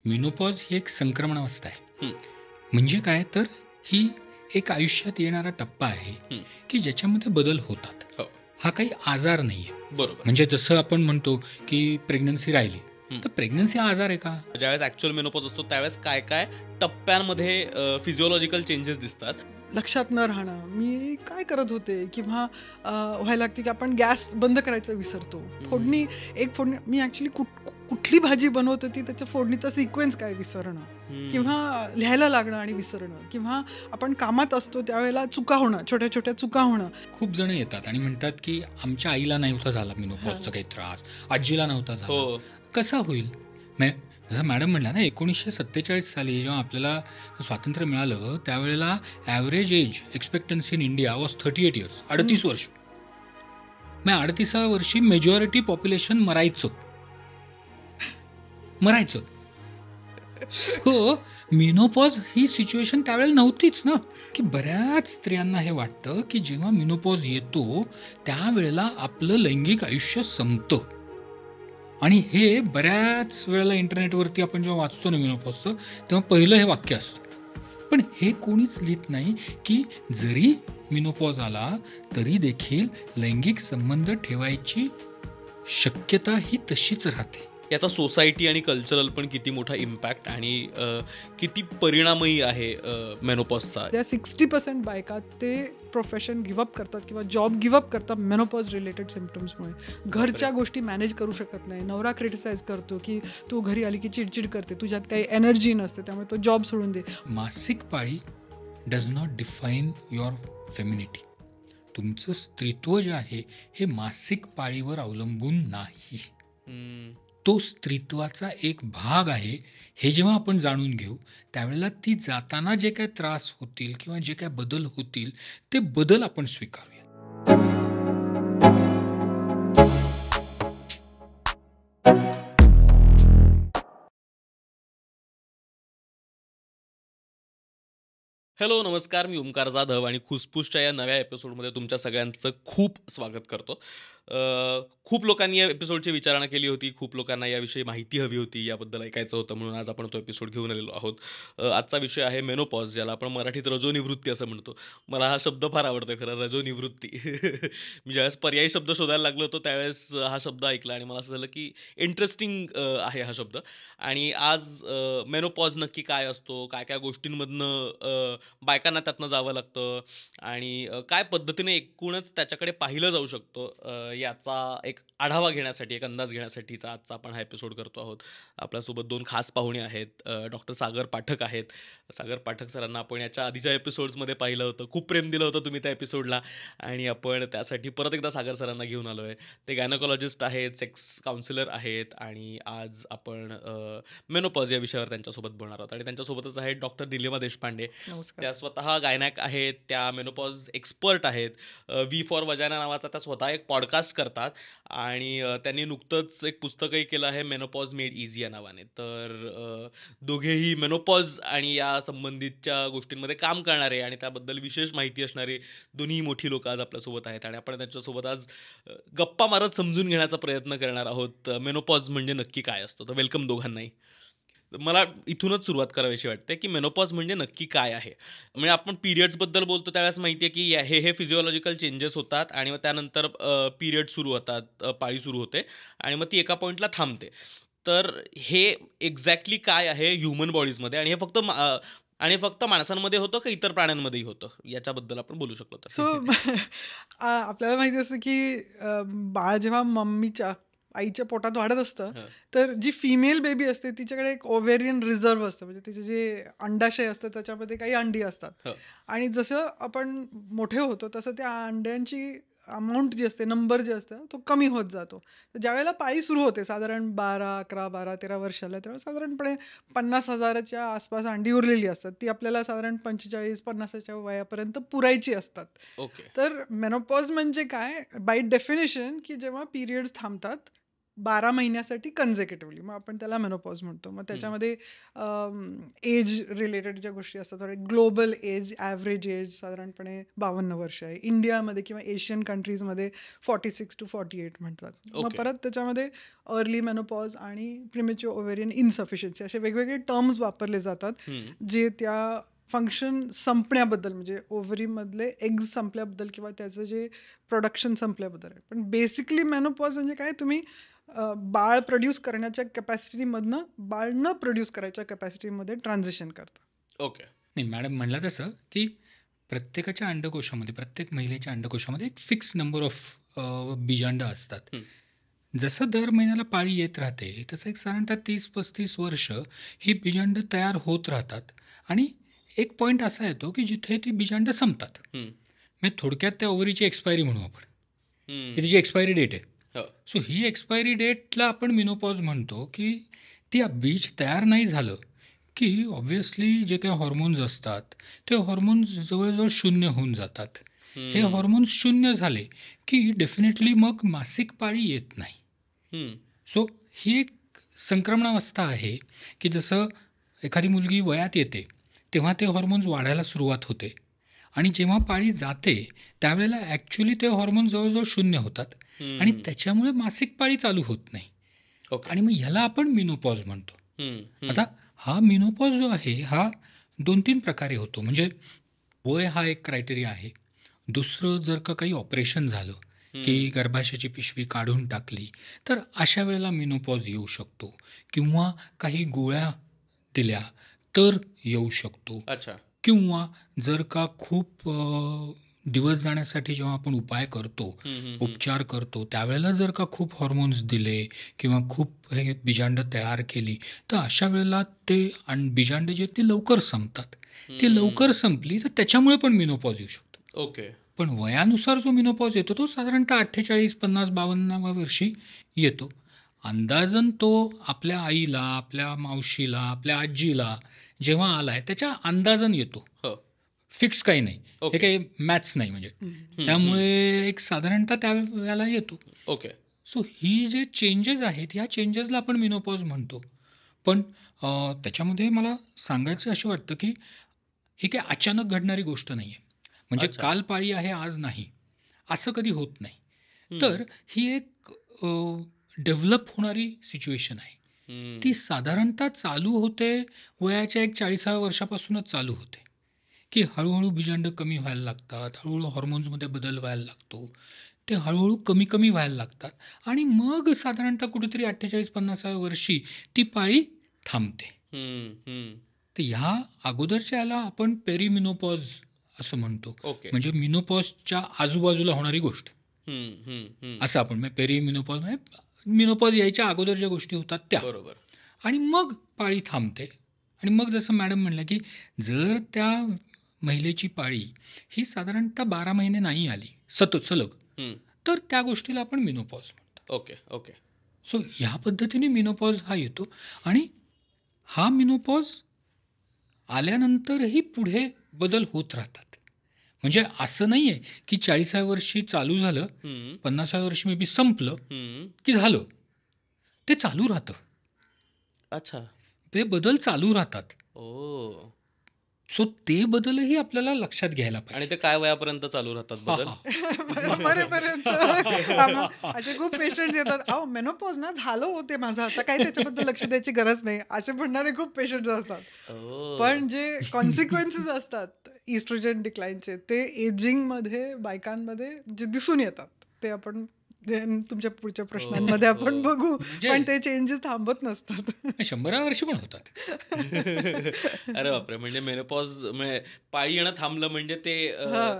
Menopause ही एक संक्रमण अवस्था आहे. हं, म्हणजे काय तर ही एक आयुष्यात येणारा टप्पा आहे हं. की ज्याच्यामध्ये बदल होतात. हो, हा काही आजार नाही आहे. बरोबर. म्हणजे जसं आपण म्हणतो की प्रेग्नन्सी राहिली हं. तर प्रेग्नन्सी हा आजार आहे का? ज्यावेळेस ऍक्च्युअल मेनोपॉज असतो त्यावेळेस काय काय टप्प्यांमध्ये फिजिओलॉजिकल चेंजेस दिसतात. लक्षात न राहणं, मी काय करत होते किंवा व्हायला लागते की आपण गॅस बंद करायचं विसरतो. फोडणी मी ॲक्च्युली कुठली भाजी बनवत होती त्याच्या फोडणीचा सिक्वेन्स काय विसरणं किंवा लिहायला लागणं आणि विसरणं किंवा आपण कामात असतो त्यावेळेला चुका होणं, छोट्या छोट्या चुका होणं. खूप जण येतात आणि म्हणतात की आमच्या आईला नव्हता झाला मेनोपॉजचा काही त्रास, आजीला नव्हता झाला, हो, कसा होईल? जसं मॅडम म्हणल्या ना, 1947 साली जेव्हा आपल्याला स्वातंत्र्य मिळालं त्यावेळेला average age expectancy in India was 38 years, 38 वर्ष. मग 38व्या वर्षी मेजॉरिटी पॉप्युलेशन मरायचं. हो, मेनोपॉज ही सिच्युएशन त्यावेळेला नव्हतीच ना, की बऱ्याच स्त्रियांना हे वाटतं की जेव्हा मेनोपॉज येतो त्यावेळेला आपलं लैंगिक आयुष्य संपतं. आणि हे बऱ्याच वेळेला इंटरनेटवरती आपण जेव्हा वाचतो ना मेनोपॉजचं, तेव्हा पहिलं हे वाक्य असतं. पण हे कोणीच लिहित नाही की जरी मेनोपॉज आला तरी देखील लैंगिक संबंध ठेवायची शक्यता ही तशीच राहते. याचा सोसायटी आणि कल्चरल पण किती मोठा इम्पॅक्ट आणि किती परिणामही आहे मेनोपॉजचा. त्या 60% बायका ते प्रोफेशन गिव्हअप करतात किंवा जॉब गिव्हअप करतात मेनोपॉज रिलेटेड सिम्पटम्समुळे. घरच्या गोष्टी मॅनेज करू शकत नाही. नवरा क्रिटिसाइज करतो की तू घरी आली की चिडचिड करते, तुझ्यात काही एनर्जी नसते, त्यामुळे तो जॉब सोडून दे. मासिक पाळी does not define your femininity. तुमचं स्त्रीत्व जे आहे हे मासिक पाळीवर अवलंबून नाही. तो स्त्रीत्वाचा एक भाग आहे. हे जेव्हा आपण जाणून घेऊ त्यावेळेला ती जाताना जे काय त्रास होतील किंवा जे काय बदल होतील ते बदल आपण स्वीकारूया. हॅलो, नमस्कार. मी ओमकार जाधव आणि खुसफुसच्या या नव्या एपिसोडमध्ये तुमच्या सगळ्यांचं खूप स्वागत करतो. खूप लोकांनी या एपिसोडची विचारणा केली होती, खूप लोकांना याविषयी माहिती हवी होती, याबद्दल ऐकायचं होतं, म्हणून आज आपण तो एपिसोड घेऊन आलेलो आहोत. आजचा विषय आहे मेनोपॉज, ज्याला आपण मराठीत रजोनिवृत्ती असं म्हणतो. मला हा शब्द फार आवडतो खरं, रजोनिवृत्ती. मी ज्यावेळेस पर्यायी शब्द शोधायला लागलो होतो त्यावेळेस हा शब्द ऐकला आणि मला असं झालं की इंटरेस्टिंग आहे हा शब्द. आणि आज मेनोपॉज नक्की काय असतो, काय काय गोष्टींमधनं बायकांना त्यातनं जावं लागतं आणि काय पद्धतीने एकूणच त्याच्याकडे पाहिलं जाऊ शकतं, याचा एक आढावा घेण्यासाठी, एक अंदाज घेण्यासाठीचा आजचा आपण हा एपिसोड करतो आहोत. आपल्यासोबत 2 खास पाहुणे आहेत. डॉक्टर सागर पाठक आहेत. सागर पाठक सरांना आपण याच्या आधीच्या एपिसोड्समध्ये पाहिलं होतं. खूप प्रेम दिलं होतं तुम्ही त्या एपिसोडला आणि आपण त्यासाठी परत एकदा सागर सरांना घेऊन आलो आहे. ते गायनोकॉलॉजिस्ट आहेत, सेक्स काउन्सिलर आहेत आणि आज आपण मेनोपॉज या विषयावर त्यांच्यासोबत बोलणार आहोत. आणि त्यांच्यासोबतच आहेत डॉक्टर निलिमा देशपांडे. नमस्कार. त्या स्वतः गायनॅक आहेत, त्या मेनोपॉज एक्सपर्ट आहेत. व्ही फॉर वजाना नावाचा त्या स्वतः एक पॉडकास्ट करतात आणि त्यांनी नुकतंच एक पुस्तकही केलं आहे, मेनोपॉज मेड इझी या नावाने. तर दोघेही मेनोपॉज आणि या संबंधितच्या गोष्टींमध्ये काम करणारे आणि त्याबद्दल विशेष माहिती असणारे दोन्ही मोठी लोक आज आपल्यासोबत आहेत आणि आपण त्यांच्यासोबत आज गप्पा मारत समजून घेण्याचा प्रयत्न करणार आहोत मेनोपॉज म्हणजे नक्की काय असतो. तर वेलकम दोघांनाही. मला इथूनच सुरुवात करावीशी वाटते की मेनोपॉज म्हणजे नक्की काय आहे. म्हणजे आपण पिरियड्सबद्दल बोलतो त्यावेळेस माहिती आहे की हे फिजिओलॉजिकल चेंजेस होतात आणि मग त्यानंतर पिरियड सुरू होतात, पाळी सुरू होते आणि मग ती एका पॉईंटला थांबते. तर हे एक्झॅक्टली काय आहे ह्युमन बॉडीजमध्ये आणि हे फक्त माणसांमध्ये होतं का इतर प्राण्यांमध्येही होतं, याच्याबद्दल आपण बोलू शकलो तर. सो आपल्याला माहिती असतं की बाळ जेव्हा मम्मीच्या आईच्या पोटात वाढत असतं हं. तर जी फिमेल बेबी असते तिच्याकडे एक ओव्हेरियन रिझर्व्ह असतं, म्हणजे तिचे जे अंडाशय असतं त्याच्यामध्ये काही अंडी असतात. हो. आणि जसं आपण मोठे होतो तसं त्या अंड्यांची अमाऊंट जी असते, नंबर जे असतं तो कमी होत जातो. तर ज्यावेळेला पाळी सुरू होते साधारण 12, 13 वर्षाला, तेव्हा साधारणपणे 50,000च्या आसपास अंडी उरलेली असतात. ती आपल्याला साधारण 45-50च्या वयापर्यंत पुरायची असतात. ओके. तर मेनोपॉज म्हणजे काय, बाय डेफिनेशन की जेव्हा पिरियड्स थांबतात, 12 महिन्यासाठी कन्झेक्युटिव्हली, मग आपण त्याला मेनोपॉज म्हणतो. मग त्याच्यामध्ये एज रिलेटेड ज्या गोष्टी असतात, थोडे ग्लोबल एज, ॲव्हरेज एज साधारणपणे 52 वर्ष आहे. इंडियामध्ये किंवा एशियन कंट्रीजमध्ये 46 to 48 म्हणतात. मग ओके. परत त्याच्यामध्ये अर्ली मेनोपॉज आणि प्रिमॅच्युअर ओव्हेरियन इन्सफिशियन्सी असे वेगवेगळे टर्म्स वापरले जातात, जे त्या फंक्शन संपण्याबद्दल, म्हणजे ओव्हरीमधले एग्ज संपल्याबद्दल किंवा त्याचं जे प्रोडक्शन संपल्याबद्दल आहे. पण बेसिकली मेनोपॉज म्हणजे काय, तुम्ही बाळ प्रोड्यूस करण्याच्या कॅपॅसिटीमधनं बाळ न प्रोड्यूस करायच्या कॅपॅसिटीमध्ये ट्रान्झिशन करतं. ओके. नाही, मॅडम म्हणला तसं की प्रत्येकाच्या अंडकोशामध्ये, प्रत्येक महिलेच्या अंडकोशामध्ये एक फिक्स नंबर ऑफ बीजांड असतात. जसं दर महिन्याला पाळी येत राहते, तसं एक साधारणतः 30-35 वर्ष ही बीजांड तयार होत राहतात आणि एक पॉईंट असा येतो की जिथे ती बीजांड संपतात. म्हणजे थोडक्यात त्या ओव्हरीची एक्सपायरी म्हणू आपण, की तिची एक्सपायरी डेट आहे. हो. सो ही एक्सपायरी डेटला आपण मिनोपॉज म्हणतो, की ती बीज तयार नाही झालं की ऑब्व्हियसली जे काही हॉर्मोन्स असतात ते हॉर्मोन्स जवळजवळ शून्य होऊन जातात. हे हॉर्मोन्स शून्य झाले की डेफिनेटली मग मासिक पाळी येत नाही. सो ही एक संक्रमणावस्था आहे की जसं एखादी मुलगी वयात येते तेव्हा ते हॉर्मोन्स वाढायला सुरुवात होते आणि जेव्हा पाळी जाते त्यावेळेला ॲक्च्युली ते हॉर्मोन्स जवळजवळ शून्य होतात आणि त्याच्यामुळे मासिक पाळी चालू होत नाही. ओके. आणि मग ह्याला आपण मिनोपॉज म्हणतो. आता हा मिनोपॉज जो आहे हा 2-3 प्रकारे होतो. म्हणजे वय हा एक क्रायटेरिया आहे. दुसरं, जर का काही ऑपरेशन झालं की गर्भाशयाची पिशवी काढून टाकली तर अशा वेळेला मिनोपॉज येऊ शकतो, किंवा काही गोळ्या दिल्या तर येऊ शकतो, अच्छा. किंवा जर का खूप दिवस जाण्यासाठी जेव्हा आपण उपाय करतो, उपचार करतो, त्यावेळेला जर का खूप हॉर्मोन्स दिले किंवा खूप हे बीजांड तयार केली तर अशा वेळेला ते बीजांड जे ती लवकर संपतात. ती लवकर संपली तर त्याच्यामुळे पण मिनोपॉज येऊ शकतो. ओके. पण वयानुसार जो मिनोपॉज येतो तो साधारणतः 48, 50, 52व्या वर्षी येतो. अंदाजन तो आपल्या आईला, आपल्या मावशीला, आपल्या आजीला जेव्हा आलाय त्याच्या अंदाजन येतो. हो. फिक्स काही नाही, हे ओके. काही मॅथ्स नाही म्हणजे. त्यामुळे एक साधारणतः त्या वेळेला येतो. ओके. सो ही जे चेंजेस आहेत ह्या चेंजेसला आपण मिनोपॉज म्हणतो. पण त्याच्यामध्ये मला सांगायचं असं वाटतं की ही काही अचानक घडणारी गोष्ट नाही आहे. म्हणजे अच्छा. काल पाळी आहे आज नाही असं कधी होत नाही. तर ही एक डेव्हलप होणारी सिच्युएशन आहे. ती साधारणतः चालू होते वयाच्या एक 40व्या वर्षापासूनच चालू होते, की हळूहळू बीजांड कमी व्हायला लागतात, हळूहळू हॉर्मोन्समध्ये बदल व्हायला लागतो, ते हळूहळू कमी कमी व्हायला लागतात आणि मग साधारणतः कुठेतरी 48-50व्या वर्षी ती पाळी थांबते. तर ह्या अगोदरच्या याला आपण पेरीमिनोपॉज असं म्हणतो. ओके. म्हणजे मिनोपॉजच्या आजूबाजूला होणारी गोष्ट असं आपण, म्हणजे पेरीमिनोपॉज म्हणजे मिनोपॉज यायच्या अगोदर ज्या गोष्टी होतात त्या, बरोबर. आणि मग पाळी थांबते. आणि मग जसं मॅडम म्हणलं की जर त्या महिलेची पाळी ही साधारणतः 12 महिने नाही आली सलग तर त्या गोष्टीला आपण मिनोपॉज म्हणतो. ओके. ओके. सो ह्या पद्धतीने मिनोपॉज हा येतो आणि हा मिनोपॉज आल्यानंतरही पुढे बदल होत राहतात. म्हणजे असं नाही आहे की 40व्या वर्षी चालू झालं, 50व्या वर्षी मे बी संपलं की झालं. ते चालू राहतं. अच्छा. ते बदल चालू राहतात. ओ. सो ते बदलही आपल्याला लक्षात घ्यायला आणि पाहिजे. ते काय वयापर्यंत चालू राहतात बदल? मरेपर्यंत. असे खूप पेशंट येतात, अहो मेनोपॉज ना झालं होते माझं, आता काही त्याच्याबद्दल लक्ष द्यायची गरज नाही, असे म्हणणारे खूप पेशंट असतात. ओ. पण जे कॉन्सिक्वेन्सेस असतात इस्ट्रोजन डिक्लाइनचे ते एजिंगमध्ये बायकांमध्ये जे दिसून येतात ते आपण तुमच्या पुढच्या प्रश्नांमध्ये आपण बघू. पण ते चेंजेस थांबत नसतात. 100व्या वर्षी पण होतात. अरे बापरे. म्हणजे मेनोपॉज पाळी येणं थांबलं म्हणजे ते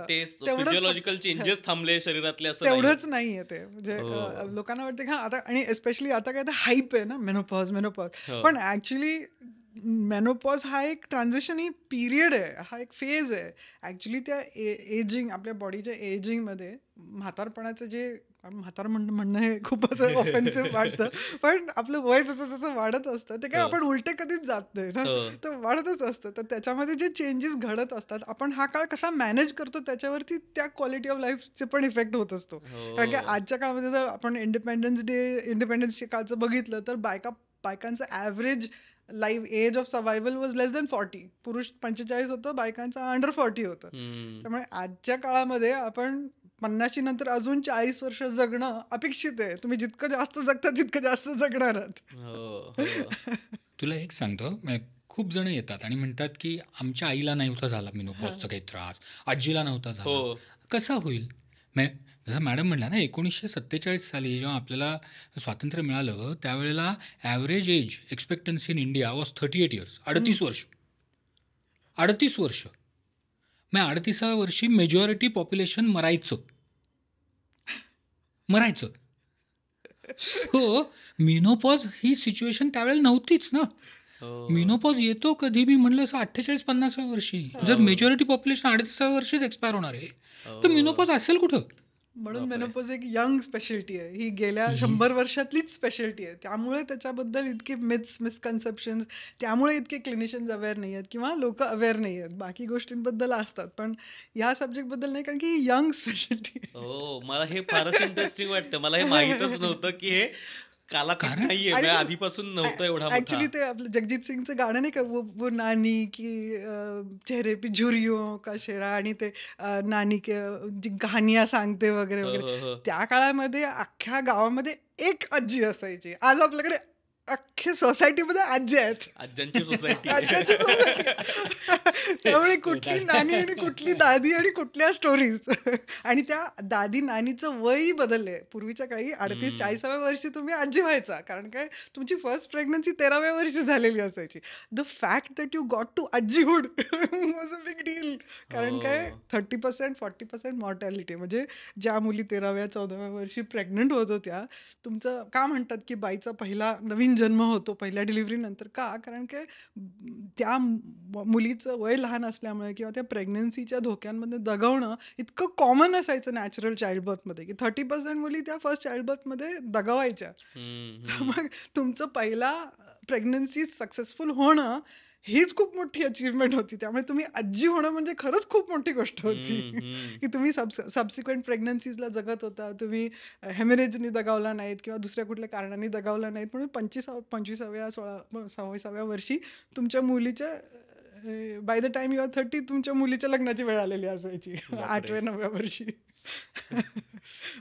तेवढंच फिजिओलॉजिकल चेंजेस थांबले शरीरातले असं नाही. तेवढंच नाहीये ते. म्हणजे लोकांना वाटतं की आता, आणि एस्पेशली आता काय हाईप आहे ना मेनोपॉज. पण ऍक्च्युली मेनोपॉज हा एक ट्रान्झिशन पिरियड आहे, हा एक फेज आहे. ऍक्च्युली त्या एजिंग, आपल्या बॉडीच्या एजिंगमध्ये म्हातारपणाचं जे कारण म्हातारं म्हणणं हे खूप असं ऑफेन्सिव्ह वाटतं, पण आपलं वय जसं जसं वाढत असतं ते काय हो. आपण उलटे कधीच जात नाही ना, हो. तर वाढतच असतं. तर त्याच्यामध्ये जे चेंजेस घडत असतात, आपण हा काळ कसा मॅनेज करतो त्याच्यावरती त्या क्वालिटी ऑफ लाईफचे पण इफेक्ट होत असतो. कारण की हो. आजच्या काळामध्ये जर आपण इंडिपेंडन्स काळचं बघितलं तर बायकांचं average life age of survival was less than 40. पुरुष 45 होतं, बायकांचं अंडर 40 होतं. हम्म. त्यामुळे आजच्या काळामध्ये आपण 50 नंतर अजून 40 वर्ष जगणं अपेक्षित आहे. तुम्ही जितकं जास्त जगता तितकं जास्त जगणार आहात. हो. हो. तुला एक सांगतो, खूप जण येतात आणि म्हणतात की आमच्या आईला नव्हता झाला मेनोपॉजचा काही त्रास, आजीला नव्हता झाला, हो. कसा होईल? जसं मॅडम म्हणला ना, 1947 साली जेव्हा आपल्याला स्वातंत्र्य मिळालं त्यावेळेला average age expectancy in India was 38 years, 38 वर्ष. 38 वर्ष. मग 38व्या वर्षी मेजॉरिटी पॉप्युलेशन मरायचं. सो मेनोपॉज ही सिच्युएशन त्यावेळेला नव्हतीच ना. हो. मेनोपॉज येतो कधी? मी म्हणलं असं 48-50व्या वर्षी. जर मेजॉरिटी पॉप्युलेशन 38व्या वर्षीच एक्सपायर होणार आहे तर हो. मेनोपॉज असेल कुठं? म्हणून बापरे. मेनोपॉज एक यंग स्पेशालिटी आहे. ही गेल्या 100 वर्षातलीच स्पेशालिटी आहे. त्यामुळे त्याच्याबद्दल इतके मिसकन्सेप्शन्स, त्यामुळे इतके क्लिनिशियन्स अवेअर नाही आहेत किंवा लोक अवेअर नाही आहेत. बाकी गोष्टींबद्दल असतात पण या सब्जेक्टबद्दल नाही, कारण की ही यंग स्पेशालिटी आहे. हो, मला हे फारच इंटरेस्टिंग वाटतं. मला हे माहीतच नव्हतं की हे कालातीत कारण- नाहीये, आणि म्हणजे ते- आधीपासून नव्हतं एवढा मोठा. ऍक्च्युली ते आपलं जगजीत सिंगचं गाणं नाही का, वो नानी की चेहरे पे झुरियों का शेरा, आणि ते नानी के जी कहानिया सांगते वगैरे हो, वगैरे. हो, हो. त्या काळामध्ये अख्ख्या गावामध्ये एक आजी असायची. आज आपल्याकडे अख्ख्या सोसायटीमध्ये आजी आहेत. आज्यांची सोसायटी. आज्यांची society. त्यामुळे कुठली नानी आणि कुठली दादी आणि कुठल्या स्टोरीज. आणि त्या दादी नानीचं वयही बदललंय. पूर्वीच्या काळी 38-40व्या वर्षी तुम्ही आजी व्हायचा, कारण काय तुमची फर्स्ट प्रेग्नन्सी 13व्या वर्षी झालेली असायची. The fact that you got to आजीहुड वॉज अ बिग डील. कारण काय हो. 30% 40% मॉर्टॅलिटी, म्हणजे ज्या मुली 13व्या-14व्या वर्षी प्रेग्नंट होत होत्या, तुमचं का म्हणतात की बाईचा पहिला नवीन जन्म होतो पहिल्या डिलिव्हरीनंतर? का? कारण काय त्या मुलीचं वय लहान असल्यामुळे किंवा त्या प्रेग्नन्सीच्या धोक्यांमध्ये दगावणं इतकं कॉमन असायचं नॅचरल चाइल्ड बर्थमध्ये, की 30% मुली त्या फर्स्ट चाइल्ड बर्थमध्ये दगावायच्या. तर मग तुमचं पहिला प्रेग्नन्सी सक्सेसफुल होणं हीच खूप मोठी अचीवमेंट होती. त्यामुळे तुम्ही आजी होणं म्हणजे खरंच खूप मोठी गोष्ट होती. की तुम्ही सबसिक्वेंट प्रेग्नन्सीजला जगत होता, तुम्ही हेमरेजनी दगावला नाहीत किंवा दुसऱ्या कुठल्या कारणाने दगावला नाहीत, म्हणून 26व्या वर्षी तुमच्या मुलीच्या by the time you are 30 तुमच्या मुलीच्या लग्नाची वेळ आलेली असायची. 8व्या-9व्या वर्षी.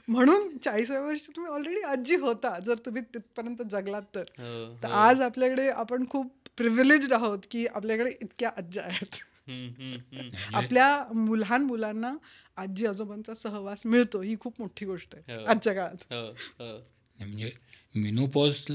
म्हणून 40व्या वर्षी तुम्ही ऑलरेडी आजी होता, जर तुम्ही तिथपर्यंत जगलात तर. तर आज आपल्याकडे आपण खूप प्रिव्हिलेज्ड आहोत की आपल्याकडे इतक्या आज्या आहेत. आपल्या लहान मुलांना आजी आजोबांचा सहवास मिळतो, ही खूप मोठी गोष्ट आहे आजच्या काळात. म्हणजे मेनोपॉज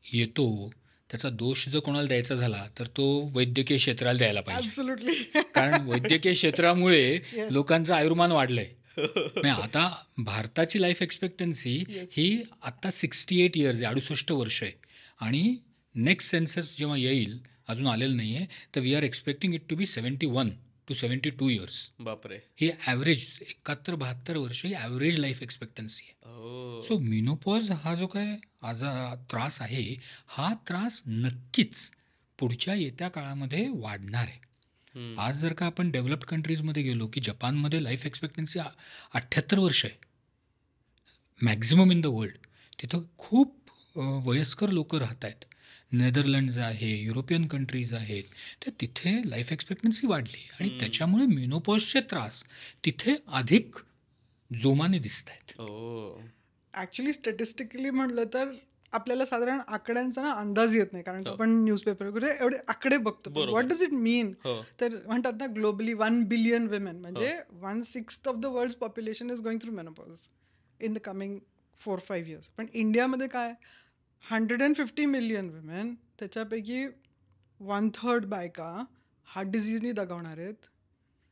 येतो, त्याचा दोष जर कोणाला द्यायचा झाला तर तो वैद्यकीय क्षेत्राला द्यायला पाहिजे. ॲब्सोल्युटली. कारण वैद्यकीय क्षेत्रामुळे Yes. लोकांचं आयुर्मान वाढलंय. म्हणजे आता भारताची लाईफ एक्सपेक्टन्सी Yes. ही आता 68 इयर्स आहे, 68 वर्ष आहे. आणि नेक्स्ट सेन्सस जेव्हा येईल, अजून आलेलं नाही आहे, तर we are expecting it to be 71 to 72 years. बापरे. ही ॲव्हरेज 71-72 वर्ष ही ॲव्हरेज लाईफ एक्सपेक्टन्सी आहे. हो. सो मेनोपॉज हा जो काय त्रास आहे, हा त्रास नक्कीच पुढच्या येत्या काळामध्ये वाढणार आहे. आज जर का आपण डेव्हलप्ड कंट्रीजमध्ये गेलो, की जपानमध्ये लाईफ एक्सपेक्टन्सी 78 वर्ष आहे, मॅक्झिमम इन द वर्ल्ड. तिथं खूप वयस्कर लोक राहत आहेत. नेदरलँड्स आहे, युरोपियन कंट्रीज आहेत, तर तिथे लाईफ एक्सपेक्टन्सी वाढली आणि त्याच्यामुळे मेनोपॉजचे त्रास तिथे अधिक जोमाने दिसत आहेत. हो. ॲक्च्युली स्टॅटिस्टिकली म्हटलं तर आपल्याला साधारण आकड्यांचा ना अंदाज येत नाही, कारण आपण न्यूजपेपर वगैरे एवढे आकडे बघतो. बरोबर. व्हॉट डज इट मीन? हो. तर म्हणतात ना, ग्लोबली 1 बिलियन विमेन, म्हणजे 1/6 of the world population is going through menopause in the coming 4-5 years. पण इंडियामध्ये काय, 150 मिलियन विमेन, त्याच्यापैकी 1/3 बायका हार्ट डिझीजनी दगावणार आहेत.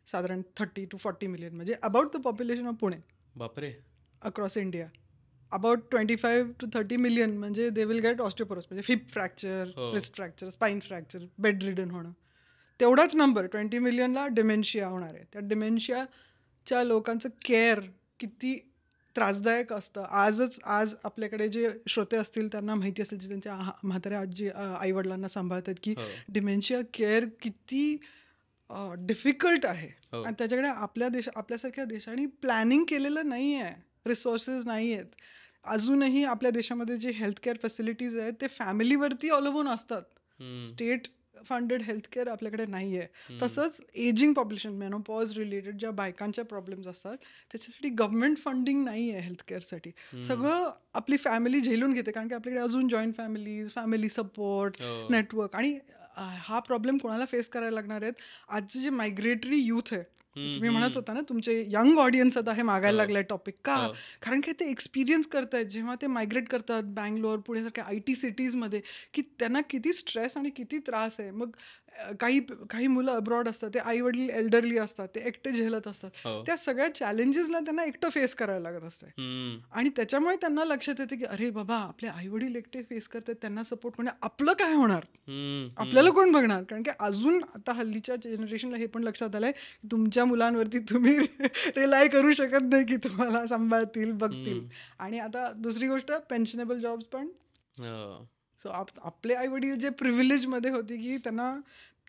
साधारण 30 to 40 मिलियन, म्हणजे about the population of Pune. बापरे. Across India about 25 to 30 million, म्हणजे दे विल गेट ऑस्टिओपोरोसिस, म्हणजे hip fracture, wrist fracture, spine fracture, bedridden होणं. तेवढाच नंबर 20 मिलियनला डिमेन्शिया होणार आहे. त्या डिमेन्शियाच्या लोकांचं केअर किती त्रासदायक असतं. आज आपल्याकडे जे श्रोते असतील त्यांना माहिती असेल, जे त्यांच्या म्हाताऱ्या आजी आई-वडिलांना सांभाळतात, की हो डिमेन्शिया केअर किती डिफिकल्ट आहे. हो आणि त्याच्याकडे आपल्यासारख्या देशाने प्लॅनिंग केलेलं नाही आहे. रिसोर्सेस नाही आहेत. अजूनही आपल्या देशामध्ये जे हेल्थ केअर फॅसिलिटीज आहेत ते फॅमिलीवरती अवलंबून असतात. हम्म, स्टेट फंडेड हेल्थ केअर आपल्याकडे नाही आहे. हम्म, तसंच एजिंग पॉप्युलेशन, मेनोपॉज रिलेटेड ज्या बायकांच्या प्रॉब्लेम्स असतात त्याच्यासाठी गव्हर्नमेंट फंडिंग नाही आहे हेल्थ केअरसाठी. हम्म, सगळं आपली फॅमिली झेलून घेते, कारण की आपल्याकडे अजून जॉईंट फॅमिलीज, फॅमिली सपोर्ट हो नेटवर्क. आणि हा प्रॉब्लेम कोणाला फेस करायला लागणार आहेत? आजचे जे मायग्रेटरी यूथ आहे, हम्म, तुम्ही म्हणत हम्म, होता ना तुमचे यंग ऑडियन्स आता हे मागायला हो लागलाय टॉपिक का? हो कारण की ते एक्सपिरियन्स करतायत जेव्हा ते मायग्रेट करतात बँगलोर पुण्यासारख्या IT सिटीजमध्ये, की त्यांना किती स्ट्रेस आणि किती त्रास आहे. मग काही काही मुलं अब्रॉड असतात, ते आई वडील एल्डरली असतात, ते एकटे झेलत असतात. हो त्या सगळ्या चॅलेंजेसला त्यांना एकटं फेस करायला लागत असते. हम्म, आणि त्याच्यामुळे त्यांना लक्षात येते की अरे बाबा, आपले आई वडील एकटे फेस करतात, त्यांना सपोर्ट म्हणजे आपलं काय होणार, हम्म, आपल्याला हम्म, कोण बघणार. कारण की अजून आता हल्लीच्या जनरेशनला हे पण लक्षात आलंय की तुमच्या मुलांवरती तुम्ही रिलाय करू शकत नाही की तुम्हाला सांभाळतील, बघतील. हम्म, आणि आता दुसरी गोष्ट, पेन्शनेबल जॉब्स पण. हो. सो आपले आई वडील जे प्रिव्हिलेजमध्ये होते की त्यांना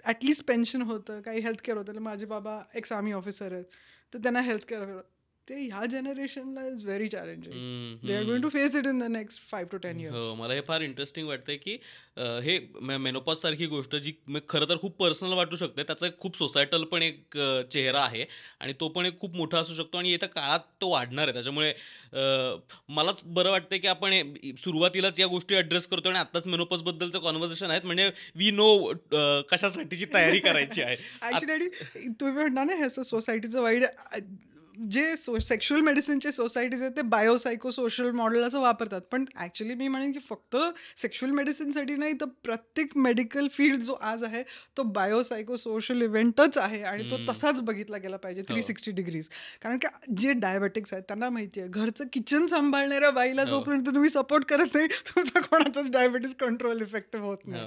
ॲटलिस्ट पेन्शन होतं, काही हेल्थ केअर होतं. माझे बाबा एक्स आर्मी ऑफिसर आहेत, तर त्यांना हेल्थ केअर. ते ह्या जनरेशनला is very challenging. Hmm, they are going hmm. To face it in the next 5 to 10 हो, years. मला हे फार इंटरेस्टिंग वाटतंय की हे मेनोपॉज सारखी गोष्ट जी खरं तर खूप पर्सनल वाटू शकते, त्याचा एक खूप सोसायटल पण एक चेहरा आहे आणि तो पण एक खूप मोठा असू शकतो आणि येत्या काळात तो वाढणार आहे. त्याच्यामुळे मलाच बरं वाटतंय की आपण सुरुवातीलाच या गोष्टी ॲड्रेस करतो आणि आत्ताच मेनोपॉजबद्दलचं कॉन्व्हर्सेशन आहेत, म्हणजे वी नो कशासाठीची तयारी करायची आहे. ऍक्च्युली तुम्ही म्हणता ना, हे असं सोसायटीचं वाईट जे सेक्शुअल मेडिसिनचे सोसायटीज आहेत ते बायोसायको सोशल मॉडेल असं वापरतात. पण ॲक्च्युली मी म्हणेन की फक्त सेक्शुअल मेडिसिनसाठी नाही, तर प्रत्येक मेडिकल फील्ड जो आज आहे तो बायोसायको सोशल इव्हेंटच आहे आणि तो हम्म, तसाच बघितला गेला पाहिजे हो 360 डिग्रीज. कारण की जे डायबेटिक्स आहेत त्यांना माहिती आहे, घरचं किचन सांभाळणाऱ्या बाईला हो जोपर्यंत तुम्ही सपोर्ट करत नाही, तुमचा कोणाचाच डायबेटीस कंट्रोल इफेक्टिव्ह होत नाही.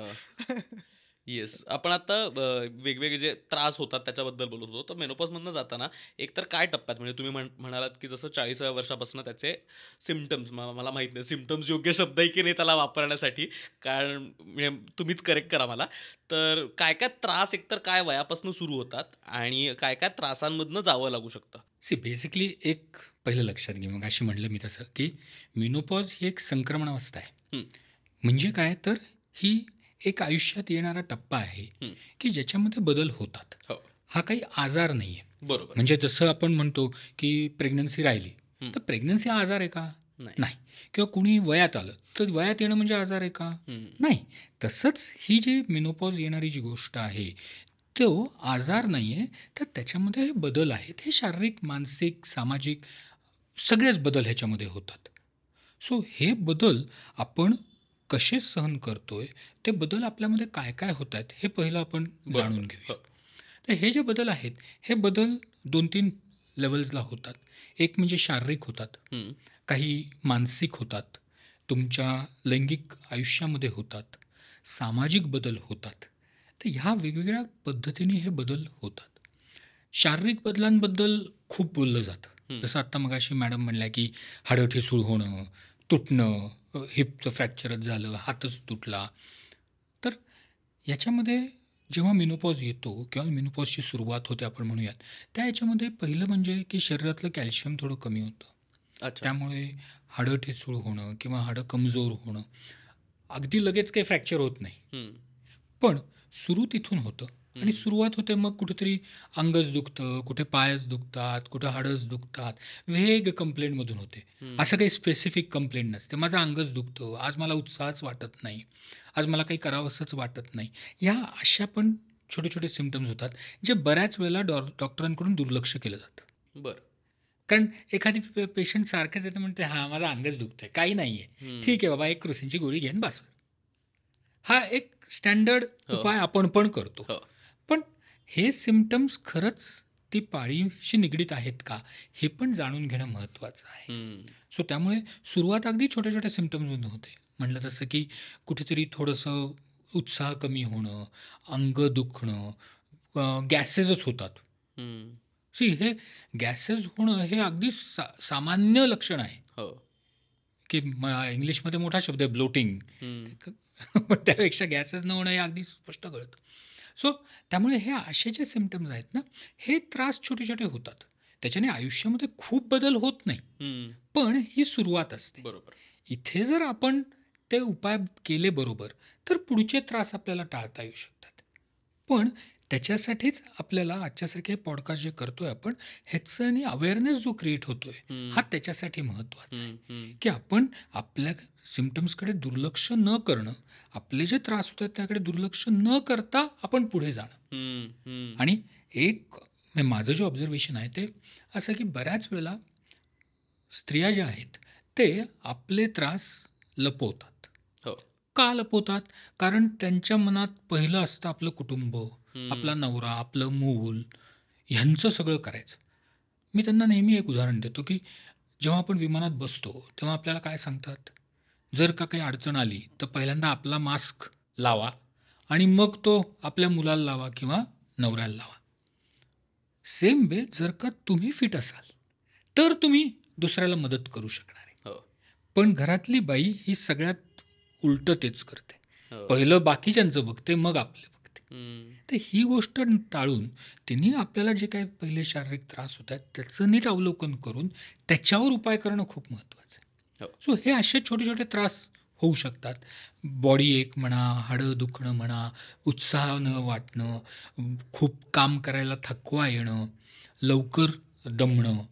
हो येस. आपण आता वेगवेगळे जे त्रास होतात त्याच्याबद्दल बोलत होतो. तर मेनोपॉजमधनं जाताना एकतर काय टप्प्यात, म्हणजे तुम्ही म्हणालात की जसं 40व्या वर्षापासून त्याचे सिम्पटम्स, मला माहीत नाही सिम्पटम्स योग्य शब्द आहे की नाही त्याला वापरण्यासाठी, कारण म्हणजे तुम्हीच करेक्ट करा मला. तर काय काय त्रास एकतर काय वयापासून सुरू होतात आणि काय काय त्रासांमधनं जावं लागू शकतं? बेसिकली एक पहिलं लक्षात घे, मग अशी म्हणलं मी तसं, की मिनोपॉज ही एक संक्रमण अवस्था आहे. हं, म्हणजे काय तर ही एक आयुष्यात येणारा टप्पा आहे हं, की ज्याच्यामध्ये बदल होतात. हो हा काही आजार नाही आहे. बरोबर. म्हणजे जसं आपण म्हणतो की प्रेग्नन्सी राहिली हं, तर प्रेग्नन्सी हा आजार आहे का? नाही. नाही. किंवा कुणी वयात आलं तर वयात येणं म्हणजे आजार आहे का? हं, नाही. तसंच ही जी मेनोपॉज येणारी जी गोष्ट आहे तो आजार नाही आहे. तर त्याच्यामध्ये बदल आहेत, हे शारीरिक, मानसिक, सामाजिक सगळेच बदल ह्याच्यामध्ये होतात. सो हे बदल आपण कसे सहन करतोय, ते बदल आपल्यामध्ये काय काय होत आहेत हे पहिलं आपण जाणून बरोबर. घेऊया. हो. तर हे जे बदल आहेत हे बदल 2-3 लेवल्सला होतात. एक म्हणजे शारीरिक होतात, हं, काही मानसिक होतात, तुमच्या लैंगिक आयुष्यामध्ये होतात, सामाजिक बदल होतात. तर ह्या वेगवेगळ्या पद्धतीने हे बदल होतात. शारीरिक बदलांबद्दल खूप बोललं जातं. हं, जसं आत्ता मगाशी मॅडम म्हणल्या की हाडं ठिसूळ होणं, तुटणं, हिपचं फ्रॅक्चरच झालं, हातच तुटला. तर याच्यामध्ये जेव्हा मेनोपॉज येतो किंवा मेनोपॉजची सुरुवात होते आपण म्हणूयात, त्या याच्यामध्ये पहिलं म्हणजे की शरीरातलं कॅल्शियम थोडं कमी होतं. अच्छा. त्यामुळे हाडं ठिसूळ होणं किंवा हाडं कमजोर होणं, अगदी लगेच काही फ्रॅक्चर होत नाही. हं, पण सुरू तिथून होतं आणि हं, सुरुवात होते मग कुठेतरी अंगच दुखतं, कुठे पायच दुखतात, कुठं हाडंच दुखतात. वेग कंप्लेंटमधून होते. हं, असं काही स्पेसिफिक कंप्लेंट नसते. माझं अंगच दुखतं, आज मला उत्साहच वाटत नाही, आज मला काही करावंसंच वाटत नाही. ह्या अशा पण छोटे छोटे सिम्पटम्स होतात, जे बऱ्याच वेळेला डॉक्टरांकडून दुर्लक्ष केलं जातं. बरं. कारण एखादी पेशंट सारखंच येतं, म्हणते हां माझं अंगच दुखतंय, काही नाही आहे, हं, ठीक आहे बाबा एक क्रुसिनची गोळी घेऊन बस. हा एक स्टँडर्ड हो, उपाय आपण पण करतो. हो. पण हे सिम्पटम्स खरंच ती पाळीशी निगडीत आहेत का, हे पण जाणून घेणं महत्त्वाचं आहे. हं, सो त्यामुळे सुरुवात अगदी छोट्या छोट्या सिम्पटम्समधून होते. म्हटलं तसं की कुठेतरी थोडंसं उत्साह कमी होणं, अंग दुखणं, गॅसेसच होतात. हं, सी हे गॅसेस होणं हे अगदी सामान्य लक्षण आहे, हो. की इंग्लिशमध्ये मोठा शब्द आहे ब्लोटिंग, हम्म. पण त्यापेक्षा गॅसेस न होणं हे अगदी स्पष्ट कळतं. सो त्यामुळे हे असे जे सिम्पटम्स आहेत ना, हे त्रास छोटे छोटे होतात. त्याच्याने आयुष्यामध्ये खूप बदल होत नाही, हम्म. पण ही सुरुवात असते. बरोबर. इथे जर आपण ते उपाय केले बरोबर, तर पुढचे त्रास आपल्याला टाळता येऊ शकतात. पण त्याच्यासाठीच आपल्याला आजच्यासारखे पॉडकास्ट जे करतोय आपण, ह्याचा अवेअरनेस जो क्रिएट होतोय, हा त्याच्यासाठी महत्त्वाचा आहे. की आपण आपल्या सिम्पटम्सकडे दुर्लक्ष न करणं, आपले जे त्रास होतात त्याकडे दुर्लक्ष न करता आपण पुढे जाणं. आणि एक माझं जे ऑब्झर्वेशन आहे ते असं की बऱ्याच वेळेला स्त्रिया ज्या आहेत ते आपले त्रास लपवतात. हो. का लपवतात? कारण त्यांच्या मनात पहिलं असतं आपलं कुटुंब, आपला नवरा, आपलं मूल, ह्यांचं सगळं करायचं. मी त्यांना नेहमी एक उदाहरण देतो की जेव्हा आपण विमानात बसतो तेव्हा आपल्याला काय सांगतात? जर का काही अडचण आली तर पहिल्यांदा आपला मास्क लावा आणि मग तो आपल्या मुलाला लावा किंवा नवऱ्याला लावा. सेम वे जर का तुम्ही फिट असाल तर तुम्ही दुसऱ्याला मदत करू शकणार आहे. हो. पण घरातली बाई ही सगळ्यात उलटं तेच करते. हो. पहिलं बाकीच्यांचं बघते, मग आपले बघते. हम्म. तर ही गोष्ट टाळून त्यांनी आपल्याला जे काही पहिले शारीरिक त्रास होत आहेत त्याचं नीट अवलोकन करून त्याच्यावर उपाय करणं खूप महत्त्वाचं आहे. हो. सो हे असे छोटे छोटे त्रास होऊ शकतात. बॉडी एक म्हणा, हाडं दुखणं म्हणा, उत्साह न वाटणं, खूप काम करायला थकवा येणं, लवकर दमणं,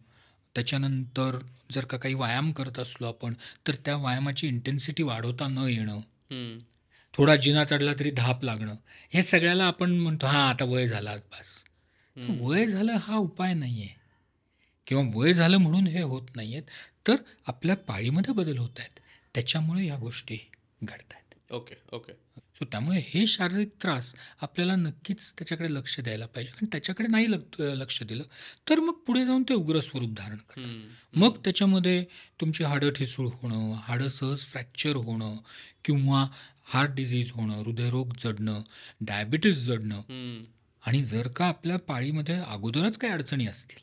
त्याच्यानंतर जर का काही व्यायाम करत असलो आपण तर त्या व्यायामाची इंटेन्सिटी वाढवता न येणं, हम्म. थोडा जिना चढला तरी धाप लागणं, हे सगळ्याला आपण म्हणतो हां आता वय झाला बस. वय झालं हा उपाय नाही आहे किंवा वय झालं म्हणून हे होत नाही आहेत, तर आपल्या पाळीमध्ये बदल होत आहेत, त्याच्यामुळे या गोष्टी घडत आहेत. ओके. ओके. सो त्यामुळे हे शारीरिक त्रास आपल्याला नक्कीच त्याच्याकडे लक्ष द्यायला पाहिजे. आणि त्याच्याकडे नाही लक्ष दिलं तर मग पुढे जाऊन ते उग्र स्वरूप धारण करतं. मग त्याच्यामध्ये तुमची हाडं ठिसूळ होणं, हाडं सहज फ्रॅक्चर होणं किंवा हार्ट डिझीज होणं, हृदयरोग जडणं, डायबिटीस जडणं. आणि जर का आपल्या पाळीमध्ये अगोदरच काही अडचणी असतील,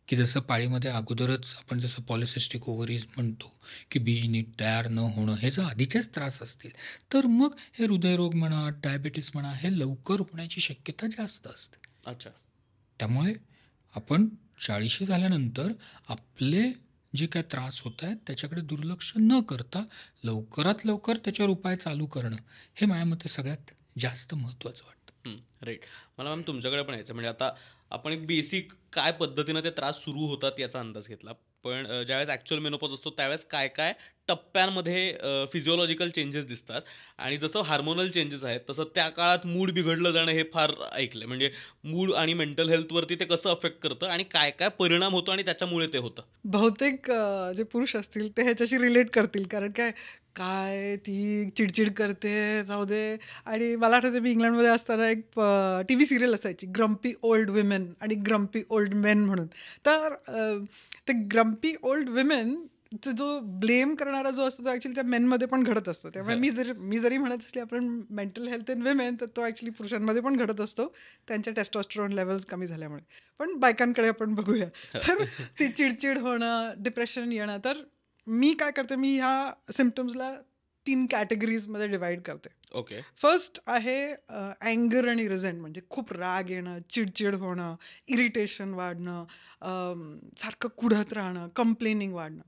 की जसं पाळीमध्ये अगोदरच आपण जसं पॉलिसिस्टिक ओव्हरीज म्हणतो की बीज नीट तयार न होणं, हे जर आधीचेच त्रास असतील तर मग हे हृदयरोग म्हणा, डायबिटीस म्हणा, हे लवकर होण्याची शक्यता जास्त असते. अच्छा. त्यामुळे आपण 40शी झाल्यानंतर आपले जे काय त्रास होत आहेत त्याच्याकडे दुर्लक्ष न करता लवकरात लवकर त्याच्यावर उपाय चालू करणं हे माझ्या मते सगळ्यात जास्त महत्त्वाचं वाटतं. राईट. मला मॅम तुमच्याकडे पण यायचं म्हणजे आता आपण एक बेसिक काय पद्धतीनं ते त्रास सुरू होतात याचा अंदाज घेतला, पण ज्यावेळेस ॲक्च्युअल मेनोपॉज असतो त्यावेळेस काय काय टप्प्यांमध्ये फिजिओलॉजिकल चेंजेस दिसतात आणि जसं हार्मोनल चेंजेस आहेत तसं त्या काळात मूड बिघडलं जाणं हे फार ऐकलं. म्हणजे मूड आणि मेंटल हेल्थवरती ते कसं अफेक्ट करतं आणि काय काय परिणाम होतो आणि त्याच्यामुळे ते होतं. बहुतेक जे पुरुष असतील ते ह्याच्याशी रिलेट करतील, कारण काय काय ती चिडचिड करते जाऊ दे. आणि मला आठवते मी इंग्लंडमध्ये असताना एक टी व्ही सिरियल असायची, ग्रम्पी ओल्ड विमेन आणि ग्रम्पी ओल्ड मेन म्हणून. तर ते ग्रम्पी ओल्ड विमेन जो ब्लेम करणारा जो असतो तो ॲक्च्युली त्या मेनमध्ये पण घडत असतो. त्यामुळे मी जरी म्हणत असली आपण मेंटल हेल्थ इन विमेन, तर तो ॲक्च्युली पुरुषांमध्ये पण घडत असतो त्यांच्या टेस्टोस्टेरोन लेवल्स कमी झाल्यामुळे. पण बायकांकडे आपण बघूया. तर ती चिडचिड होणं, डिप्रेशन येणं. तर मी काय करते, मी ह्या सिम्पटम्सला 3 कॅटेगरीजमध्ये डिवाइड करते. ओके. फर्स्ट आहे अँगर आणि रिझेंट, म्हणजे खूप राग येणं, चिडचिड होणं, इरिटेशन वाढणं, सारखं कुढत राहणं, कंप्लेनिंग वाढणं.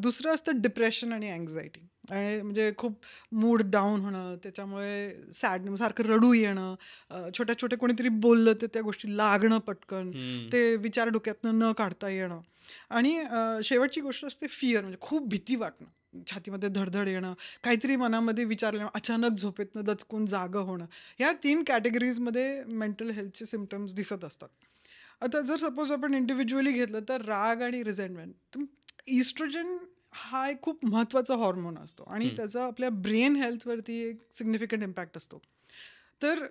दुसरं असतं डिप्रेशन आणि अँझायटी, आणि म्हणजे खूप मूड डाऊन होणं, त्याच्यामुळे सॅड, सारखं रडू येणं, छोट्या छोट्या कोणीतरी बोललं तर त्या गोष्टी लागणं पटकन, ते विचार डोक्यातनं न काढता येणं. आणि शेवटची गोष्ट असते फिअर, म्हणजे खूप भीती वाटणं, छातीमध्ये धडधड येणं, काहीतरी मनामध्ये विचारलं, अचानक झोपेतनं दचकून जागं होणं. ह्या 3 कॅटेगरीजमध्ये मेंटल हेल्थचे सिम्पटम्स दिसत असतात. आता जर सपोज आपण इंडिव्हिज्युअली घेतलं तर राग आणि रिझेंटमेंट, इस्ट्रोजन हा एक खूप महत्त्वाचा हॉर्मोन असतो आणि त्याचा आपल्या ब्रेन हेल्थवरती एक सिग्निफिकंट इम्पॅक्ट असतो. तर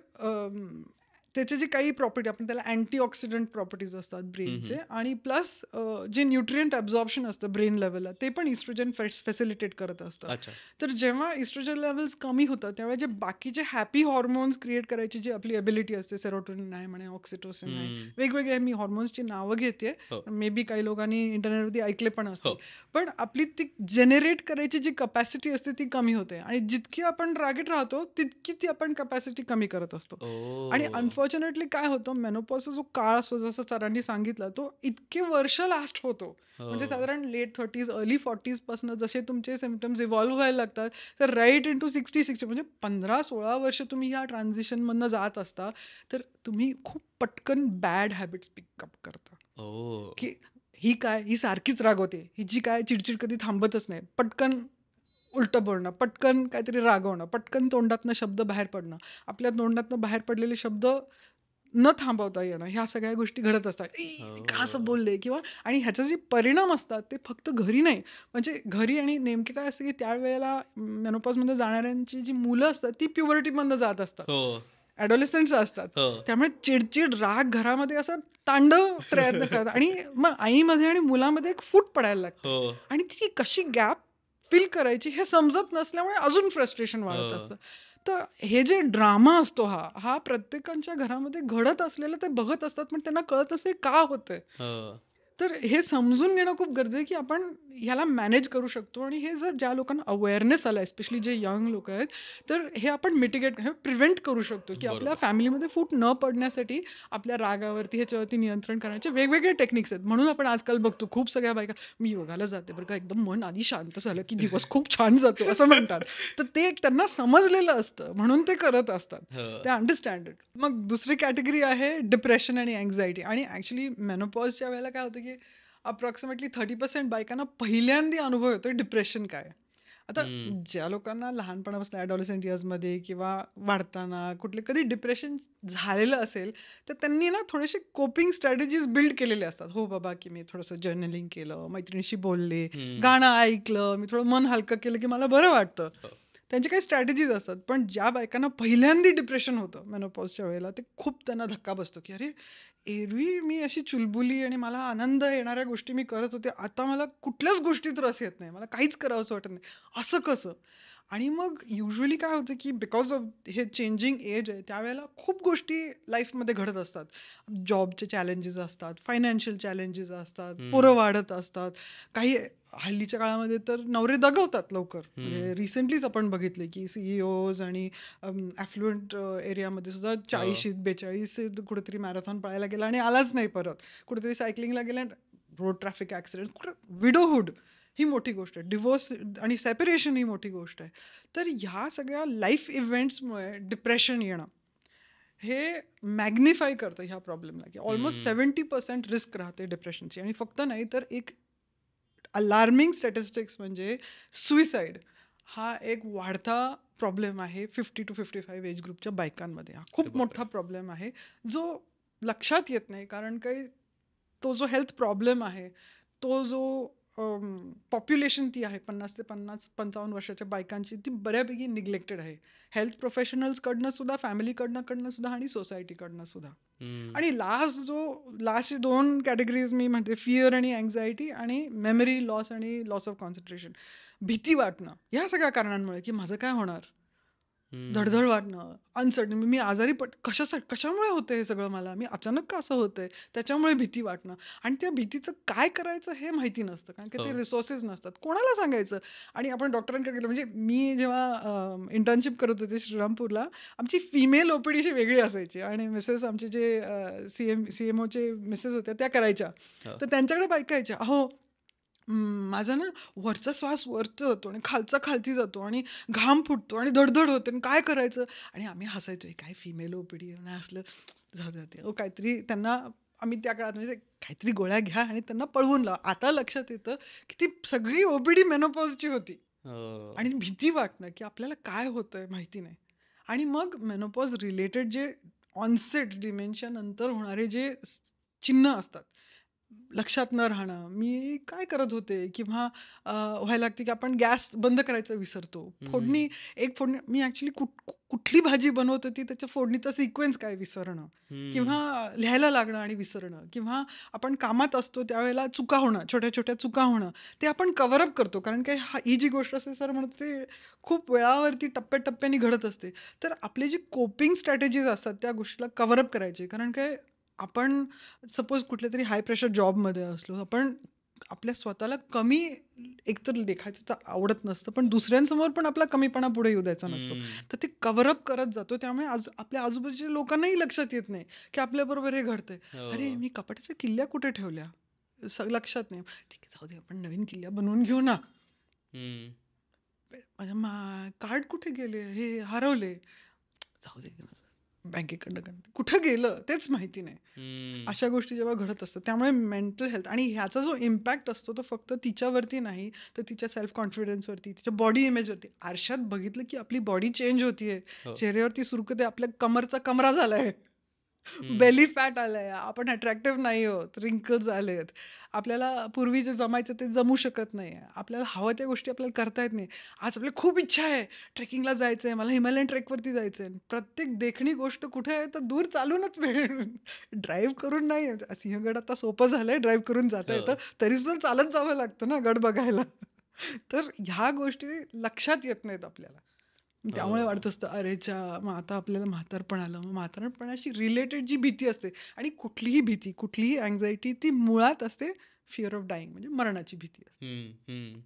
त्याचे जे काही प्रॉपर्टी आपण त्याला अँटीऑक्सिडंट प्रॉपर्टीज असतात ब्रेनचे, आणि प्लस जे न्यूट्रिएंट ॲब्झॉर्प्शन असतं ब्रेन लेवलला ते पण इस्ट्रोजन फॅसिलिटेट करत असतं. अच्छा. तर जेव्हा इस्ट्रोजन लेवल्स कमी होतात तेव्हा जे बाकीचे हॅपी हॉर्मोन्स क्रिएट करायची जी आपली एबिलिटी असते, सेरोटोनिन आहे म्हणा, ऑक्सिटोसिन आहे, वेगवेगळे मी हॉर्मोन्सची नावं घेते, हो. मे बी काही लोकांनी इंटरनेटवरती ऐकले पण असतील, हो. पण आपली ती जनरेट करायची जी कपॅसिटी असते ती कमी होते, आणि जितकी आपण रागीट राहतो तितकी ती आपण कपॅसिटी कमी करत असतो. आणि ओ. अनफॉर्च्युनेटली काय होतं, मेनोपॉजचा जो काळ असतो जसं सरांनी सांगितलं तो इतके वर्ष लास्ट होतो. म्हणजे हो. साधारण लेट 30s अर्ली 40s पासून जसे तुमचे सिम्पटम्स इव्हॉल्व्ह व्हायला लागतात, तर राईट इन टू 60 म्हणजे 15-16 वर्ष तुम्ही ह्या ट्रान्झिशनमधनं जात असता, तर तुम्ही खूप पटकन बॅड हॅबिट्स पिकअप करता. ओ. की ही सारखीच रागवते, हिची काय चिडचिड कधी थांबतच नाही, पटकन उलटं बोलणं, पटकन काहीतरी रागवणं, पटकन तोंडातनं शब्द बाहेर पडणं, आपल्या तोंडातनं बाहेर पडलेले शब्द न थांबवता येणं, ह्या सगळ्या गोष्टी घडत असतात. मी का असं बोलले, किंवा आणि ह्याचे जे परिणाम असतात ते फक्त घरी नाही, म्हणजे घरी आणि नेमके काय असतं की त्यावेळेला मेनोपॉजमध्ये जाणाऱ्यांची जी मुलं असतात ती प्युबर्टीमधनं जात असतात, हो. ॲडोलेसंट्स असतात, हो. त्यामुळे चिडचिड राग घरामध्ये असं तांडव प्रयत्न करतात, आणि मग आईमध्ये आणि मुलामध्ये एक फूट पडायला लागते, हो. आणि ती कशी गॅप फिल करायची हे समजत नसल्यामुळे अजून फ्रस्ट्रेशन वाढत हो. असतं. तर हे जे ड्रामा असतो हा प्रत्येकाच्या घरामध्ये घडत असलेलं ते बघत असतात, पण त्यांना कळत असते का होतंय. हो. तर हे समजून घेणं खूप गरजेचं आहे की आपण ह्याला मॅनेज करू शकतो, आणि हे जर ज्या लोकांना अवेअरनेस आला, स्पेशली जे यंग लोक आहेत, तर हे आपण मिटिगेट प्रिव्हेंट करू शकतो की आपल्या बरोबर. फॅमिलीमध्ये फूट न पडण्यासाठी आपल्या रागावरती ह्याच्यावरती नियंत्रण करण्याचे वेगवेगळे टेक्निक्स आहेत. म्हणून आपण आजकाल बघतो खूप सगळ्या बायका, मी योगाला जाते बरं का, एकदम मन आधी शांत झालं की दिवस खूप छान जातो असं म्हणतात. तर ते एक त्यांना समजलेलं असतं म्हणून ते करत असतात, हो. ते अंडरस्टँडेड. मग दुसरी कॅटेगरी आहे डिप्रेशन आणि अँझायटी. आणि ॲक्च्युली मेनोपॉजच्या वेळेला काय होतं की अप्रॉक्सिमेटली 30% बायकांना पहिल्यांदा अनुभव येतोय डिप्रेशन काय. आता ज्या लोकांना लहानपणापासून ॲडॉलसंट इयर्समध्ये किंवा वाढताना कुठले कधी डिप्रेशन झालेलं असेल, तर त्यांनी ना थोडेसे कोपिंग स्ट्रॅटेजीज बिल्ड केलेले असतात. हो बाबा, की मी थोडंसं जर्नलिंग केलं, मैत्रिणीशी बोलले, गाणं ऐकलं, मी थोडं मन हलकं केलं की मला बरं वाटतं. हो. त्यांचे काही स्ट्रॅटेजीज असतात. पण ज्या बायकांना पहिल्यांदा डिप्रेशन होतं मेनोपॉजच्या वेळेला, ते खूप त्यांना धक्का बसतो की अरे, एरवी मी अशी चुलबुली आणि मला आनंद येणाऱ्या गोष्टी मी करत होते, आता मला कुठल्याच गोष्टीत रस येत नाही, मला काहीच करावंसं वाटत नाही, असं कसं. आणि मग युजली काय होतं की बिकॉज ऑफ हे चेंजिंग एज आहे, त्यावेळेला खूप गोष्टी लाईफमध्ये घडत असतात. जॉबचे चॅलेंजेस असतात, फायनान्शियल चॅलेंजेस असतात, पोरं वाढत असतात, काही हल्लीच्या काळामध्ये तर नवरे दगवतात लवकर. म्हणजे रिसेंटलीच आपण बघितले की सीईओज आणि ॲफ्लुएंट एरियामध्ये सुद्धा 40-42 कुठेतरी मॅरेथॉन पळायला गेला आणि आलाच नाही परत, कुठेतरी सायकलिंगला गेला, रोड ट्रॅफिक ॲक्सिडेंट, कुठं विडोहुड ही मोठी गोष्ट आहे, डिवोर्स आणि सेपरेशन ही मोठी गोष्ट आहे. तर ह्या सगळ्या लाईफ इव्हेंट्समुळे डिप्रेशन येणं हे मॅग्निफाय करतं ह्या प्रॉब्लेमला, की ऑलमोस्ट 70% रिस्क राहते डिप्रेशनची. आणि फक्त नाही तर एक अलार्मिंग स्टॅटिस्टिक्स म्हणजे सुइसाईड हा एक वाढता प्रॉब्लेम आहे 50 to 55 एज ग्रुपच्या बायकांमध्ये. हा अरे खूप बापरे. मोठा प्रॉब्लेम आहे जो लक्षात येत नाही, कारण काही तो जो हेल्थ प्रॉब्लेम आहे, तो जो पॉप्युलेशन ती आहे 50 ते 55 वर्षाच्या बायकांची, ती बऱ्यापैकी निग्लेक्टेड आहे. हेल्थ प्रोफेशनल्सकडनं सुद्धा, फॅमिलीकडनं सुद्धा आणि सोसायटीकडनं सुद्धा. आणि लास्ट 2 कॅटेगरीज मी म्हणते, फिअर आणि अँझायटी, आणि मेमरी लॉस आणि लॉस ऑफ कॉन्सन्ट्रेशन. भीती वाटणं ह्या सगळ्या कारणांमुळे की माझं काय होणार, धडधड वाटणं, अनसर्टन, मी आजारी कशामुळे होतं हे सगळं, मला मी अचानक का असं होतंय, त्याच्यामुळे भीती वाटणं. आणि त्या भीतीचं काय करायचं हे माहिती नसतं, कारण की ते हो. रिसोर्सेस नसतात, कोणाला सांगायचं. आणि आपण डॉक्टरांकडे गेलो, म्हणजे मी जेव्हा इंटर्नशिप करत होते श्रीरामपूरला, आमची फिमेल ओपीडीशी वेगळी असायची, आणि मिसेस आमचे जे CMOचे मिसेस होत्या त्या करायच्या. हो. तर त्यांच्याकडे बायका यायच्या, अहो माझा ना वरचा श्वास वरचा जातो आणि खालचा खालती जातो आणि घाम फुटतो आणि धडधड होते आणि काय करायचं. आणि आम्ही हसायचो, काय फिमेल ओपीडी नाही असलं, जाऊ जाते काहीतरी त्यांना. आम्ही त्या काळात म्हणजे काहीतरी गोळ्या घ्या आणि त्यांना पळवून लावा. आता लक्षात येतं की ती सगळी ओपीडी मेनोपॉजची होती. हो. आणि भीती वाटणं की आपल्याला काय होतंय माहिती नाही. आणि मग मेनोपॉज रिलेटेड जे ऑनसेट डिमेन्शिया नंतर होणारे जे चिन्ह असतात, लक्षात न राहणं, मी काय करत होते किंवा व्हायला लागते की आपण गॅस बंद करायचा विसरतो. हम्म. एक फोडणी मी ॲक्चुअली कुठली भाजी बनवत होती त्याच्या फोडणीचा सिक्वेन्स काय विसरणं हम्म. किंवा लिहायला लागणं आणि विसरणं किंवा आपण कामात असतो त्यावेळेला चुका होणं, छोट्या-छोट्या चुका होणं, ते आपण कव्हर अप करतो. कारण काय ही जी गोष्ट असते सर म्हणतात ते खूप वेळावरती टप्प्याटप्प्याने घडत असते. तर आपली जी कोपिंग स्ट्रॅटेजीज असतात त्या गोष्टीला कव्हर अप करायचे. कारण काय आपण सपोज कुठल्यातरी हाय प्रेशर जॉबमध्ये असलो, आपण आपल्या स्वतःला कमी एकतर लेखायचं तर आवडत नसतं, पण दुसऱ्यांसमोर पण आपला कमीपणा पुढे येऊ द्यायचा नसतो. हम्म. तर ते कव्हर अप करत जातो. त्यामुळे आपल्या आजूबाजूच्या लोकांनाही लक्षात येत नाही, की आपल्याबरोबर हे घडतंय. "अरे, हो. मी कपाटाच्या किल्ल्या कुठे ठेवल्या?" लक्षात नाही. "ठीक आहे, जाऊ दे, आपण नवीन किल्ल्या बनवून घेऊ ना." हम्म. "माझ्या कार्ड कुठे गेले? हे हरवले." "जाऊ दे, बँकेकडनं कुठं गेलं तेच माहिती नाही." हम्म. अशा गोष्टी जेव्हा घडत असतात त्यामुळे मेंटल हेल्थ आणि ह्याचा जो इम्पॅक्ट असतो तो फक्त तिच्यावरती नाही तर तिच्या सेल्फ कॉन्फिडन्सवरती, तिच्या बॉडी इमेजवरती. आरशात बघितलं की आपली बॉडी चेंज होतीये, हो. चेहऱ्यावरती सुरकुते, आपल्या कमरचा कमरा झालाय, हम्म. बेली फॅट आलाय, आपण अट्रॅक्टिव्ह नाही होत, रिंकल्स आलेत, आपल्याला पूर्वी जे जमायचं ते जमू शकत नाही, आपल्याला हवं त्या गोष्टी आपल्याला करता येत नाही. आज आपल्याला खूप इच्छा आहे ट्रेकिंगला जायचंय, मला हिमालयन ट्रेकवरती जायचंय. प्रत्येक देखणी गोष्ट कुठे आहे तर दूर चालूनच वेळ ड्राईव्ह करून नाही. सिंहगड आता सोपं झालंय, ड्राईव्ह करून जाता हो. येतं, तरी सुद्धा चालत जावं लागतं ना गड बघायला. तर ह्या गोष्टी लक्षात येत नाहीत आपल्याला. त्यामुळे हो. वाटत असतं अरेच्या, मग आता आपल्याला म्हातारपण आलं. मग म्हातारपणाशी रिलेटेड जी भीती असते आणि कुठलीही भीती, कुठलीही अँक्झायटी ती मुळात असते फिअर ऑफ डाईंग, म्हणजे मरणाची भीती असते. हम्म. हम्म.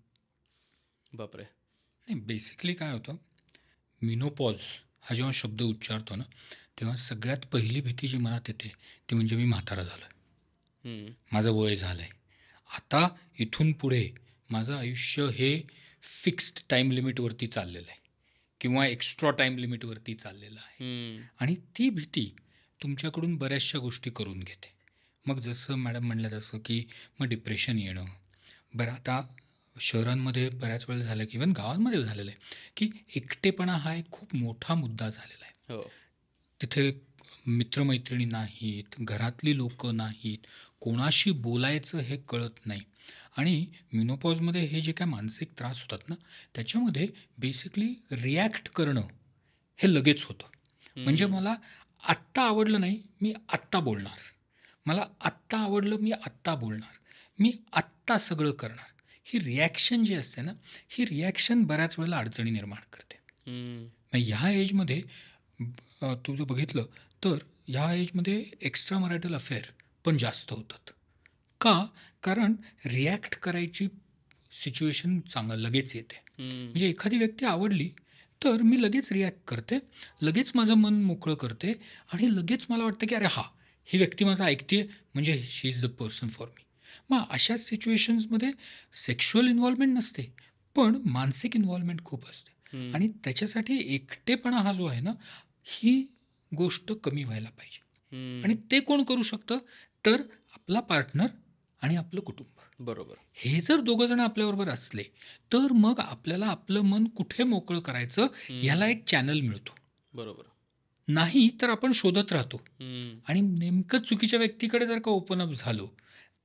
बापरे. नाही, बेसिकली काय होतं, मिनोपॉज हा जेव्हा शब्द उच्चारतो ना, तेव्हा सगळ्यात पहिली भीती जी मनात येते ती म्हणजे मी म्हातारा झालो आहे, हम्म. माझं वय झालं आहे, आता इथून पुढे माझं आयुष्य हे फिक्स्ड टाईम लिमिटवरती चाललेलं आहे किंवा एक्स्ट्रा टाईम लिमिटवरती चाललेलं आहे. हम्म. आणि ती भीती तुमच्याकडून बऱ्याचशा गोष्टी करून घेते. मग जसं मॅडम म्हणलं तसं की मग डिप्रेशन येणं. बरं, आता शहरांमध्ये बऱ्याच वेळ झालं की इव्हन गावांमध्ये झालेलं आहे की एकटेपणा हा एक खूप मोठा मुद्दा झालेला आहे. हो. तिथे मित्रमैत्रिणी नाहीत, घरातली लोकं नाहीत, कोणाशी बोलायचं हे कळत नाही. आणि मिनोपॉजमध्ये हे जे काय मानसिक त्रास होतात ना, त्याच्यामध्ये बेसिकली रिॲक्ट करणं हे लगेच होतं. म्हणजे हम्म. मला आत्ता आवडलं नाही, मी आत्ता बोलणार. मला आत्ता आवडलं, मी आत्ता बोलणार. मी आत्ता सगळं करणार. ही रिॲक्शन जी असते ना, ही रिॲक्शन बऱ्याच वेळेला अडचणी निर्माण करते. हम्म. मग ह्या एजमध्ये तू जर बघितलं तर ह्या एजमध्ये एक्स्ट्रा मॅरिटल अफेअर पण जास्त होतात. का? कारण रिॲक्ट करायची सिच्युएशन लगेच येते. हम्म. म्हणजे एखादी व्यक्ती आवडली तर मी लगेच रिॲक्ट करते, लगेच माझं मन मोकळं करते आणि लगेच मला वाटतं की अरे हा, ही व्यक्ती माझं ऐकते म्हणजे she is the person for me. मग अशा सिच्युएशन्समध्ये सेक्शुअल इन्व्हॉल्वमेंट नसते, पण मानसिक इन्व्हॉल्वमेंट खूप असते. हम्म. आणि त्याच्यासाठी एकटेपणा हा जो आहे ना, ही गोष्ट कमी व्हायला पाहिजे. आणि हम्म. ते कोण करू शकतं? तर आपला पार्टनर आणि आपलं कुटुंब. बरोबर. हे जर दोघं जण आपल्याबरोबर असले तर मग आपल्याला आपलं मन कुठे मोकळं करायचं ह्याला एक चॅनल मिळतो. बरोबर. नाही तर आपण शोधत राहतो हम्म. आणि नेमकं चुकीच्या व्यक्तीकडे जर का ओपन अप झालो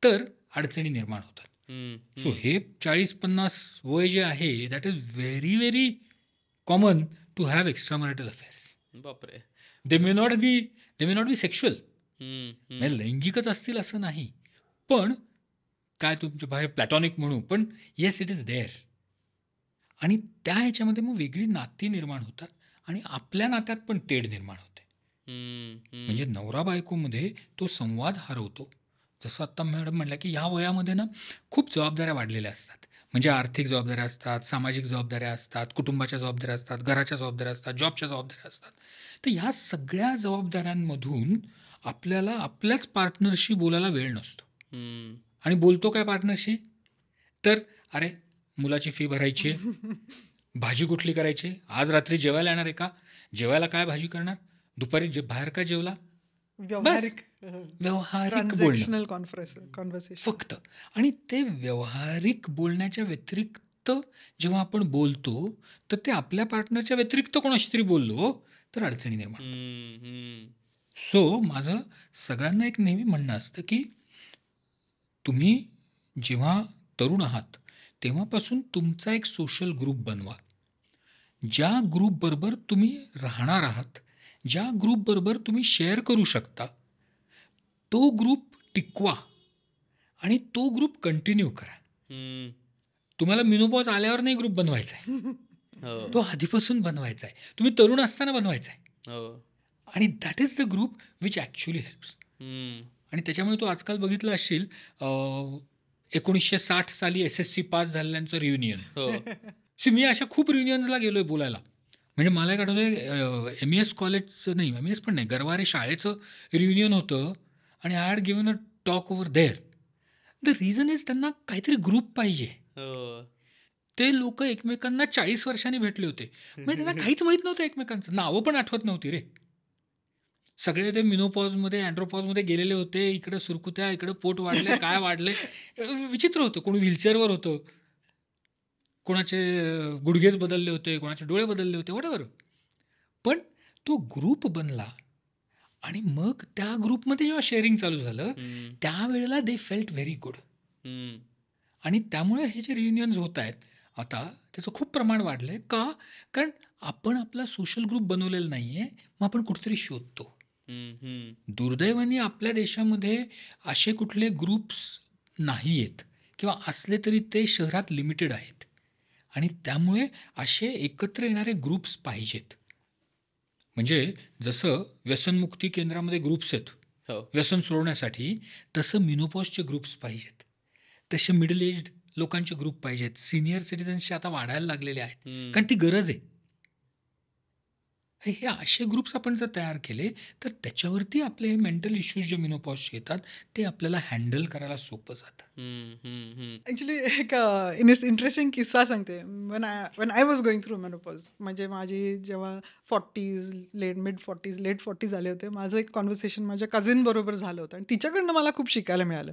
तर अडचणी निर्माण होतात. हम्म. सो हे 40-50 वय जे आहे that is very very common to have extra marital affairs. बापरे. They may not be sexual, हम्म. म्हणजे लैंगिकच असतील असं नाही, पण काय तुमच्या बाहेर प्लॅटॉनिक म्हणू, पण येस इट इज देअर. आणि त्या ह्याच्यामध्ये मग वेगळी नाती निर्माण होतात आणि आपल्या नात्यात पण तेढ निर्माण होते. हम्म. म्हणजे नवरा बायकोमध्ये तो संवाद हरवतो. जसं आत्ता मॅडम म्हणल्या की ह्या वयामध्ये ना खूप जबाबदाऱ्या वाढलेल्या असतात. म्हणजे आर्थिक जबाबदाऱ्या असतात, सामाजिक जबाबदाऱ्या असतात, कुटुंबाच्या जबाबदाऱ्या असतात, घराच्या जबाबदाऱ्या असतात, जॉबच्या जबाबदाऱ्या असतात. तर ह्या सगळ्या जबाबदाऱ्यांमधून आपल्याला आपल्याच पार्टनरशी बोलायला वेळ नसतो. हम्म. आणि बोलतो काय पार्टनरशी? तर अरे, मुलाची फी भरायची आहे, भाजी कुठली करायची, आज रात्री जेवायला येणार आहे का, जेवायला काय भाजी करणार, दुपारी बाहेर का जेवला, व्यावहारिक व्यावहारिक बोलणं ट्रान्झॅक्शनल कॉन्व्हर्सेशन फक्त. आणि ते व्यावहारिक बोलण्याच्या व्यतिरिक्त जेव्हा आपण बोलतो तर ते आपल्या पार्टनरच्या व्यतिरिक्त कोणाशी तरी बोललो तर अडचणी निर्माण. हम्म. हम्म. सो माझं सगळ्यांना एक नेहमी म्हणणं असतं की तुम्ही जेव्हा तरुण आहात तेव्हापासून तुमचा एक सोशल ग्रुप बनवा. ज्या ग्रुपबरोबर तुम्ही राहणार आहात, ज्या ग्रुपबरोबर तुम्ही शेअर करू शकता, तो ग्रुप टिकवा आणि तो ग्रुप कंटिन्यू करा. हम्म. तुम्हाला मिनोपॉज आल्यावर नाही ग्रुप बनवायचा आहे, हो. तो आधीपासून बनवायचा आहे. तुम्ही तरुण असताना बनवायचा आहे. हो. आणि that is the group which actually helps. हम्म. आणि त्याच्यामुळे तू आजकाल बघितलं असशील 1960 साली SSC पास झालेल्यांचं रियुनियन. हो. मी अशा खूप रियुनियन्सला गेलोय बोलायला. म्हणजे मला एक आठवतंय MES कॉलेजचं नाही, MES पण नाही, गरवारे शाळेचं रियुनियन होतं आणि I had given a talk over there. The reason is त्यांना काहीतरी ग्रुप पाहिजे. हो. ते लोक एकमेकांना 40 वर्षांनी भेटले होते, म्हणजे त्यांना काहीच माहीत नव्हतं एकमेकांचं, नावं पण आठवत नव्हती रे. सगळे ते मिनोपॉजमध्ये अँड्रोपॉजमध्ये गेलेले होते. इकडे सुरकुत्या, इकडे पोट वाढले, काय वाढले, विचित्र होतं. कोणी व्हीलचेअरवर होतं, कोणाचे गुडघेच बदलले होते, कोणाचे डोळे बदलले होते, व्हॉटएव्हर. पण तो ग्रुप बनला आणि मग त्या ग्रुपमध्ये जेव्हा शेअरिंग चालू झालं हम्म. त्यावेळेला दे फेल्ट व्हेरी गुड. हम्म. आणि त्यामुळे हे जे रियुनियन्स होत आहेत आता, त्याचं खूप प्रमाण वाढलं आहे. का? कारण आपण आपला सोशल ग्रुप बनवलेला नाही आहे, मग आपण कुठेतरी शोधतो. हम्म. दुर्दैवाने आपल्या देशामध्ये असे कुठले ग्रुप्स नाही आहेत, किंवा असले तरी ते शहरात लिमिटेड आहेत. आणि त्यामुळे असे एकत्र येणारे ग्रुप्स पाहिजेत. म्हणजे जसं व्यसनमुक्ती केंद्रामध्ये ग्रुप्स आहेत हो. व्यसन सोडवण्यासाठी, तसं मिनोपॉजचे ग्रुप्स पाहिजेत. तसे मिडल एज्ड लोकांचे ग्रुप पाहिजेत. सिनियर सिटीजन्सचे आता वाढायला लागलेले आहेत, हम्म. कारण ती गरज आहे. हे असे ग्रुप्स आपण जर तयार केले तर त्याच्यावरती आपले हे मेंटल इश्यूज जे मिनोपॉज येतात ते आपल्याला हँडल करायला सोपं जातं. हम्म. हम्म. ॲक्च्युली एक इंटरेस्टिंग किस्सा सांगते. when I was going through menopause, म्हणजे माझी जेव्हा 40s, mid 40s, late 40s आले होते, माझं एक कॉन्व्हर्सेशन माझ्या कझिन बरोबर झालं होतं आणि तिच्याकडनं मला खूप शिकायला मिळालं.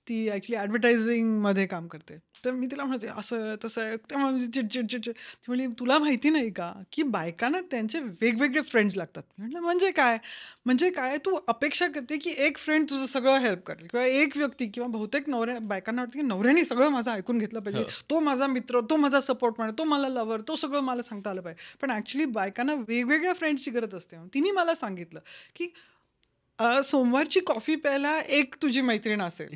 ती ॲक्च्युली ॲडव्हर्टायझिंगमध्ये काम करते. तर मी तिला म्हणते असं तसं, तेव्हा माझी चिडचिड. ती म्हणली, तुला माहिती नाही का की बायकांना त्यांचे वेगवेगळे फ्रेंड्स लागतात. म्हटलं म्हणजे काय? म्हणजे काय, तू अपेक्षा करते की एक फ्रेंड तुझं सगळं हेल्प करेल, किंवा एक व्यक्ती, किंवा बहुतेक बायकांना वाटतं की नवऱ्याने सगळं माझं ऐकून घेतलं पाहिजे, हो. तो माझा मित्र, तो माझा सपोर्ट म्हणा, तो मला लवर, तो सगळं मला सांगता आलं पाहिजे. पण ॲक्च्युली बायकांना वेगवेगळ्या फ्रेंड्सची गरज असते. तिने मला सांगितलं की सोमवारची कॉफी प्यायला एक तुझी मैत्रीण असेल,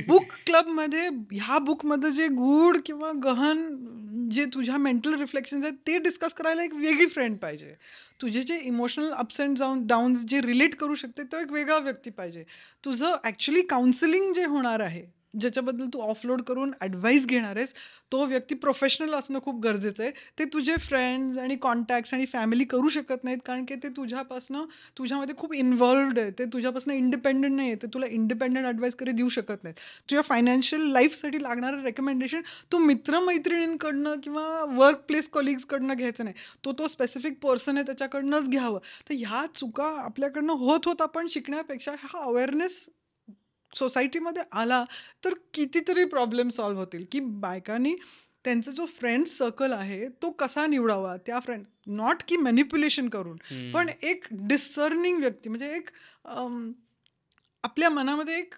बुक क्लबमध्ये ह्या बुकमध्ये जे गूढ किंवा गहन जे तुझ्या मेंटल रिफ्लेक्शन्स आहेत ते डिस्कस करायला एक वेगळी फ्रेंड पाहिजे, तुझे जे इमोशनल अप्स अँड डाऊन्स जे रिलेट करू शकते तो एक वेगळा व्यक्ती पाहिजे, तुझं ॲक्च्युली काउन्सिलिंग जे होणार आहे, ज्याच्याबद्दल तू ऑफलोड करून ॲडवाईस घेणार आहेस, तो व्यक्ती प्रोफेशनल असणं खूप गरजेचं आहे. ते तुझे फ्रेंड्स आणि कॉन्टॅक्ट्स आणि फॅमिली करू शकत नाहीत, कारण की ते तुझ्यामध्ये खूप इन्व्हॉल्वड आहे, ते तुझ्यापासून इंडिपेंडंट नाही आहे, ते तुला इंडिपेंडंट ॲडवाईस कधी देऊ शकत नाहीत. तुझ्या फायनान्शियल लाईफसाठी लागणारं रेकमेंडेशन तू मित्रमैत्रिणींकडनं किंवा वर्क प्लेस कलिग्सकडनं घ्यायचं नाही, तो स्पेसिफिक पर्सन आहे त्याच्याकडनंच घ्यावं. तर ह्या चुका आपल्याकडनं होत आपण शिकण्यापेक्षा हा अवेअरनेस सोसायटीमध्ये आला तर कितीतरी प्रॉब्लेम सॉल्व्ह होतील, की बायकांनी त्यांचा जो फ्रेंड सर्कल आहे तो कसा निवडावा. त्या फ्रेंड नॉट की मॅनिप्युलेशन करून, पण एक डिसर्निंग व्यक्ती, म्हणजे एक आपल्या मनामध्ये एक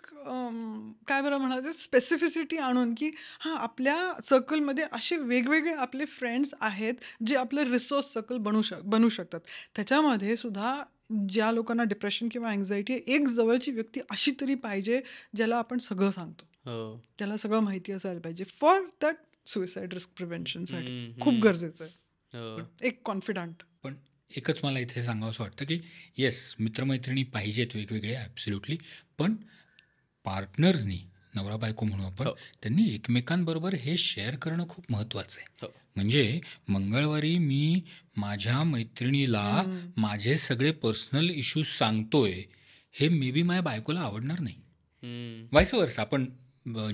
काय बरं म्हणायचं, स्पेसिफिसिटी आणून, की हां, आपल्या सर्कलमध्ये असे वेगवेगळे आपले फ्रेंड्स आहेत जे आपले रिसोर्स सर्कल बनू शकतात. त्याच्यामध्ये सुद्धा ज्या लोकांना डिप्रेशन किंवा अँझायटी आहे, एक जवळची व्यक्ती अशी तरी पाहिजे ज्याला आपण सगळं सांगतो, हो. ज्याला सगळं माहिती असायला पाहिजे, फॉर दॅट सुसाईड रिस्क प्रिव्हेन्शनसाठी हम्म. खूप गरजेचं आहे. हो. एक कॉन्फिडंट. पण एकच मला इथे सांगावंसं वाटतं की येस, मित्रमैत्रिणी पाहिजेत वेगवेगळे, ॲब्सोल्युटली. पण पार्टनर्सनी, नवरा बायको म्हणू आपण, हो. त्यांनी एकमेकांबरोबर हे शेअर करणं खूप महत्त्वाचं आहे. हो. म्हणजे मंगळवारी मी माझ्या मैत्रिणीला माझे सगळे पर्सनल इश्यूज सांगतोय, हे मे बी माझ्या बायकोला आवडणार नाही. हम्म. व्हाईस वर्सा, आपण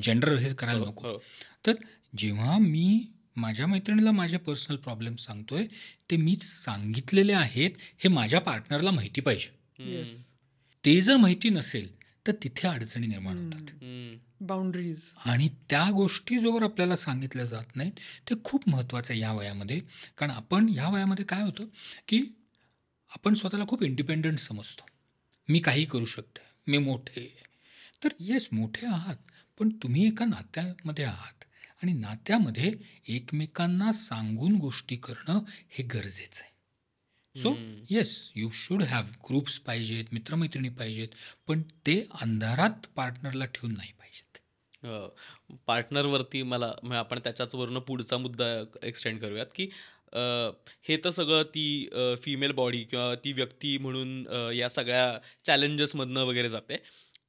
जेंडर हे करायला हो. नको. हो. तर जेव्हा मी माझ्या मैत्रिणीला माझे पर्सनल प्रॉब्लेम सांगतोय, ते मी सांगितलेले आहेत हे माझ्या पार्टनरला माहिती पाहिजे. हम्म. येस. ते जर माहिती नसेल तर तिथे अडचणी निर्माण होतात. हम्म. बाउंड्रीज. आणि त्या गोष्टी जोवर आपल्याला सांगितल्या जात नाहीत ते खूप महत्त्वाचं आहे ह्या वयामध्ये. कारण आपण ह्या वयामध्ये काय होतं की आपण स्वतःला खूप इंडिपेंडंट समजतो. मी काही करू शकतो, मी मोठे. तर येस, मोठे आहात, पण तुम्ही एका नात्यामध्ये आहात आणि नात्यामध्ये एकमेकांना सांगून गोष्टी करणं हे गरजेचं आहे. सो हम्म. Yes, you should have groups पाहिजेत, मित्रमैत्रिणी पाहिजेत, पण ते अंधारात पार्टनरला ठेवून नाही पाहिजेत. पार्टनरवरती मला म्हणजे आपण त्याच्याचवरनं पुढचा मुद्दा एक्सटेंड करूयात की हे तर सगळं ती फिमेल बॉडी किंवा ती व्यक्ती म्हणून या सगळ्या चॅलेंजेसमधनं वगैरे जाते.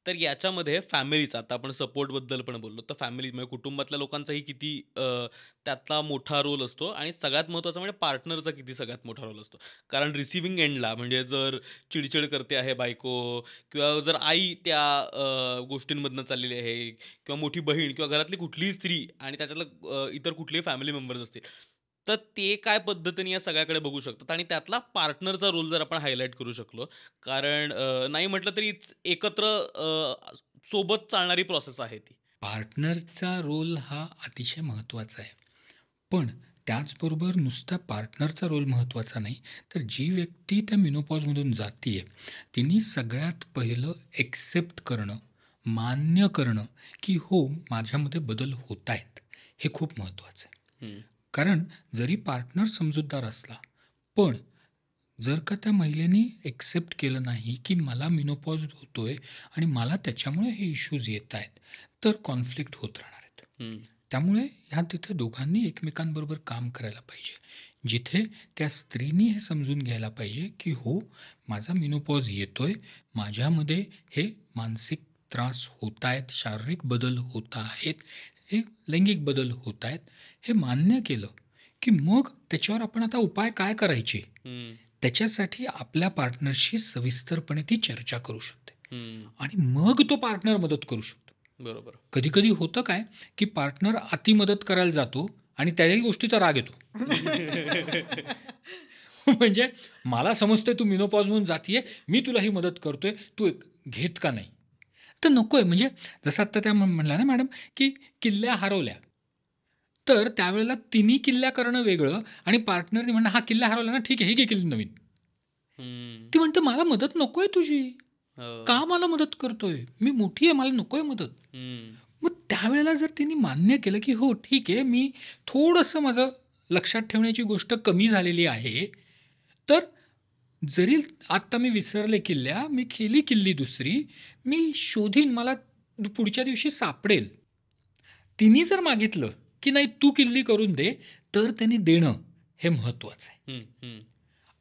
तर याच्यामध्ये फॅमिलीचा आता आपण सपोर्टबद्दल पण बोललो, तर फॅमिली म्हणजे कुटुंबातल्या लोकांचाही किती त्यातला मोठा रोल असतो आणि सगळ्यात महत्त्वाचा म्हणजे पार्टनरचा किती सगळ्यात मोठा रोल असतो. कारण रिसिव्हिंग एंडला म्हणजे जर चिडचिड करते आहे बायको किंवा जर आई त्या गोष्टींमधनं चाललेली आहे किंवा मोठी बहीण किंवा घरातली कुठलीही स्त्री आणि त्याच्यातलं इतर कुठलेही फॅमिली मेंबर्स असतील, तर ते काय पद्धतीने या सगळ्याकडे बघू शकतात आणि त्यातला पार्टनरचा रोल जर आपण हायलाईट करू शकलो, कारण नाही म्हटलं तरी एकत्र सोबत चालणारी प्रोसेस आहे ती. पार्टनरचा रोल हा अतिशय महत्त्वाचा आहे. पण त्याचबरोबर नुसता पार्टनरचा रोल महत्त्वाचा नाही, तर जी व्यक्ती त्या मेनोपॉजमधून जाते आहे, तिने सगळ्यात पहिलं एक्सेप्ट करणं, मान्य करणं, की हो, माझ्यामध्ये बदल होत आहेत. हे खूप महत्त्वाचं आहे. हम्म. कारण जरी पार्टनर समजूतदार असला, पण जर का त्या महिलेने एक्सेप्ट केलं नाही, की मला मेनोपॉज होतोय आणि मला त्याच्यामुळे हे इश्यूज येत आहेत, तर कॉन्फ्लिक्ट होत राहणार आहेत. हम्म. त्यामुळे ह्या तिथे दोघांनी एकमेकांबरोबर काम करायला पाहिजे. जिथे त्या स्त्रीनी हे समजून घ्यायला पाहिजे, की हो, माझा मेनोपॉज येतोय, माझ्यामध्ये हे मानसिक त्रास होत आहेत, शारीरिक बदल होत आहेत, हे लैंगिक बदल होत आहेत, हे मान्य केलं, की मग त्याच्यावर आपण आता उपाय काय करायचे, हम्म. त्याच्यासाठी आपल्या पार्टनरशी सविस्तरपणे ती चर्चा करू शकते हम्म. आणि मग तो पार्टनर मदत करू शकतो. बरोबर. कधी कधी होतं काय, की पार्टनर अति मदत करायला जातो आणि त्याही गोष्टीचा राग येतो. म्हणजे मला समजतंय तू मिनोपॉजमधून जातीये, मी तुला ही मदत करतोय, तू घेत का नाही? तर नकोय. म्हणजे जसं आत्ता त्या म्हणल्या ना मॅडम, की किल्ल्या हरवल्या, तर त्यावेळेला तिन्ही किल्ल्या करणं वेगळं आणि पार्टनरने म्हणणं हा किल्ला हरवला ना, ठीक आहे, ही घे किल्ली नवीन. हम्म. ती म्हणते मला मदत नकोय तुझी, हो. का मला मदत करतोय, मी मोठी आहे, मला नकोय मदत. हम्म. मग त्यावेळेला जर तिने मान्य केलं, की हो ठीक आहे, मी थोडंसं माझं लक्षात ठेवण्याची गोष्ट कमी झालेली आहे, तर जरी आत्ता मी विसरले किल्ल्या, मी केली किल्ली दुसरी, मी शोधीन, मला पुढच्या दिवशी सापडेल. तिने जर मागितलं, की नाही तू किल्ली करून दे, तर त्यांनी देणं हे महत्त्वाचं आहे. हम्म. हम्म.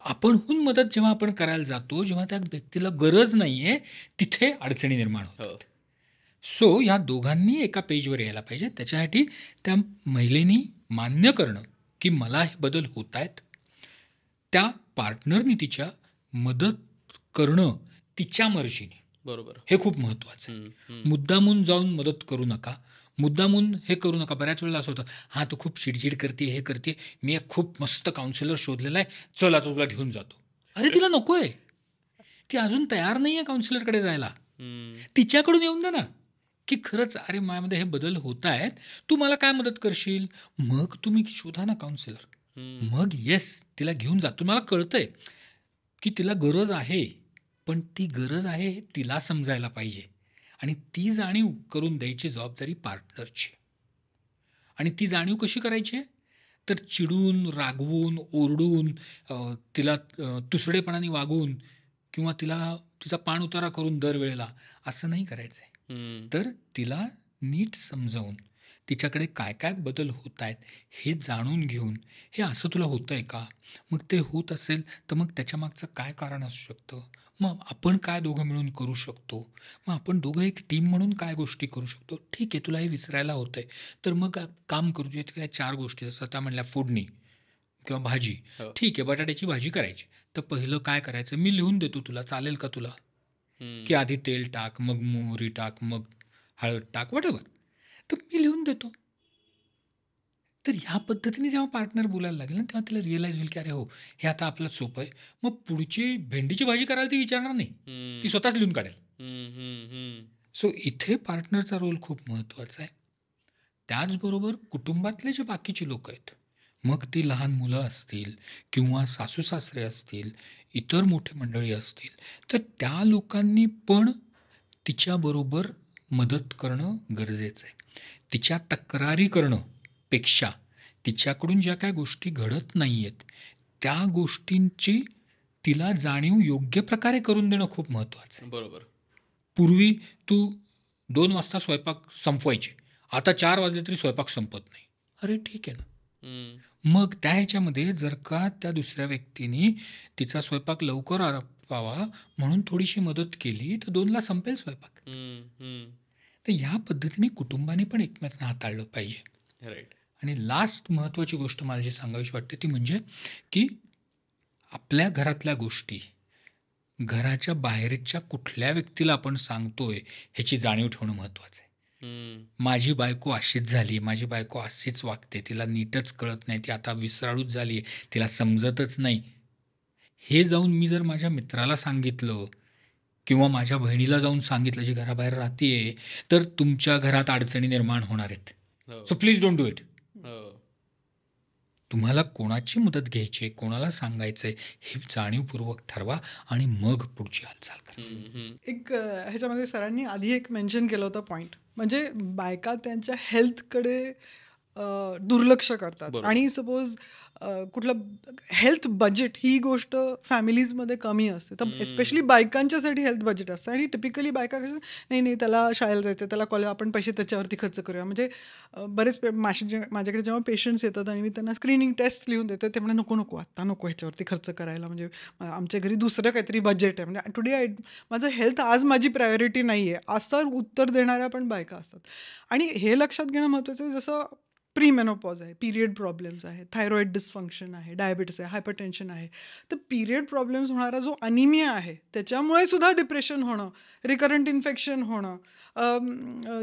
आपणहून मदत जेव्हा आपण करायला जातो, जेव्हा त्या व्यक्तीला गरज नाहीये, तिथे अडचणी निर्माण होतात. हो. सो या दोघांनी एका पेजवर यायला पाहिजे. त्याच्यासाठी त्या महिलेनी मान्य करणं, की मला हे बदल होत आहेत. त्या पार्टनरनी तिच्या मदत करणं तिच्या मर्जीने, बरोबर. हे खूप महत्त्वाचं आहे. हम्म. हम्म. मुद्दामून जाऊन मदत करू नका, मुद्दामून हे करू नका. बऱ्याच वेळेला असं होतं, हां तू खूप चिडचिड करते, हे करते, मी एक खूप मस्त काउन्सिलर शोधलेला आहे, चल आता तुला घेऊन जातो. अरे तिला नको आहे, ती अजून तयार नाही आहे काउन्सिलरकडे जायला. हम्म. तिच्याकडून येऊन दे ना, की खरंच अरे माझ्यामध्ये हे बदल होत आहेत, तू मला काय मदत करशील. मग तुम्ही शोधा ना काउन्सिलर. हम्म. मग येस, तिला घेऊन जा. तुम्हाला कळतंय की तिला गरज आहे, पण ती गरज आहे हे तिला समजायला पाहिजे आणि ती जाणीव करून द्यायची जबाबदारी पार्टनरची. आणि ती जाणीव कशी करायची आहे, तर चिडून, रागवून, ओरडून, तिला तुसडेपणाने वागून किंवा तिचा पाणउतारा करून दरवेळेला असं नाही करायचं आहे. हम्म. तर तिला नीट समजावून तिच्याकडे काय काय बदल होत आहेत हे जाणून घेऊन, हे असं तुला होतं आहे का, मग ते होत असेल तर मग त्याच्यामागचं काय कारण असू शकतं, मग आपण काय दोघं मिळून करू शकतो, मग आपण दोघं एक टीम म्हणून काय गोष्टी करू शकतो. ठीक आहे, तुला हे विसरायला होतं आहे, तर मग काम करू दे. काय 4 गोष्टी जसं त्या म्हणल्या, फोडणी किंवा भाजी. हो. ठीक आहे, बटाट्याची भाजी करायची, तर पहिलं काय करायचं, मी लिहून देतो तुला, चालेल का तुला, हम्म. की आधी तेल टाक, मग मोहरी टाक, मग हळद टाक, वॉटेवर, तर मी लिहून देतो. तर ह्या पद्धतीने जेव्हा पार्टनर बोलायला लागेल ना, तेव्हा तिला रिअलाईज होईल की अरे हो, हे आता आपलं सोपं आहे. मग पुढची भेंडीची भाजी करायला ती विचारणार नाही, हम्म. ती स्वतःच लिहून काढेल. हम्म. हम्म. हम्म. सो इथे पार्टनरचा रोल खूप महत्त्वाचा आहे. त्याचबरोबर कुटुंबातले जे बाकीचे लोक आहेत, मग ती लहान मुलं असतील किंवा सासू सासरे असतील, इतर मोठे मंडळी असतील, तर त्या लोकांनी पण तिच्याबरोबर मदत करणं गरजेचं आहे. तिच्या तक्रारी करणं पेक्षा तिच्याकडून ज्या काही गोष्टी घडत नाही आहेत त्या गोष्टींची तिला जाणीव योग्य प्रकारे करून देणं खूप महत्त्वाचं आहे. बरोबर. पूर्वी तू 2 वाजता स्वयंपाक संपवायची, आता 4 वाजले तरी स्वयंपाक संपत नाही. अरे ठीक आहे ना. मग त्या ह्याच्यामध्ये जर का त्या दुसऱ्या व्यक्तीने तिचा स्वयंपाक लवकर आरपावा म्हणून थोडीशी मदत केली तर 2ला संपेल स्वयंपाक. तर ह्या पद्धतीने कुटुंबाने पण एकमेकांना हाताळलं पाहिजे. राईट. आणि लास्ट महत्त्वाची गोष्ट मला जी सांगावीशी वाटते ती म्हणजे की आपल्या घरातल्या गोष्टी घराच्या बाहेरच्या कुठल्या व्यक्तीला आपण सांगतोय ह्याची जाणीव ठेवणं महत्त्वाचं आहे. माझी बायको अशीच झाली, माझी बायको अशीच वागते, तिला नीटच कळत नाही, ती आता विसराळूच झाली आहे, तिला समजतच नाही, हे जाऊन मी जर माझ्या मित्राला सांगितलं किंवा माझ्या बहिणीला जाऊन सांगितलं जी घराबाहेर राहते तर तुमच्या घरात अडचणी निर्माण होणार आहेत. So please don't do it. तुम्हाला कोणाची मदत घ्यायची, कोणाला सांगायचंय हे जाणीवपूर्वक ठरवा आणि मग पुढची हालचाल करा. एक ह्याच्यामध्ये सरांनी आधी एक मेन्शन केलं होतं पॉईंट, म्हणजे बायका त्यांच्या हेल्थकडे दुर्लक्ष करतात. बरोबर. आणि सपोज कुठलं हेल्थ बजेट ही गोष्ट फॅमिलीजमध्ये कमी असते, तर एस्पेशली बायकांच्यासाठी हेल्थ बजेट असतं. आणि टिपिकली बायका कसं नाही त्याला शाळेला जायचं, त्याला कॉलेज, आपण पैसे त्याच्यावरती खर्च करूया. म्हणजे बरेच माझ्याकडे जेव्हा पेशंट्स येतात आणि मी त्यांना स्क्रीनिंग टेस्ट लिहून देते, ते म्हणा नको आत्ता नको ह्याच्यावरती खर्च करायला, म्हणजे आमच्या घरी दुसरं काहीतरी बजेट आहे, म्हणजे टुडे माझं हेल्थ आज माझी प्रायोरिटी नाही आहे असं उत्तर देणाऱ्या पण बायका असतात. आणि हे लक्षात घेणं महत्त्वाचं आहे, जसं प्रीमेनोपॉज आहे, पिरियड प्रॉब्लेम्स आहे, थायरॉइड डिस्फंक्शन आहे, डायबिटीस आहे, हायपरटेन्शन आहे. तर पिरियड प्रॉब्लेम्स होणारा जो अनिमिया आहे त्याच्यामुळे सुद्धा डिप्रेशन होणं, रिकरंट इन्फेक्शन होणं,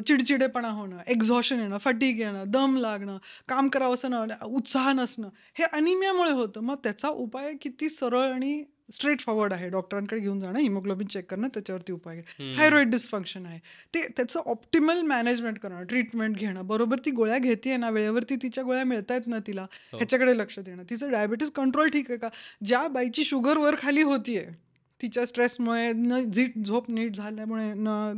चिडचिडेपणा होणं, एक्झॉशन येणं, फटीग येणं, दम लागणं, काम करावंसं न उत्साह नसणं, हे अनिमियामुळे होतं. मग त्याचा उपाय किती सरळ आणि स्ट्रेट फॉरवर्ड आहे, डॉक्टरांकडे घेऊन जाणं, हिमोग्लोबिन चेक करणं, त्याच्यावरती उपाय. थायरॉइड डिस्फंक्शन आहे, ते त्याचं ऑप्टिमल मॅनेजमेंट करणं, ट्रीटमेंट घेणं, बरोबर ती गोळ्या घेते ना, वेळेवरती तिच्या गोळ्या मिळत आहेत ना तिला, ह्याच्याकडे लक्ष देणं. तिचं डायबिटीस कंट्रोल ठीक आहे का, ज्या बाईची शुगर वर खाली होतीये तिच्या स्ट्रेसमुळे, झोप नीट झाल्यामुळे,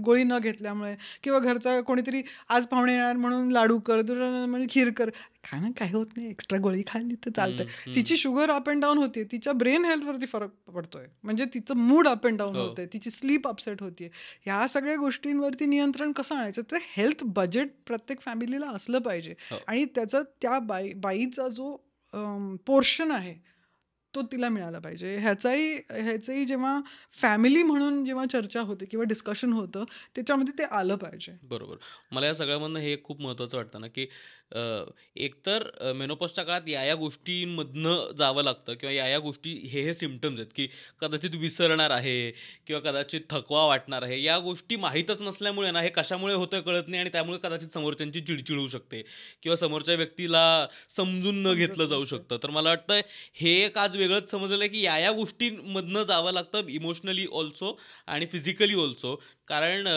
गोळी न घेतल्यामुळे, किंवा घरचा कोणीतरी आज पाहुणे येणार म्हणून लाडू कर, म्हणजे खीर कर, खाणं काय होत नाही, एक्स्ट्रा गोळी खाल्ली तर चालतंय. तिची शुगर अप अँड डाऊन होते, तिच्या ब्रेन हेल्थवरती फरक पडतोय, म्हणजे तिचं मूड अप अँड डाऊन होतंय, तिची स्लीप अपसेट होतीये. ह्या सगळ्या गोष्टींवरती नियंत्रण कसं आणायचं, तर हेल्थ बजेट प्रत्येक फॅमिलीला असलं पाहिजे. आणि त्याचा त्या बाईचा जो पोर्शन आहे तो तिला मिळाला पाहिजे. ह्याचंही जेव्हा फॅमिली म्हणून जेव्हा चर्चा होते किंवा डिस्कशन होतं त्याच्यामध्ये ते आलं पाहिजे. बरोबर. मला या सगळ्यामधनं हे खूप महत्त्वाचं वाटतं ना, की एकतर मेनोपॉजच्या काळात या गोष्टींमधनं जावं लागतं, किंवा या गोष्टी हे सिम्पटम्स आहेत, की कदाचित विसरणार आहे किंवा कदाचित थकवा वाटणार आहे. या गोष्टी माहीतच नसल्यामुळे ना, हे कशामुळे होतं कळत नाही, आणि त्यामुळे कदाचित समोरच्यांची चिडचिड होऊ शकते किंवा समोरच्या व्यक्तीला समजून न घेतलं जाऊ शकतं. तर मला वाटतं हे एक आज वेगळंच समजलेलं आहे, की या गोष्टींमधनं जावं लागतं, इमोशनली ऑल्सो आणि फिजिकली ऑल्सो. कारण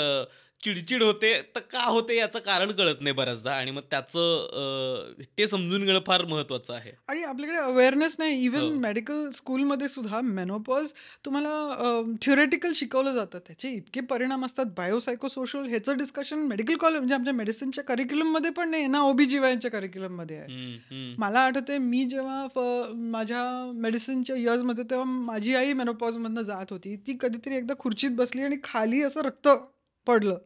चिडचिड होते तर का होते याचं कारण कळत नाही बऱ्याचदा, आणि मग त्याचं ते समजून घेणं फार महत्त्वाचं आहे. आणि आपल्याकडे अवेअरनेस नाही. इव्हन मेडिकल स्कूलमध्ये सुद्धा मेनोपॉज तुम्हाला थ्योरेटिकल शिकवलं जातं, त्याचे इतके परिणाम असतात, बायोसायकोसोशल, ह्याचं डिस्कशन मेडिकल कॉलेज म्हणजे आमच्या मेडिसिनच्या करिक्युलममध्ये पण नाही ना, OBGYNच्या करिक्युलममध्ये आहे. मला आठवते मी जेव्हा माझ्या मेडिसिनच्या इयर्समध्ये, तेव्हा माझी आई मेनोपॉजमधनं जात होती. ती कधीतरी एकदा खुर्चीत बसली आणि खाली असं रक्त पडलं,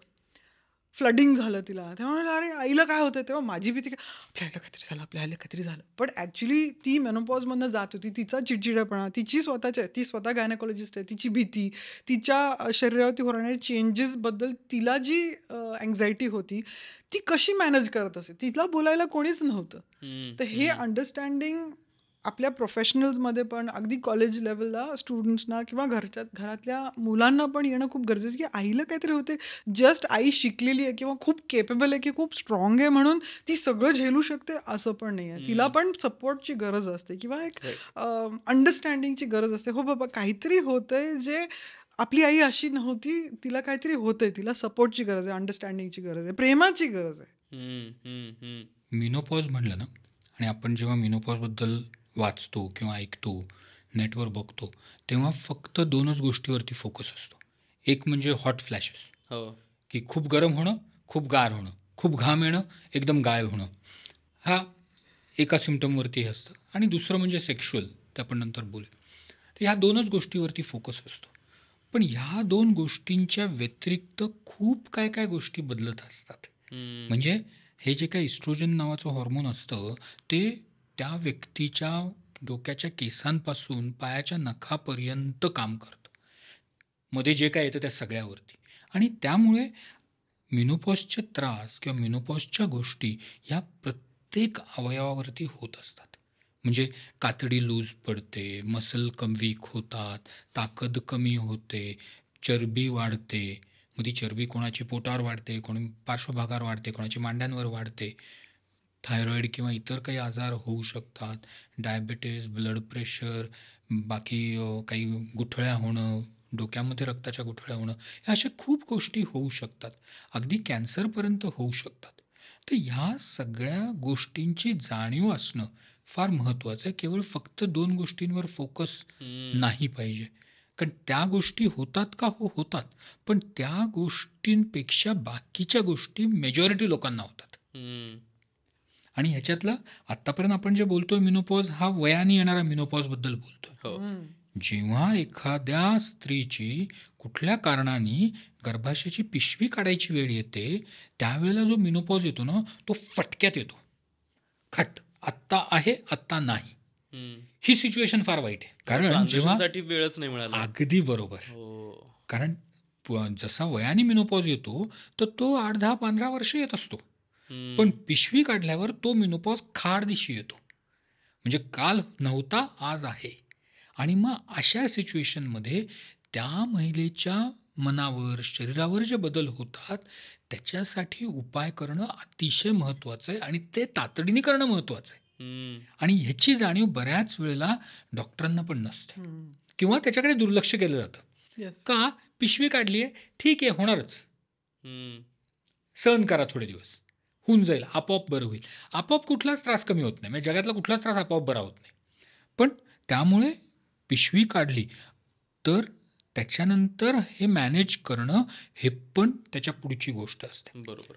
फ्लडिंग झालं तिला. तेव्हा अरे आईला काय होतं, तेव्हा माझी भीती काय, आपल्या आईला काहीतरी झालं, आपल्या आईला काहीतरी झालं. पण ॲक्च्युली ती मेनोपॉजमधनं जात होती, तिचा चिडचिडेपणा, ती स्वतः गायनेकॉलॉजिस्ट आहे, तिची भीती, तिच्या शरीरावरती होणाऱ्या चेंजेसबद्दल तिला जी अँझायटी होती ती कशी मॅनेज करत असे, तिला बोलायला कोणीच नव्हतं. तर हे अंडरस्टँडिंग आपल्या प्रोफेशनल्समध्ये पण, अगदी कॉलेज लेवलला स्टुडंट्सना किंवा घरातल्या मुलांना पण येणं खूप गरजेचं, की आईला काहीतरी होते, जस्ट आई शिकलेली आहे किंवा खूप केपेबल आहे की खूप स्ट्रॉंग आहे म्हणून ती सगळं झेलू शकते असं पण नाही आहे. तिला पण सपोर्टची गरज असते किंवा एक अंडरस्टँडिंगची गरज असते. हो बाबा, काहीतरी होतंय जे आपली आई अशी नव्हती, तिला काहीतरी होतंय, तिला सपोर्टची गरज आहे, अंडरस्टँडिंगची गरज आहे, प्रेमाची गरज आहे. मिनोपॉज म्हणलं ना, आणि आपण जेव्हा मिनोपॉजबद्दल वाचतो किंवा ऐकतो, नेटवर बघतो, तेव्हा फक्त 2च गोष्टीवरती फोकस असतो. एक म्हणजे हॉट फ्लॅशेस, की खूप गरम होणं, खूप गार होणं, खूप घाम येणं, एकदम गायब होणं. हा एका सिम्पटमवरती हे असतं. आणि दुसरं म्हणजे सेक्शुअल, ते आपण नंतर बोलू. तर ह्या 2च गोष्टीवरती फोकस असतो. पण ह्या 2 गोष्टींच्या व्यतिरिक्त खूप काय काय गोष्टी बदलत असतात. हम्म. म्हणजे हे जे काही इस्ट्रोजन नावाचं हॉर्मोन असतं ते त्या व्यक्तीच्या डोक्याच्या केसांपासून पायाच्या नखापर्यंत काम करतं. मध्ये जे काय येतं त्या सगळ्यावरती. आणि त्यामुळे मेनोपॉजचे त्रास किंवा मेनोपॉजच्या गोष्टी ह्या प्रत्येक अवयवावरती होत असतात. म्हणजे कातडी लूज पडते, मसल वीक होतात, ताकद कमी होते, चरबी वाढते. मग ती चरबी कोणाची पोटावर वाढते, कोणी पार्श्वभागावर वाढते, कोणाची मांड्यांवर वाढते. थायरॉईड किंवा इतर काही आजार होऊ शकतात. डायबिटीज, ब्लड प्रेशर, बाकी काही गुठळ्या होणं, डोक्यामध्ये रक्ताच्या गुठळ्या होणं, ह्या अशा खूप गोष्टी होऊ शकतात. अगदी कॅन्सरपर्यंत होऊ शकतात. तर ह्या सगळ्या गोष्टींची जाणीव असणं फार महत्त्वाचं आहे. केवळ फक्त 2 गोष्टींवर फोकस हम्म. नाही पाहिजे. कारण त्या गोष्टी होतात का? हो, होतात. पण त्या गोष्टींपेक्षा बाकीच्या गोष्टी मेजॉरिटी लोकांना होतात. हम्म. आणि ह्याच्यातलं आत्तापर्यंत आपण जे बोलतोय मेनोपॉज, हा वयाने येणारा मेनोपॉजबद्दल बोलतोय. हो. जेव्हा एखाद्या स्त्रीची कुठल्या कारणाने गर्भाशयाची पिशवी काढायची वेळ येते, त्यावेळेला जो मेनोपॉज येतो ना, तो फटक्यात येतो. खट, आत्ता आहे, आत्ता नाही. हम्म. ही सिच्युएशन फार वाईट आहे. कारण जेव्हा ट्रान्झिशनसाठी वेळच नाही मिळाला. अगदी बरोबर. हो. कारण जसा वयाने मेनोपॉज येतो तर तो 8, 10, 15 वर्ष येत असतो. हम्म. पण पिशवी काढल्यावर तो मेनोपॉज खाडदिशी येतो. म्हणजे काल नव्हता, आज आहे. आणि मग अशा सिच्युएशनमध्ये त्या महिलेच्या मनावर, शरीरावर जे बदल होतात त्याच्यासाठी उपाय करणं अतिशय महत्त्वाचं आहे आणि ते तातडीने करणं महत्त्वाचं आहे. हम्म. आणि ह्याची जाणीव बऱ्याच वेळेला डॉक्टरांना पण नसते किंवा त्याच्याकडे दुर्लक्ष केलं जातं. येस. का? पिशवी काढली आहे, ठीक आहे, होणारच, हम्म. सहन करा थोडे दिवस, होऊन जाईल, आपोआप बरं होईल. आपोआप कुठलाच त्रास कमी होत नाही. म्हणजे जगातला कुठलाच त्रास आपोआप बरा होत नाही. पण त्यामुळे पिशवी काढली तर त्याच्यानंतर हे मॅनेज करणं हे पण त्याच्या पुढची गोष्ट असते. बरोबर.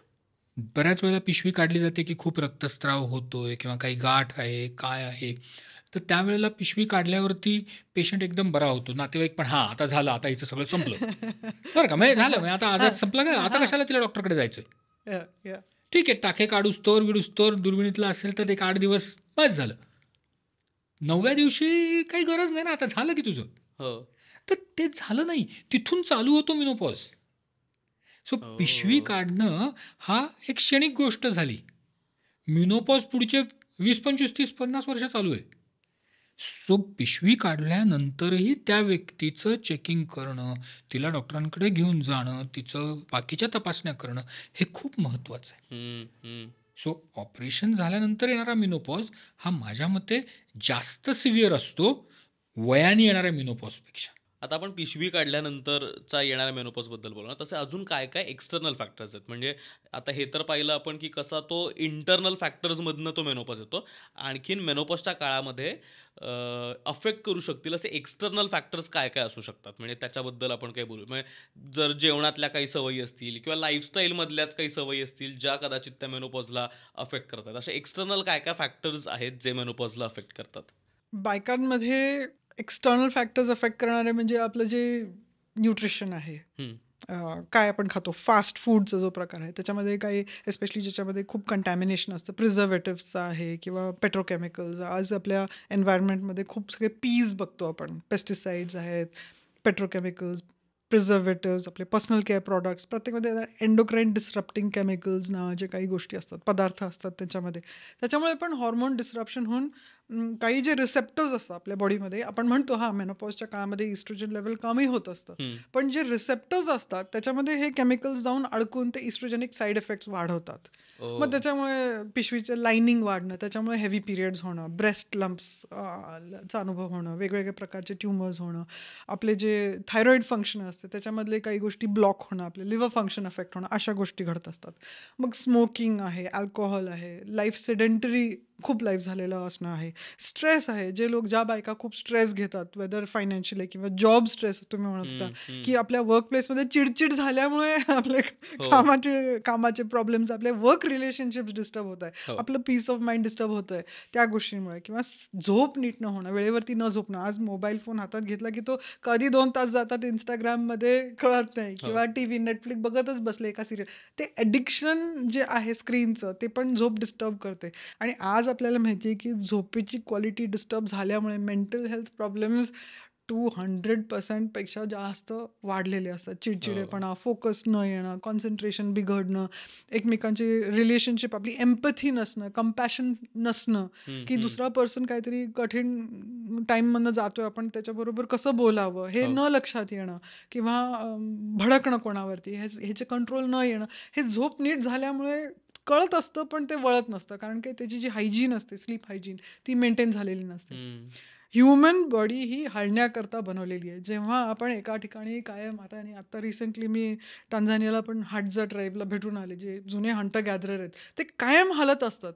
बऱ्याच वेळेला पिशवी काढली जाते की खूप रक्तस्राव होतोय किंवा काही गाठ आहे, काय आहे, तर त्यावेळेला पिशवी काढल्यावरती पेशंट एकदम बरा होतो. नातेवाईक पण हां, आता झालं, आता हिचं सगळं संपलं. बरं का, म्हणजे झालं, म्हणजे आता आजार संपला का, आता कशाला तिला डॉक्टरकडे जायचं. Yeah, yeah. ठीक आहे, टाके काढूस्तोवर विडूस्तोवर दुर्बिणीतलं असेल तर एक 8 दिवस बस झालं. 9व्या दिवशी काही गरज नाही ना, आता झालं की तुझं. हो. तर ते झालं नाही, तिथून चालू होतो मेनोपॉज. सो पिशवी काढणं हा एक क्षणिक गोष्ट झाली. मेनोपॉज पुढचे 20, 25, 30, 50 वर्ष चालू आहे. सो पिशवी काढल्यानंतरही त्या व्यक्तीचं चेकिंग करणं, तिला डॉक्टरांकडे घेऊन जाणं, तिचं बाकीच्या तपासण्या करणं हे खूप महत्त्वाचं आहे. हम्म. हम्म. सो ऑपरेशन झाल्यानंतर येणारा मेनोपॉज हा माझ्या मते जास्त सिव्हिअर असतो वयाने येणाऱ्या मेनोपॉजपेक्षा. आता आपण पिशवी काढल्यानंतरचा येणाऱ्या मेनोपॉजबद्दल बोलू ना, तसे अजून काय काय एक्सटर्नल फॅक्टर्स आहेत. म्हणजे आता हे तर पाहिलं आपण की कसा तो इंटरनल फॅक्टर्समधनं तो मेनोपॉज येतो. आणखीन मेनोपॉजच्या काळामध्ये अफेक्ट करू शकतील असे एक्सटर्नल फॅक्टर्स काय काय असू शकतात, म्हणजे त्याच्याबद्दल आपण काय बोलू. म्हणजे जर जेवणातल्या काही सवयी असतील किंवा लाईफस्टाईलमधल्याच काही सवयी असतील ज्या कदाचित त्या मेनोपॉजला अफेक्ट करतात, असे एक्सटर्नल काय काय फॅक्टर्स आहेत जे मेनोपॉजला अफेक्ट करतात. बायकांमध्ये एक्सटर्नल फॅक्टर्स अफेक्ट करणारे म्हणजे आपलं जे न्यूट्रिशन आहे, हम्म. काय आपण खातो, फास्ट फूडचा जो प्रकार आहे त्याच्यामध्ये काही एस्पेशली ज्याच्यामध्ये खूप कंटॅमिनेशन असतं, प्रिझर्वेटिव्हचं आहे किंवा पेट्रोकेमिकल्स. आज आपल्या एन्व्हायरमेंटमध्ये खूप सगळे पीज बघतो आपण, पेस्टिसाइड्स आहेत, पेट्रोकेमिकल्स, प्रिझर्वेटिव्स, आपले पर्सनल केअर प्रॉडक्ट्स, प्रत्येकमध्ये एंडोक्राईन डिस्रप्टिंग केमिकल्स नावाचे काही गोष्टी असतात, पदार्थ असतात त्याच्यामध्ये. त्याच्यामुळे पण हॉर्मोन डिस्रप्शन होऊन काही जे रिसेप्टर्स असतात आपल्या बॉडीमध्ये, आपण म्हणतो हां मेनोपॉजच्या काळामध्ये इस्ट्रोजन लेवल कमी होत असतं, पण जे रिसेप्टर्स असतात त्याच्यामध्ये हे केमिकल्स जाऊन अडकून ते इस्ट्रोजेनिक साईड इफेक्ट्स वाढवतात. मग त्याच्यामुळे पिशवीचं लाइनिंग वाढणं, त्याच्यामुळे हेवी पिरियड्स होणं, ब्रेस्ट लम्प्सचा अनुभव होणं, वेगवेगळ्या प्रकारचे ट्युमर्स होणं, आपले जे थायरॉईड फंक्शन असते त्याच्यामधले काही गोष्टी ब्लॉक होणं, आपले लिव्हर फंक्शन अफेक्ट होणं, अशा गोष्टी घडत असतात. मग स्मोकिंग आहे, अल्कोहोल आहे, लाईफ सेडेंटरी खूप लाईफ झालेलं असणं आहे, स्ट्रेस आहे. जे लोक, ज्या बायका खूप स्ट्रेस घेतात, वेदर फायनान्शियल किंवा जॉब स्ट्रेस तुम्ही म्हणत होता, की आपल्या वर्क प्लेसमध्ये चिडचिड झाल्यामुळे आपले कामाचे प्रॉब्लेम्स, आपले वर्क रिलेशनशिप्स डिस्टर्ब होत आहे, आपलं पीस ऑफ माइंड डिस्टर्ब होत आहे त्या गोष्टींमुळे, किंवा झोप नीट न होणं, वेळेवरती न झोपणं. आज मोबाईल फोन हातात घेतला की तो कधी 2 तास जातात इंस्टाग्राममध्ये कळत नाही, किंवा टीव्ही नेटफ्लिक्स बघतच बसले एका सिरियल. ते ॲडिक्शन जे आहे स्क्रीनचं, ते पण झोप डिस्टर्ब करते. आणि आज आपल्याला माहिती आहे की झोपेची क्वालिटी डिस्टर्ब झाल्यामुळे मेंटल हेल्थ प्रॉब्लेम्स 200% पेक्षा जास्त वाढलेले असतात. चिडचिडेपणा, फोकस न येणं, कॉन्सन्ट्रेशन बिघडणं, एकमेकांची रिलेशनशिप, आपली एम्पथी नसणं, कंपॅशन नसणं, की दुसरा पर्सन काहीतरी कठीण टाईममधनं जातोय, आपण त्याच्याबरोबर कसं बोलावं हे न लक्षात येणं, किंवा भडकणं कोणावरती, ह्याचे कंट्रोल न येणं. हे झोप नीट झाल्यामुळे कळत असतं, पण ते वळत नसतं, कारण की त्याची जी हायजीन असते, स्लीप हायजीन, ती मेंटेन झालेली नसते. ह्युमन बॉडी ही हलण्याकरता बनवलेली आहे. जेव्हा आपण एका ठिकाणी कायम, आता रिसेंटली मी टांझानियाला पण हाडजा ट्राईबला भेटून आले, जे जुने हंटर गॅदरर आहेत, ते कायम हलत असतात.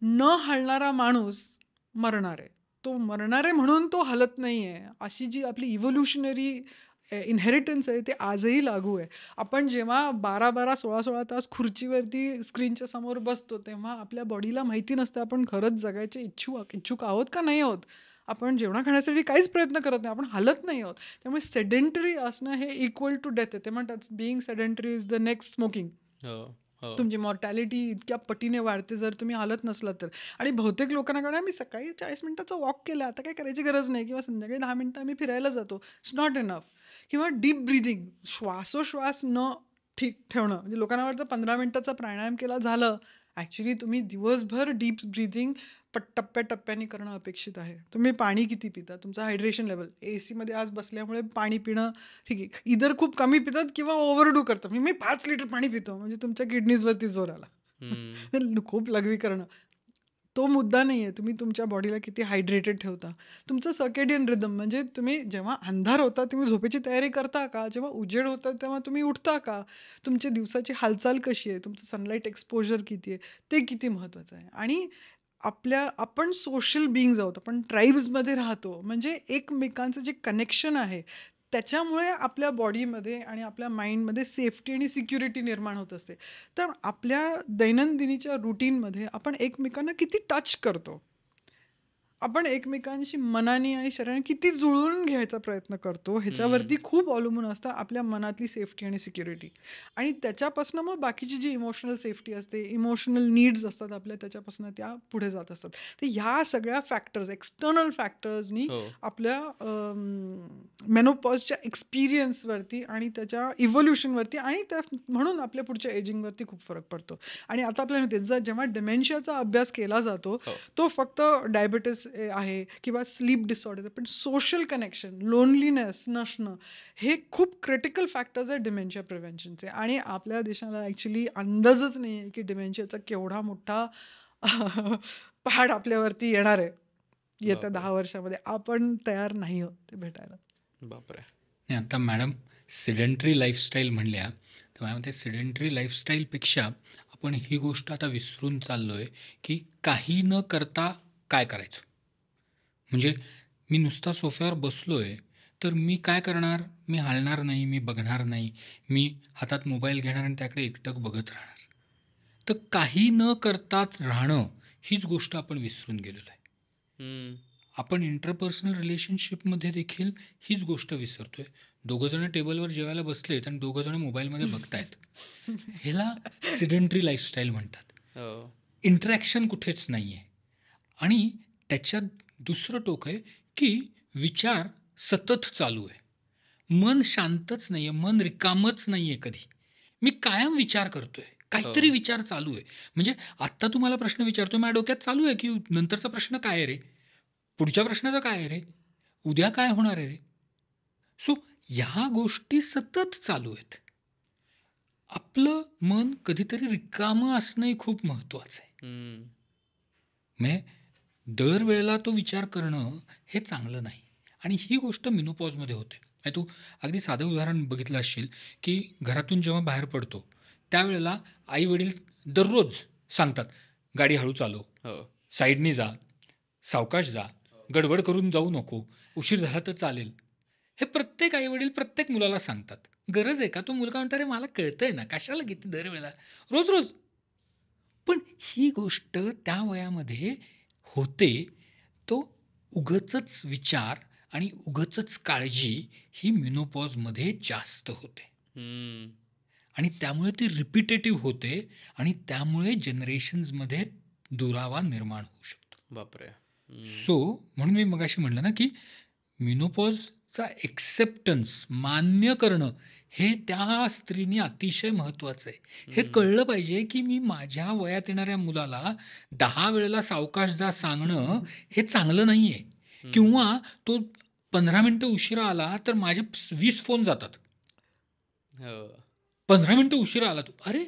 न हलणारा माणूस मरणार आहे. तो मरणार आहे म्हणून तो हलत नाही आहे. अशी जी आपली इव्होल्युशनरी इनहेरिटन्स आहे, ते आजही लागू आहे. आपण जेव्हा 12-12, 16-16 तास खुर्चीवरती स्क्रीनच्या समोर बसतो, तेव्हा आपल्या बॉडीला माहिती नसतं आपण खरंच जगायचे इच्छुक आहोत का नाही आहोत. आपण जेवणा खाण्यासाठी काहीच प्रयत्न करत नाही, आपण हलत नाही आहोत. त्यामुळे सेडेंटरी असणं हे इक्वल टू डेथ आहे. ते म्हणतात being sedentary is the next smoking. तुमची मॉर्टॅलिटी इतक्या पटीने वाढते जर तुम्ही हलत नसलात तर. आणि बहुतेक लोकांना कळणार, मी सकाळी 40 मिनिटाचा वॉक केला, आता काय करायची गरज नाही, किंवा संध्याकाळी 10 मिनिटं आम्ही फिरायला जातो, इट्स नॉट इनफ. किंवा डीप ब्रिदिंग, श्वासोश्वास न ठीक ठेवणं. म्हणजे लोकांना वाटतं 15 मिनिटाचा प्राणायाम केला झालं. ॲक्च्युली तुम्ही दिवसभर डीप ब्रिदिंग टप्प्याटप्प्याने करणं अपेक्षित आहे. तुम्ही पाणी किती पिता, तुमचं हायड्रेशन लेवल. एसीमध्ये आज बसल्यामुळे पाणी पिणं ठीक आहे, इधर खूप कमी पितात किंवा ओव्हरडू करतात. मी 5 लिटर पाणी पितो, म्हणजे तुमच्या किडनीजवरती जोर आला. खूप लघवी करणं तो मुद्दा नाही आहे. तुम्ही तुमच्या बॉडीला किती हायड्रेटेड ठेवता. तुमचं सर्केडियन रिदम, म्हणजे तुम्ही जेव्हा अंधार होता तुम्ही झोपेची तयारी करता का, जेव्हा उजेड होता तेव्हा तुम्ही उठता का, तुमच्या दिवसाची हालचाल कशी आहे, तुमचं सनलाईट एक्सपोजर किती आहे, ते किती महत्त्वाचं आहे. आणि आपण सोशल बिईंग्ज आहोत, आपण ट्राईब्समध्ये राहतो, म्हणजे एकमेकांचं जे कनेक्शन आहे त्याच्यामुळे आपल्या बॉडीमध्ये आणि आपल्या माइंडमध्ये सेफ्टी आणि सिक्युरिटी निर्माण होत असते. तर आपल्या दैनंदिनीच्या रुटीनमध्ये आपण एकमेकांना किती टच करतो, आपण एकमेकांशी मनाने आणि शरीराने किती जुळवून घ्यायचा प्रयत्न करतो, ह्याच्यावरती खूप अवलंबून असतं आपल्या मनातली सेफ्टी आणि सिक्युरिटी. आणि त्याच्यापासून मग बाकीची जी इमोशनल सेफ्टी असते, इमोशनल नीड्स असतात आपल्या, त्याच्यापासून त्या पुढे जात असतात. तर ह्या सगळ्या फॅक्टर्स, एक्सटर्नल फॅक्टर्सनी आपल्या मेनोपॉजच्या एक्सपिरियन्सवरती आणि त्याच्या इव्होल्युशनवरती आणि म्हणून आपल्या पुढच्या एजिंगवरती खूप फरक पडतो. आणि आता आपल्याला माहिती जेव्हा डिमेन्शियाचा अभ्यास केला जातो, तो फक्त डायबिटीस आहे किंवा स्लीप डिसऑर्डर, पण सोशल कनेक्शन, लोनलीनेस नसणं, हे खूप क्रिटिकल फॅक्टर्स आहे डिमेन्शिया प्रिव्हेंशनचे. आणि आपल्या देशाला ॲक्च्युली अंदाजच नाही आहे की डिमेन्शियाचा केवढा मोठा पहाड आपल्यावरती येणार आहे येत्या 10 वर्षामध्ये. आपण तयार नाही आहोत ते भेटायला. बापरे. नाही, आता मॅडम सिडेंटरी लाईफस्टाईल म्हणल्या, तर मॅडम ते सिडेंटरी लाईफस्टाईलपेक्षा आपण ही गोष्ट आता विसरून चाललो आहे की काही न करता काय करायचं. म्हणजे मी नुसता सोफ्यावर बसलो आहे तर मी काय करणार, मी हलणार नाही, मी बघणार नाही, मी हातात मोबाईल घेणार आणि त्याकडे एकटक बघत राहणार. तर काही न करतात राहणं हीच गोष्ट आपण विसरून गेलेलो आहे. आपण इंटरपर्सनल रिलेशनशिपमध्ये देखील हीच गोष्ट विसरतोय. दोघंजणं टेबलवर जेवायला बसलेत आणि दोघंजणं मोबाईलमध्ये बघतायत. ह्याला सिडेंटरी लाईफस्टाईल म्हणतात. इंटरॅक्शन कुठेच नाही आहे. आणि त्याच्यात दुसरं टोक आहे की विचार सतत चालू आहे, मन शांतच नाही आहे, मन रिकामच नाही आहे. कधी मी कायम विचार करतोय, काहीतरी विचार चालू आहे. म्हणजे आत्ता तुम्हाला प्रश्न विचारतोय, माझ्या डोक्यात चालू आहे की नंतरचा प्रश्न काय आहे रे, पुढच्या प्रश्नाचं काय आहे रे, उद्या काय होणार आहे रे. सो ह्या गोष्टी सतत चालू आहेत. आपलं मन कधीतरी रिकामं असणंही खूप महत्त्वाचं आहे. म्हणजे दरवेळेला तो विचार करणं हे चांगलं नाही. आणि ही गोष्ट मेनोपॉजमध्ये होते. तू अगदी साधं उदाहरण बघितलं असशील की घरातून जेव्हा बाहेर पडतो त्यावेळेला आई वडील दररोज सांगतात गाडी हळू चालव, साईडनी जा, सावकाश जा, गडबड करून जाऊ नको, उशीर झाला तर चालेल. हे प्रत्येक आईवडील प्रत्येक मुलाला सांगतात. गरज आहे का? तो मुलगा म्हणतो, अरे मला कळतंय ना, कशाला किती दरवेळेला रोज रोज. पण ही गोष्ट त्या वयामध्ये होते, तो उगाचच विचार आणि उगाचच काळजी ही मेनोपॉजमध्ये जास्त होते. हम्म. आणि त्यामुळे ती रिपिटेटिव्ह होते आणि त्यामुळे जनरेशन्समध्ये दुरावा निर्माण होऊ शकतो. बापरे. सो म्हणून मी मगाशी म्हणलं ना, की मेनोपॉजचा एक्सेप्टन्स, मान्य करणं, हे त्या स्त्रीने अतिशय महत्त्वाचं आहे. हे कळलं पाहिजे, की मी माझ्या वयात येणाऱ्या मुलाला 10 वेळेला सावकाश जा सांगणं हे चांगलं नाही आहे. किंवा तो 15 मिनिटं उशिरा आला तर माझे 20 फोन जातात. हो. 15 मिनिटं उशिरा आला तू. अरे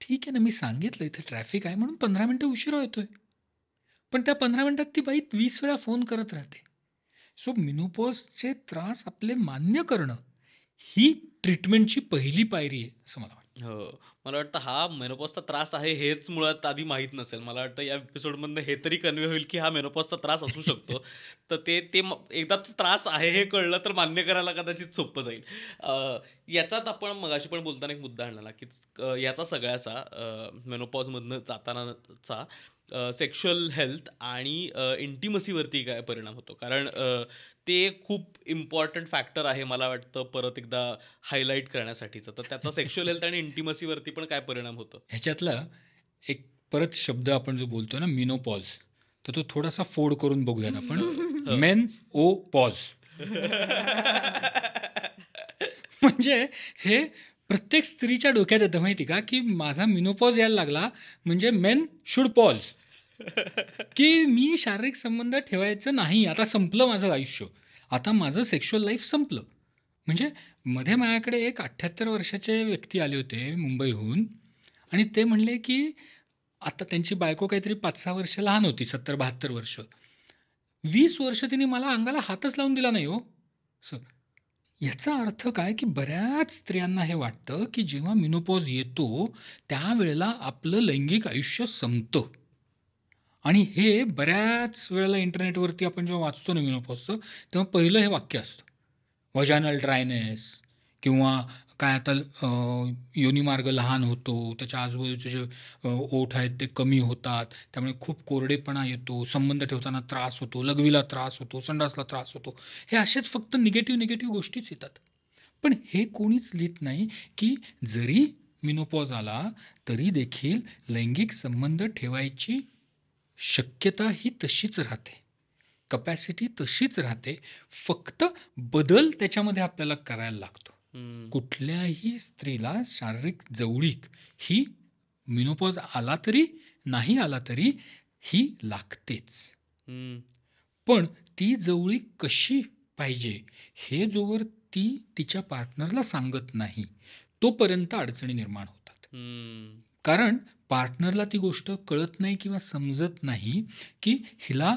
ठीक आहे ना, मी सांगितलं इथे ट्रॅफिक आहे म्हणून 15 मिनिटं उशिरा येतोय. पण त्या 15 मिनिटात ती बाई 20 वेळा फोन करत राहते. सो मेनोपॉजचे त्रास आपले मान्य करणं ही ट्रीटमेंटची पहिली पायरी आहे असं मला वाटतं. हो. मला वाटतं हा मेनोपॉजचा त्रास आहे हेच मुळात आधी माहीत नसेल. मला वाटतं या एपिसोडमधनं हे तरी कन्वे होईल की हा मेनोपॉजचा त्रास असू शकतो. तर ते ते एकदा तो त्रास आहे हे कळलं तर मान्य करायला कदाचित सोपं जाईल. याच्यात आपण मगाशी पण बोलताना एक मुद्दा आणला की याचा सगळ्याचा मेनोपॉजमधनं जातानाचा सेक्शुअल हेल्थ आणि इंटिमसीवरती काय परिणाम होतो. कारण ते खूप इम्पॉर्टंट फॅक्टर आहे मला वाटतं परत एकदा हायलाईट करण्यासाठीचं. तर त्याचा सेक्शुअल हेल्थ आणि इंटिमसीवरती पण काय परिणाम होतो. ह्याच्यातला एक परत शब्द आपण जो बोलतो ना, मेनोपॉज, तर तो थोडासा फोड करून बघूयात आपण. मेन ओ पॉज. म्हणजे हे प्रत्येक स्त्रीच्या डोक्यात येतं माहिती का, की माझा मेनोपॉज यायला लागला म्हणजे मेन शुड पॉज. की मी शारीरिक संबंध ठेवायचं नाही, आता संपलं माझं आयुष्य, आता माझं सेक्शुअल लाईफ संपलं. म्हणजे मध्ये माझ्याकडे एक 78 वर्षाचे व्यक्ती आले होते मुंबईहून आणि ते म्हणले की आता त्यांची बायको काहीतरी 5-6 वर्ष लहान होती, 70-72 वर्ष. 20 वर्ष तिने मला अंगाला हातच लावून दिला नाही हो. याचा अर्थ काय, की बऱ्याच स्त्रियांना हे वाटतं की जेव्हा मेनोपॉज येतो त्यावेळेला आपलं लैंगिक आयुष्य संपतं. आणि हे बऱ्याच वेळेला इंटरनेटवरती आपण जेव्हा वाचतो ना मेनोपॉजचं, तेव्हा पहिलं हे वाक्य असतं, व्हजायनल ड्रायनेस, किंवा काय आता योनिमार्ग लहान होतो, त्याच्या आजूबाजूचे जे ओठ आहेत ते कमी होतात, त्यामुळे खूप कोरडेपणा येतो, संबंध ठेवताना त्रास होतो, लघवीला त्रास होतो, संडासला त्रास होतो. हे असेच फक्त निगेटिव्ह गोष्टीच येतात. पण हे कोणीच लिहित नाही की जरी मेनोपॉज आला तरी देखील लैंगिक संबंध ठेवायची शक्यता ही तशीच राहते, कपॅसिटी तशीच राहते, फक्त बदल त्याच्यामध्ये आपल्याला करायला लागतो. कुठल्याही स्त्रीला शारीरिक जवळीक ही मेनोपॉज आला तरी नाही आला तरी ही लागतेच. पण ती जवळीक कशी पाहिजे हे जोवर ती तिच्या पार्टनरला सांगत नाही तोपर्यंत अडचणी निर्माण होतात. कारण पार्टनरला ती गोष्ट कळत नाही किंवा समजत नाही की हिला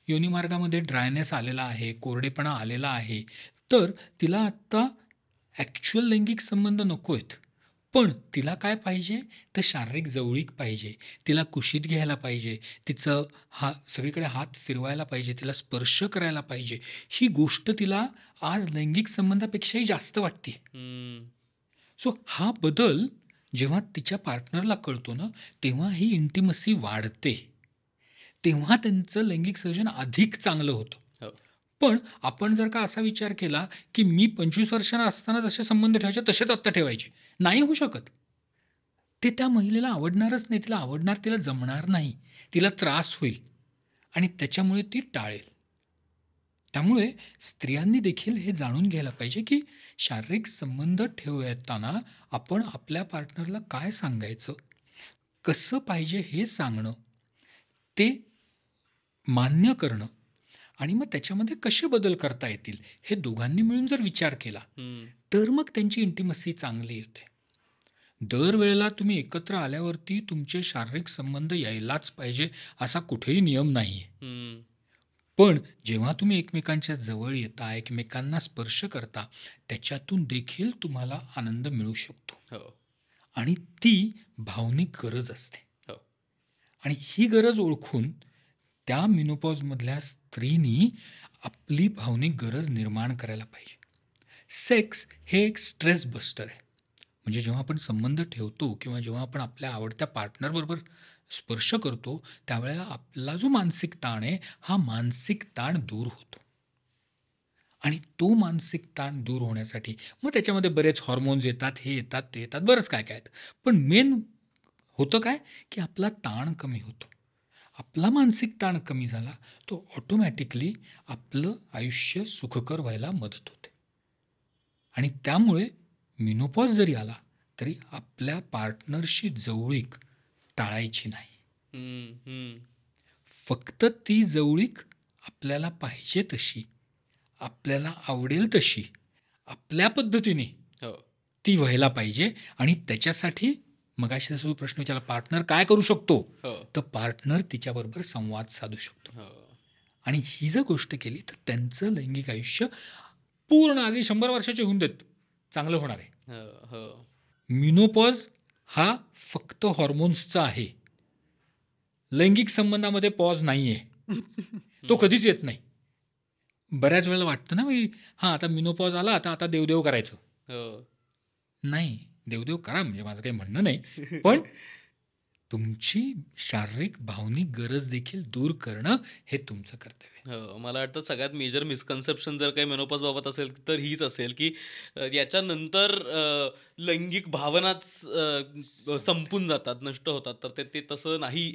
योनिमार्गामध्ये ड्रायनेस आलेला आहे, कोरडेपणा आलेला आहे, तर तिला आत्ता ॲक्च्युअल लैंगिक संबंध नको आहेत. पण तिला काय पाहिजे तर शारीरिक जवळीक पाहिजे, तिला कुशीत घ्यायला पाहिजे, तिचं सगळीकडे हात फिरवायला पाहिजे, तिला स्पर्श करायला पाहिजे. ही गोष्ट तिला आज लैंगिक संबंधापेक्षाही जास्त वाटते. सो हा बदल जेव्हा तिच्या पार्टनरला कळतो ना, तेव्हा ही इंटिमसी वाढते, तेव्हा त्यांचं लैंगिक संयोजन अधिक चांगलं होतं. पण आपण जर का असा विचार केला की मी 25 वर्षांना असताना जसे संबंध ठेवायचे तसेच आत्ता ठेवायचे, नाही होऊ शकत. ते त्या महिलेला आवडणारच नाही, तिला आवडणार, तिला जमणार नाही, तिला त्रास होईल आणि त्याच्यामुळे ती टाळेल. त्यामुळे स्त्रियांनी देखील हे जाणून घ्यायला पाहिजे की शारीरिक संबंध ठेवताना आपण आपल्या पार्टनरला काय सांगायचं, कसं पाहिजे हे सांगणं, ते मान्य करणं आणि मग त्याच्यामध्ये कसे बदल करता येतील हे दोघांनी मिळून जर विचार केला तर मग त्यांची इंटिमसी चांगली होते. दरवेळेला तुम्ही एकत्र आल्यावरती तुमचे शारीरिक संबंध यायलाच पाहिजे असा कुठेही नियम नाही आहे. पण जेव्हा तुम्ही एकमेकांच्या जवळ येता, एकमेकांना स्पर्श करता, त्याच्यातून देखील तुम्हाला आनंद मिळू शकतो. आणि ती भावनिक गरज असते. आणि ही गरज ओळखून त्या मिनोपॉजमधल्या स्त्रीनी आपली भावनिक गरज निर्माण करायला पाहिजे. सेक्स हे एक स्ट्रेस बस्टर आहे. म्हणजे जेव्हा आपण संबंध ठेवतो किंवा जेव्हा आपण आपल्या आवडत्या पार्टनरबरोबर स्पर्श करतो त्यावेळेला आपला जो मानसिक ताण आहे हा मानसिक ताण दूर होतो. आणि तो मानसिक ताण दूर होण्यासाठी मग त्याच्यामध्ये बरेच हॉर्मोन्स येतात, हे येतात, ते येतात, बरंच काय काय येतं. पण मेन होतं काय की आपला ताण कमी होतो. आपला मानसिक ताण कमी झाला तो ऑटोमॅटिकली आपलं आयुष्य सुखकर व्हायला मदत होते. आणि त्यामुळे मिनोपॉज जरी आला तरी आपल्या पार्टनरशी जवळीक टाळायची नाही. हम्म, हम्म. फक्त ती जवळीक आपल्याला पाहिजे तशी, आपल्याला आवडेल तशी, आपल्या पद्धतीने हो ती व्हायला पाहिजे. आणि त्याच्यासाठी मगाशी जसं प्रश्न विचारला पार्टनर काय करू शकतो, हो तर पार्टनर तिच्याबरोबर संवाद साधू शकतो. हो आणि ही जर गोष्ट केली तर त्यांचं लैंगिक आयुष्य पूर्ण आधी 100 वर्षाचे होऊन देत चांगलं होणार आहे. हो हो मिनोपॉज हा फक्त हॉर्मोन्सचा आहे. लैंगिक संबंधामध्ये पॉज नाही आहे, तो कधीच येत नाही. बऱ्याच वेळेला वाटतं ना हां आता मिनोपॉज आला आता आता देवदेव करायचं. हो नाही, देवदेव करा म्हणजे माझं काही म्हणणं नाही, पण तुमची शारीरिक भावनिक गरज देखील दूर करणं हे तुमचं कर्तव्य आहे. हो मला वाटतं सगळ्यात मेजर मिसकन्सेप्शन जर काही मेनोपॉज बाबत असेल तर हीच असेल की याच्यानंतर लैंगिक भावनाच संपून जातात, नष्ट होतात. तर ते तसं नाही.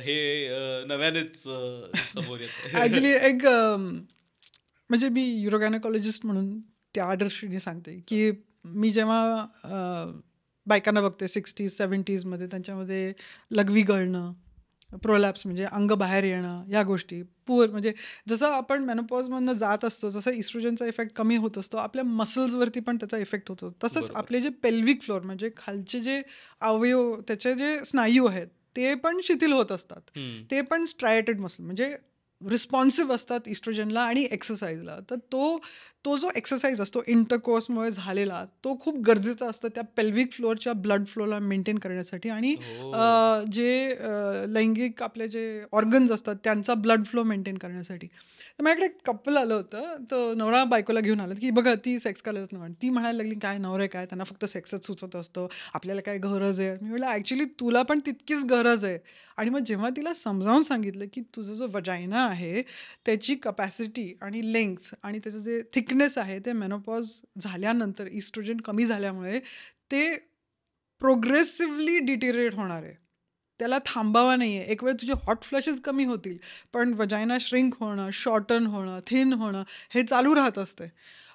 हे नव्यानेच समोर येतं. ॲक्च्युली एक म्हणजे मी युरोगायनॉकॉलॉजिस्ट म्हणून त्या दृष्टीने सांगते की मी जेव्हा बायकांना बघते 60s 70sमध्ये त्यांच्यामध्ये लघवी गळणं, प्रोलॅप्स म्हणजे अंग बाहेर येणं, ह्या गोष्टी म्हणजे जसं आपण मेनोपॉजमधनं जात असतो जसं इस्ट्रोजनचा इफेक्ट कमी होत असतो आपल्या मसल्सवरती पण त्याचा इफेक्ट होतो. तसंच बरोबर. आपले जे पेल्विक फ्लोअर म्हणजे खालचे जे अवयव त्याचे जे स्नायू आहेत ते पण शिथिल होत असतात. हम्म. ते पण स्ट्रायटेड मसल म्हणजे रिस्पॉन्सिव्ह असतात इस्ट्रोजनला आणि एक्सरसाइजला. तर तो जो एक्सरसाइज असतो इंटरकोर्समुळे झालेला तो खूप गरजेचा असतं त्या पेल्विक फ्लोअरच्या ब्लड फ्लोला मेंटेन करण्यासाठी. आणि हो. जे लैंगिक आपले जे ऑर्गन्स असतात त्यांचा ब्लड फ्लो मेंटेन करण्यासाठी. तर माझ्याकडे एक कपल आलं होतं, तर नवरा बायकोला घेऊन आलं की बघा ती सेक्स करायलाच नाही. ती म्हणायला लागली काय नवरा काय त्यांना फक्त सेक्सच सुचत असतं, आपल्याला काय गरज आहे. मी म्हटलं ॲक्च्युली तुला पण तितकीच गरज आहे. आणि मग जेव्हा तिला समजावून सांगितलं की तुझं जो वजायना आहे त्याची कपॅसिटी आणि लेंथ आणि त्याचं जे थिकनेस आहे ते मेनोपॉज झाल्यानंतर इस्ट्रोजन कमी झाल्यामुळे ते प्रोग्रेसिव्हली डिटेरिएट होणार आहे. त्याला थांबावा नाही आहे. एक वेळ तुझे हॉट फ्लॅशेस कमी होतील पण वजायना श्रिंक होणं, शॉर्टन होणं, थिन होणं हे चालू राहत असते.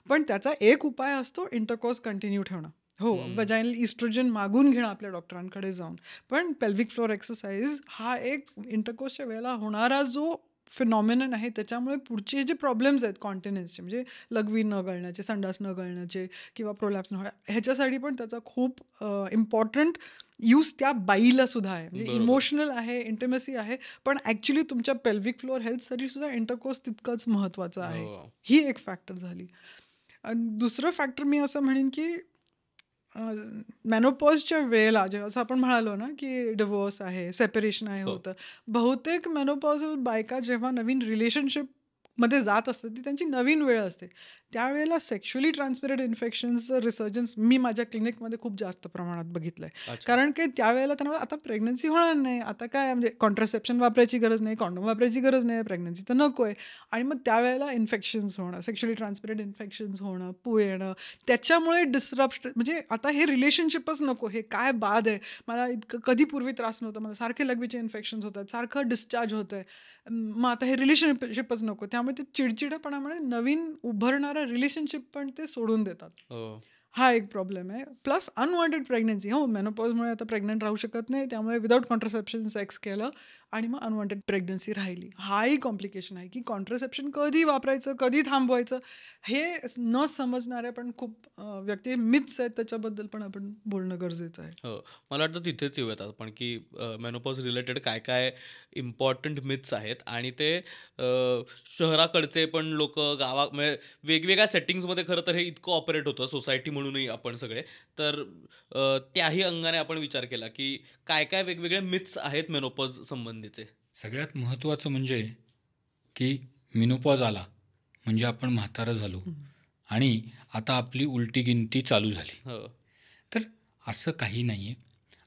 पण त्याचा एक उपाय असतो इंटरकोर्स कंटिन्यू ठेवणं. हो, हम्म. वजायनल इस्ट्रोजन मागून घेणं आपल्या डॉक्टरांकडे जाऊन. पण पेल्विक फ्लोअर एक्सरसाइज हा एक इंटरकोर्सच्या वेळेला होणारा जो फिनॉमिनन आहे त्याच्यामुळे पुढचे जे प्रॉब्लेम्स आहेत कॉन्टिनेन्सचे म्हणजे लघवी न गळण्याचे, संडास न गळण्याचे किंवा प्रोलॅप्स न ह्याच्यासाठी पण त्याचा खूप इम्पॉर्टंट यूज त्या बाईला सुद्धा आहे. म्हणजे बरोबर. इमोशनल आहे, इंटिमेसी आहे, पण ॲक्च्युली तुमच्या पेल्विक फ्लोअर हेल्थसाठी सुद्धा इंटरकोर्स तितकंच महत्त्वाचं आहे. हो. ही एक फॅक्टर झाली. आणि दुसरं फॅक्टर मी असं म्हणेन की मेनोपॉजच्या वेळेला जेव्हा असं आपण म्हणालो ना की डिवोर्स आहे, सेपरेशन आहे हो. होतं. बहुतेक मेनोपॉजल बायका जेव्हा नवीन रिलेशनशिपमध्ये जात असतात ती त्यांची नवीन वेळ असते. त्यावेळेला सेक्शुअली ट्रान्समिटेड इन्फेक्शन्सचं रिसर्जन्स मी माझ्या क्लिनिकमध्ये खूप जास्त प्रमाणात बघितलं आहे. अच्छा. कारण की त्यावेळेला त्यांना आता प्रेग्नन्सी होणार नाही, आता काय म्हणजे कॉन्ट्रासेप्शन वापरायची गरज नाही, कॉन्डोम वापरायची गरज नाही, प्रेग्नन्सी तर नको आहे. आणि मग त्यावेळेला इन्फेक्शन्स होणं, सेक्शुअली ट्रान्समिटेड इन्फेक्शन्स होणं, पू येणं, त्याच्यामुळे डिस्रप्ट म्हणजे आता हे रिलेशनशिपच नको, हे काय बाद आहे. मला इतकं कधी पूर्वी त्रास नव्हता, मला सारखे लघवीचे इन्फेक्शन्स होत आहेत, सारखं डिस्चार्ज होतं आहे, मग आता हे रिलेशनशिपच नको. त्यामुळे ते चिडचिडपणामुळे नवीन उभारणारं रिलेशनशिप पण ते सोडून देतात. हो. हा एक प्रॉब्लेम आहे. Plus unwanted pregnancy. हो, मेनोपॉजमुळे आता प्रेग्नंट राहू शकत नाही, त्यामुळे विदाऊट कॉन्ट्रासेप्शन सेक्स केलं आणि मग अनवॉन्टेड प्रेग्नन्सी राहिली. हाही कॉम्प्लिकेशन आहे की कॉन्ट्रासेप्शन कधी वापरायचं, कधी थांबवायचं हे न समजणाऱ्या पण खूप व्यक्ती मिथ्स आहेत, त्याच्याबद्दल पण आपण बोलणं गरजेचं आहे. हो मला वाटतं तिथेच येऊयात आपण की मेनोपॉज रिलेटेड काय काय इम्पॉर्टंट मिथ्स आहेत. आणि ते शहराकडचे पण लोक म्हणजे वेगवेगळ्या सेटिंग्समध्ये खरं तर हे इतकं ऑपरेट होतं सोसायटी म्हणून म्हणूनही आपण सगळे. तर त्याही अंगाने आपण विचार केला की काय काय वेगवेगळे मिथ्स आहेत मेनोपॉज संबंधीचे. सगळ्यात महत्त्वाचं म्हणजे की मिनोपॉज आला म्हणजे आपण म्हातारं झालो आणि आता आपली उलटी गिनती चालू झाली. हो. तर असं काही नाही आहे.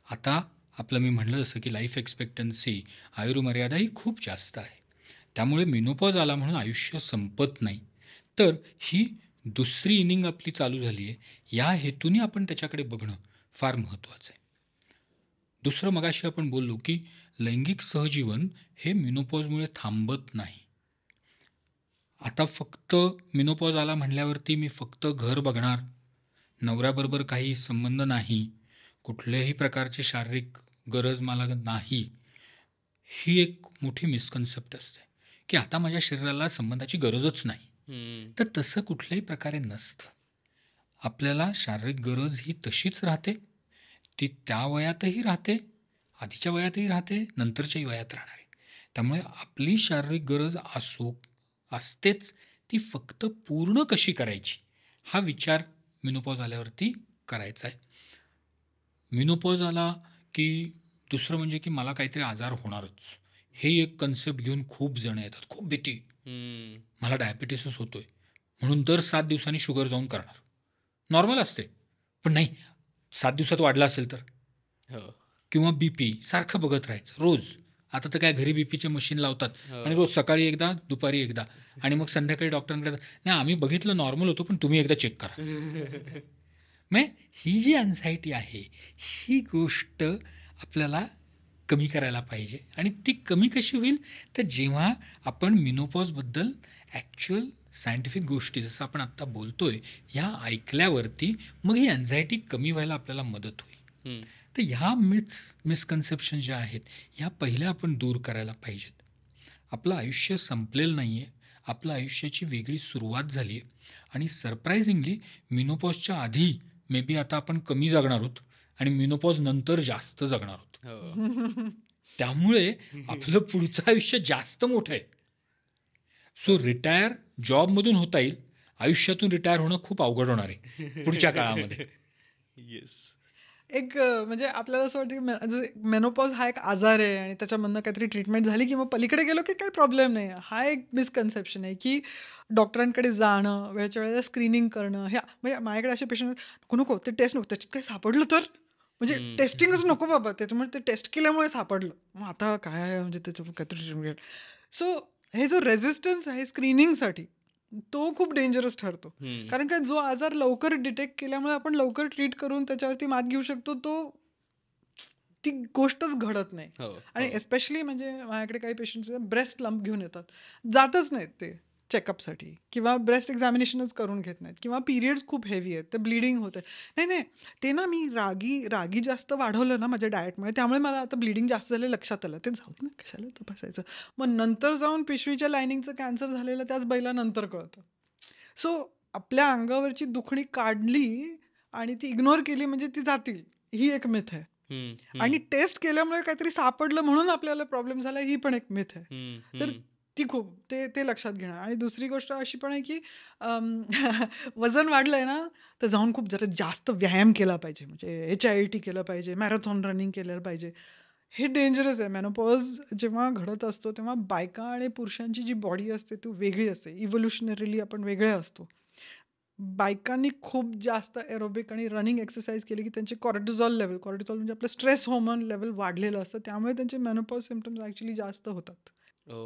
आता आपलं मी म्हणलं जसं की लाईफ एक्सपेक्टन्सी आयुर्मर्यादा ही खूप जास्त आहे. त्यामुळे मिनोपॉज आला म्हणून आयुष्य संपत नाही. तर ही दुसरी इनिंग आपली चालू झाली आहे या हेतूने आपण त्याच्याकडे बघणं फार महत्त्वाचं आहे. दुसरं मगाशी आपण बोललो की लैंगिक सहजीवन हे मिनोपॉजमुळे थांबत नाही. आता फक्त मिनोपॉज आला म्हणल्यावरती मी फक्त घर बघणार, नवऱ्याबरोबर काही संबंध नाही, कुठल्याही प्रकारची शारीरिक गरज मला नाही, ही एक मोठी मिसकन्सेप्ट असते की आता माझ्या शरीराला संबंधाची गरजच नाही. तर तसं कुठल्याही प्रकारे नसतं. आपल्याला शारीरिक गरज ही तशीच राहते, ती त्या वयातही राहते, आधीच्या वयातही राहते, नंतरच्याही वयात राहणार आहे. त्यामुळे आपली शारीरिक गरज असतेच, ती फक्त पूर्ण कशी करायची हा विचार मिनोपॉज आल्यावरती करायचा आहे. मिनोपॉज आला की दुसरं म्हणजे की मला काहीतरी आजार होणारच, हे एक कन्सेप्ट घेऊन खूप जण येतात. खूप भीती, मला डायबिटीसच होतोय म्हणून दर 7 दिवसांनी शुगर जाऊन करणार. नॉर्मल असते पण नाही, 7 दिवसात वाढला असेल तर. किंवा बीपी सारखं बघत राहायचं रोज. आता तर काय घरी बीपीचे मशीन लावतात आणि रोज सकाळी एकदा दुपारी एकदा आणि मग संध्याकाळी डॉक्टरांकडे नाही आम्ही बघितलं नॉर्मल होतो पण तुम्ही एकदा चेक करा. मग ही जी अँझायटी आहे ही गोष्ट आपल्याला कमी करायला पाहिजे. आणि ती कमी कशी होईल तर जेव्हा आपण मिनोपॉजबद्दल ॲक्च्युअल सायंटिफिक गोष्टी जसं आपण आत्ता बोलतोय ह्या ऐकल्यावरती मग ही अँझायटी कमी व्हायला आपल्याला मदत होईल. तर ह्या मिसकन्सेप्शन ज्या आहेत ह्या पहिल्या आपण दूर करायला पाहिजेत. आपलं आयुष्य संपलेलं नाही आहे, आपलं आयुष्याची वेगळी सुरुवात झाली आहे आणि सरप्रायझिंगली मिनोपॉजच्या आधी मे बी आता आपण कमी जगणार आहोत आणि मिनोपॉज नंतर जास्त जगणार आहोत. त्यामुळे आपलं पुढचं आयुष्य जास्त मोठं आहे. सो रिटायर जॉबमधून होता येईल, आयुष्यातून रिटायर होणं खूप अवघड होणार आहे पुढच्या काळामध्ये. येस. एक म्हणजे आपल्याला असं वाटतं की मेनोपॉज हा एक आजार आहे आणि त्याच्यामधनं काहीतरी ट्रीटमेंट झाली की मग पलीकडे गेलो की काही प्रॉब्लेम नाही. हा एक मिसकन्सेप्शन आहे की डॉक्टरांकडे जाणं, वेळच्या वेळेला स्क्रीनिंग करणं, ह्या म्हणजे माझ्याकडे असे पेशंट नको नको ते टेस्ट नको, त्याच्यात काही सापडलं तर म्हणजे टेस्टिंगच नको बाबा, त्याच्यामुळे ते टेस्ट केल्यामुळे सापडलं, मग आता काय आहे म्हणजे त्याच्यावर काहीतरी ट्रीटमेंट. सो हे जो रेझिस्टन्स आहे स्क्रीनिंगसाठी तो खूप डेंजरस ठरतो. कारण का जो आजार लवकर डिटेक्ट केल्यामुळे आपण लवकर ट्रीट करून त्याच्यावरती मात घेऊ शकतो, तो ती गोष्टच घडत नाही. आणि एस्पेशली म्हणजे माझ्याकडे काही पेशंट्स ब्रेस्ट लंप घेऊन येतात, जातच नाहीत ते चेकअपसाठी किंवा ब्रेस्ट एक्झामिनेशनच करून घेत नाहीत किंवा पिरियड्स खूप हेवी आहेत, ते ब्लिडिंग होते. नाही नाही, ते ना मी रागी जास्त वाढवलं ना माझ्या डाएटमुळे, त्यामुळे मला आता ब्लिडिंग जास्त झालं लक्षात आलं. ते जाऊ ना, कशाला तपासायचं. मग नंतर जाऊन पिशवीच्या लायनिंगचं कॅन्सर झालेलं त्याच बाईला नंतर कळतं. सो आपल्या अंगावरची दुखणी काढली आणि ती इग्नोर केली म्हणजे ती जातील, ही एक मिथ आहे. आणि टेस्ट केल्यामुळे काहीतरी सापडलं म्हणून आपल्याला प्रॉब्लेम झाला, ही पण एक मिथ आहे. तर ती खूप ते लक्षात घेणं. आणि दुसरी गोष्ट अशी पण आहे की वजन वाढलंय ना, तर जाऊन खूप जरा जास्त व्यायाम केला पाहिजे, म्हणजे HIIT केलं पाहिजे, मॅरेथॉन रनिंग केलं पाहिजे. हे डेंजरस आहे. मेनोपॉज जेव्हा घडत असतो तेव्हा बायका आणि पुरुषांची जी बॉडी असते ती वेगळी असते. इव्होल्युशनरीली आपण वेगळे असतो. बायकांनी खूप जास्त एरोबिक आणि रनिंग एक्सरसाइज केली की त्यांचे कॉर्टिझॉल म्हणजे आपलं स्ट्रेस हार्मोन लेवल वाढलेलं असतं, त्यामुळे त्यांचे मेनोपॉज सिम्पटम्स ॲक्च्युअली जास्त होतात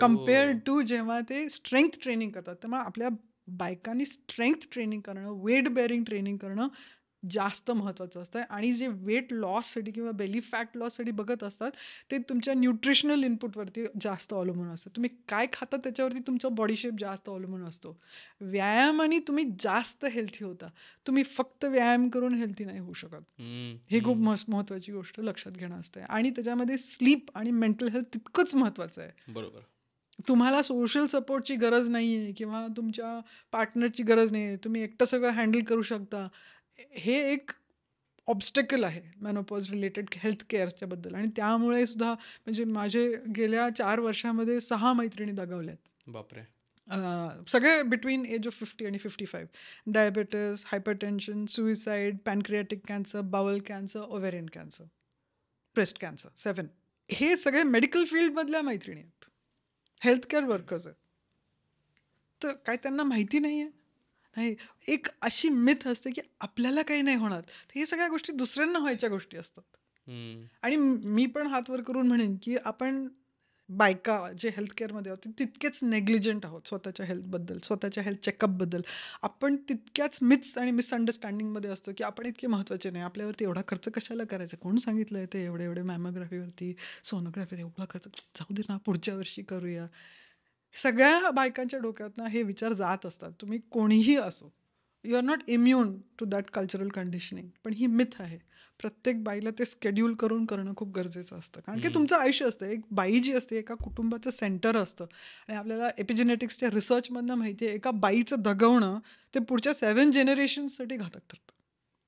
कम्पेअर टू जेव्हा ते स्ट्रेंथ ट्रेनिंग करतात. त्यामुळे आपल्या बायकांनी स्ट्रेंथ ट्रेनिंग करणं, वेट बेअरिंग ट्रेनिंग करणं जास्त महत्त्वाचं असतं. आणि जे वेट लॉससाठी किंवा बेली फॅट लॉससाठी बघत असतात ते तुमच्या न्यूट्रिशनल इनपुटवरती जास्त अवलंबून असतं. तुम्ही काय खाता त्याच्यावरती तुमचा बॉडी शेप जास्त अवलंबून असतो. व्यायामाने तुम्ही जास्त हेल्थी होता, तुम्ही फक्त व्यायाम करून हेल्थी नाही होऊ शकत. हे खूप महत्त्वाची गोष्ट लक्षात घेणं असते. आणि त्याच्यामध्ये स्लीप आणि मेंटल हेल्थ तितकंच महत्त्वाचं आहे. बरोबर. तुम्हाला सोशल सपोर्टची गरज नाही आहे किंवा तुमच्या पार्टनरची गरज नाही आहे, तुम्ही एकटं सगळं हँडल करू शकता, हे एक ऑब्स्टेकल आहे मेनोपॉज रिलेटेड हेल्थ केअरच्या बद्दल. आणि त्यामुळे सुद्धा म्हणजे माझे गेल्या 4 वर्षामध्ये 6 मैत्रिणी दगावल्यात. बापरे. सगळे बिटवीन एज ऑफ 50 आणि 55. Diabetes, hypertension, suicide, pancreatic cancer, bowel cancer, ovarian cancer, breast cancer, 7. हे सगळे मेडिकल फील्डमधल्या मैत्रिणी आहेत, हेल्थकेअर वर्कर्स आहेत. तर काय त्यांना माहिती नाही आहे? नाही. एक अशी मिथ असते की आपल्याला काही नाही होणार. तर हे सगळ्या गोष्टी दुसऱ्यांना व्हायच्या गोष्टी असतात. आणि मी पण हात वर करून म्हणेन की आपण बायका जे हेल्थकेअरमध्ये आहोत ते तितकेच नेग्लिजंट आहोत स्वतःच्या हेल्थबद्दल, स्वतःच्या हेल्थ चेकअपबद्दल. आपण तितक्याच मिथ्स आणि मिसअंडरस्टँडिंगमध्ये असतो की आपण इतके महत्त्वाचे नाही, आपल्यावरती एवढा खर्च कशाला करायचा, कोण सांगितलं आहे ते एवढे एवढे मॅमोग्राफीवरती, सोनोग्राफीवर एवढा खर्च, जाऊ दे ना पुढच्या वर्षी करूया. सगळ्या बायकांच्या डोक्यातनं हे विचार जात असतात. तुम्ही कोणीही असो, you are not immune to that cultural conditioning. पण ही मिथ आहे. प्रत्येक बाईला ते स्केड्यूल करून करणं खूप गरजेचं असतं, कारण की तुमचं आयुष्य असतं. एक बाई जी असते एका कुटुंबाचं सेंटर असतं. आणि आपल्याला एपिजेनेटिक्सच्या रिसर्चमधनं माहिती आहे, एका बाईचं दगवणं ते पुढच्या 7 जनरेशन्ससाठी घातक ठरतं.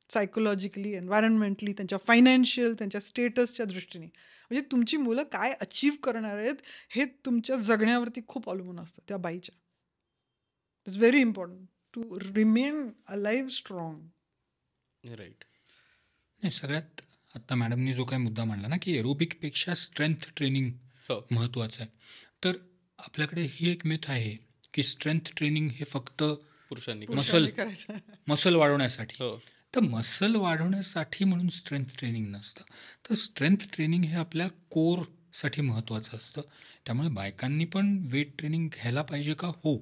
सायकोलॉजिकली, एन्व्हायरमेंटली, त्यांच्या फायनान्शियल, त्यांच्या स्टेटसच्या दृष्टीने. म्हणजे तुमची मुलं काय अचीव्ह करणार आहेत हे तुमच्या जगण्यावरती खूप अवलंबून असतं त्या बाईच्या. It's very important to remain alive strong. Right. नाही, सगळ्यात आत्ता मॅडमनी जो काही मुद्दा मांडला ना, की एरोबिकपेक्षा स्ट्रेंथ ट्रेनिंग हो. महत्त्वाचं आहे. तर आपल्याकडे ही एक मिथ आहे की स्ट्रेंथ ट्रेनिंग हे फक्त पुरुषांनी पुरुषांनी करायचं. मसल वाढवण्यासाठी. हो. तर मसल वाढवण्यासाठी म्हणून स्ट्रेंथ ट्रेनिंग नसतं. तर स्ट्रेंथ ट्रेनिंग हे आपल्या कोरसाठी महत्त्वाचं असतं. त्यामुळे बायकांनी पण वेट ट्रेनिंग घ्यायला पाहिजे का? हो,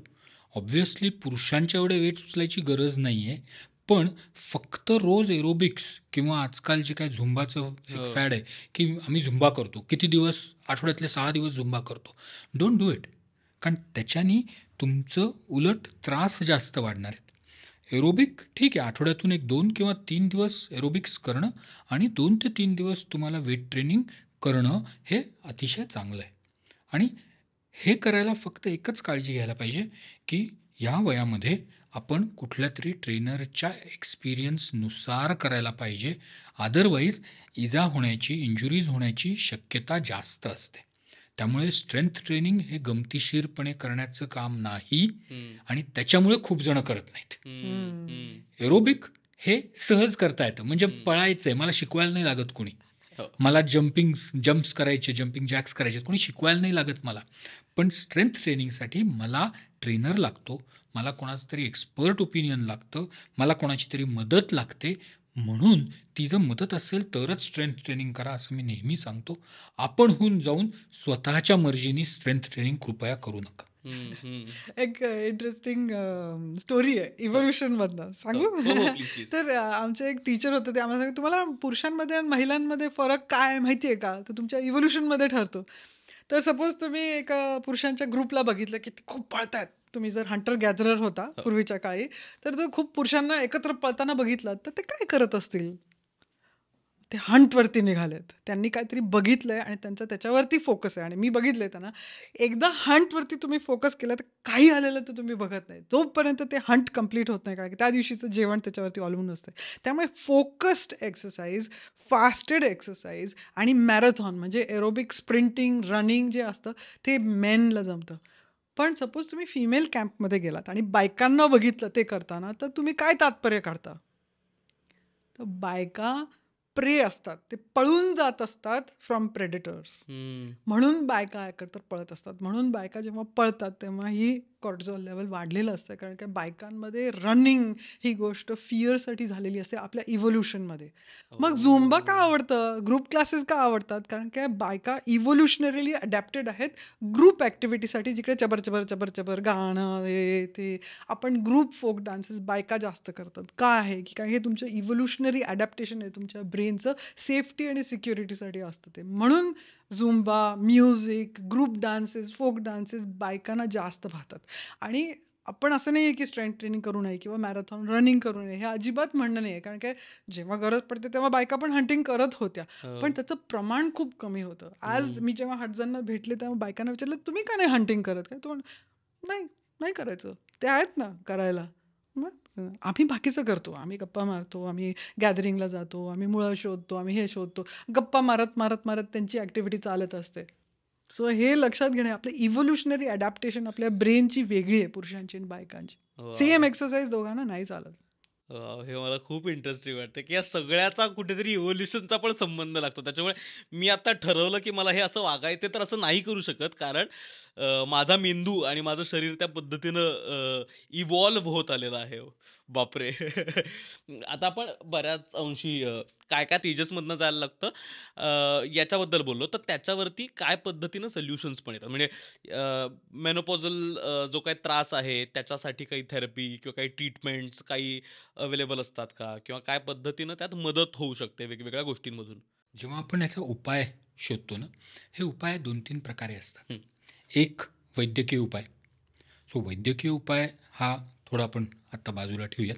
ऑब्व्हियसली पुरुषांच्या एवढे वेट उचलायची गरज नाही आहे. पण फक्त रोज एरोबिक्स किंवा आजकाल जे काय झुंबाचं एक फॅड आहे की आम्ही झुंबा करतो, किती दिवस, आठवड्यातले 6 दिवस झुंबा करतो. Don't do it. कारण त्याच्यानी तुमचं उलट त्रास जास्त वाढणार आहेत. एरोबिक ठीक आहे, आठवड्यातून 1-2 किंवा 3 दिवस एरोबिक्स करणं आणि 2 ते 3 दिवस तुम्हाला वेट ट्रेनिंग करणं हे अतिशय चांगलं आहे. आणि हे करायला फक्त एकच काळजी घ्यायला पाहिजे की या वयामध्ये आपण कुठल्या तरी ट्रेनरच्या एक्सपिरियन्सनुसार करायला पाहिजे. अदरवाईज इजा होण्याची, इंजुरीज होण्याची शक्यता जास्त असते. त्यामुळे स्ट्रेंथ ट्रेनिंग हे गमतीशीरपणे करण्याचं काम नाही आणि त्याच्यामुळे खूप जण करत नाहीत. एरोबिक हे सहज करता येतं, म्हणजे पळायचं आहे, मला शिकवायला नाही लागत कोणी. हो. मला जम्प्स करायचे, जम्पिंग जॅक्स करायचे, कोणी शिकवायला नाही लागत मला. पण स्ट्रेंथ ट्रेनिंगसाठी मला ट्रेनर लागतो, मला कोणाचं तरी एक्सपर्ट ओपिनियन लागतं, मला कोणाची तरी मदत लागते. म्हणून ती जर मदत असेल तरच स्ट्रेंथ ट्रेनिंग करा असं मी नेहमी सांगतो. आपण होऊन जाऊन स्वतःच्या मर्जीने स्ट्रेंथ ट्रेनिंग कृपया करू नका. एक इंटरेस्टिंग स्टोरी आहे इव्होल्युशन मधनं सांगू. हो, हो, please, please. तर आमचे एक टीचर होते, ते आम्हाला सांगितलं, तुम्हाला पुरुषांमध्ये आणि महिलांमध्ये फरक काय माहिती आहे का, तर तुमच्या इव्होल्युशनमध्ये ठरतो. तर सपोज तुम्ही एका पुरुषांच्या ग्रुपला बघितलं की ते खूप पळतायत, तुम्ही जर हंटर गॅदरर होता पूर्वीच्या काळी, तर तो खूप पुरुषांना एकत्र पळताना बघितलं, तर ते काय करत असतील? ते हंटवरती निघालेत. त्यांनी काहीतरी बघितलंय आणि त्यांचा त्याच्यावरती फोकस आहे. आणि मी बघितलंय त्यांना, एकदा हंटवरती तुम्ही फोकस केला तर काही आलेलं तर तुम्ही बघत नाही, जोपर्यंत ते हंट कंप्लीट होत नाही, कारण की त्या दिवशीचं जेवण त्याच्यावरती अवलंबून असतं. त्यामुळे फोकस्ड एक्सरसाइज, फास्टेड एक्सरसाइज आणि मॅरेथॉन म्हणजे एरोबिक, स्प्रिंटिंग, रनिंग जे असतं ते मेनला जमतं. पण सपोज तुम्ही फिमेल कॅम्पमध्ये गेलात आणि बायकांना बघितलं ते करताना, तर तुम्ही काय तात्पर्य काढता? तर बायका प्रे असतात, ते पळून जात असतात फ्रॉम प्रेडेटर्स. म्हणून बायका काय करतात, पळत असतात. म्हणून बायका जेव्हा पळतात तेव्हा ही कॉर्टिझॉल लेवल वाढलेलं असतं, कारण की बायकांमध्ये रनिंग ही गोष्ट फिअरसाठी झालेली असते आपल्या इव्होल्युशनमध्ये. मग झुंबा का आवडतं, ग्रुप क्लासेस का आवडतात, कारण की बायका इव्होल्युशनरीली अडॅप्टेड आहेत ग्रुप ॲक्टिव्हिटीसाठी, जिकडे चबर चबर चबर चबर गाणं हे ते. आपण ग्रुप फोक डान्सेस बायका जास्त करतात. का आहे की कारण हे तुमचं इव्होल्युशनरी अडॅप्टेशन आहे, तुमच्या ब्रेनचं सेफ्टी आणि सिक्युरिटीसाठी असतं ते. म्हणून Zumba, music, group dances, folk dances बायकांना जास्त भातात. आणि आपण असं नाही आहे की स्ट्रेंथ ट्रेनिंग करू नये किंवा मॅरेथॉन रनिंग करू नये, हे अजिबात म्हणणं नाही आहे, कारण काय जेव्हा गरज पडते तेव्हा बायका पण हंटिंग करत होत्या, पण त्याचं प्रमाण खूप कमी होतं. आज मी जेव्हा हटजांना भेटले तेव्हा बायकांना विचारलं, तुम्ही का नाही हंटिंग करत, काय तो नाही नाही करायचं, ते आहेत ना करायला. मग आम्ही बाकीचं करतो, आम्ही गप्पा मारतो, आम्ही गॅदरिंगला जातो, आम्ही मुळं शोधतो, आम्ही हे शोधतो, गप्पा मारत मारत मारत त्यांची ॲक्टिव्हिटी चालत असते. सो हे लक्षात घेणे आपलं इव्होल्युशनरी अडॅप्टेशन आपल्या ब्रेनची वेगळी आहे पुरुषांची आणि बायकांची. वा. सेम एक्सरसाइज दोघांना नाही चालत. हे मला खूप इंटरेस्टिंग वाटतं की या सगळ्याचा कुठेतरी इव्होल्युशनचा पण संबंध लागतो. त्याच्यामुळे मी आता ठरवलं की मला हे असं वागायचं तर असं नाही करू शकत, कारण माझा मेंदू आणि माझं शरीर त्या पद्धतीनं इव्हॉल्व्ह होत आलेलं आहे. बापरे. आता आपण बऱ्याच अंशी काय काय तेजसमधनं जायला लागतं याच्याबद्दल बोललो, तर त्याच्यावरती काय पद्धतीनं सोल्युशन्स पण येतात. म्हणजे मेनोपॉझल जो काही त्रास आहे त्याच्यासाठी काही थेरपी किंवा काही ट्रीटमेंट्स काही अवेलेबल असतात का? किंवा काय पद्धतीनं त्यात मदत होऊ शकते वेगवेगळ्या गोष्टींमधून? जेव्हा आपण याचा उपाय शोधतो ना, हे उपाय 2-3 प्रकारे असतात. हं. एक वैद्यकीय उपाय. सो वैद्यकीय उपाय हा थोडा आपण आत्ता बाजूला ठेवूयात.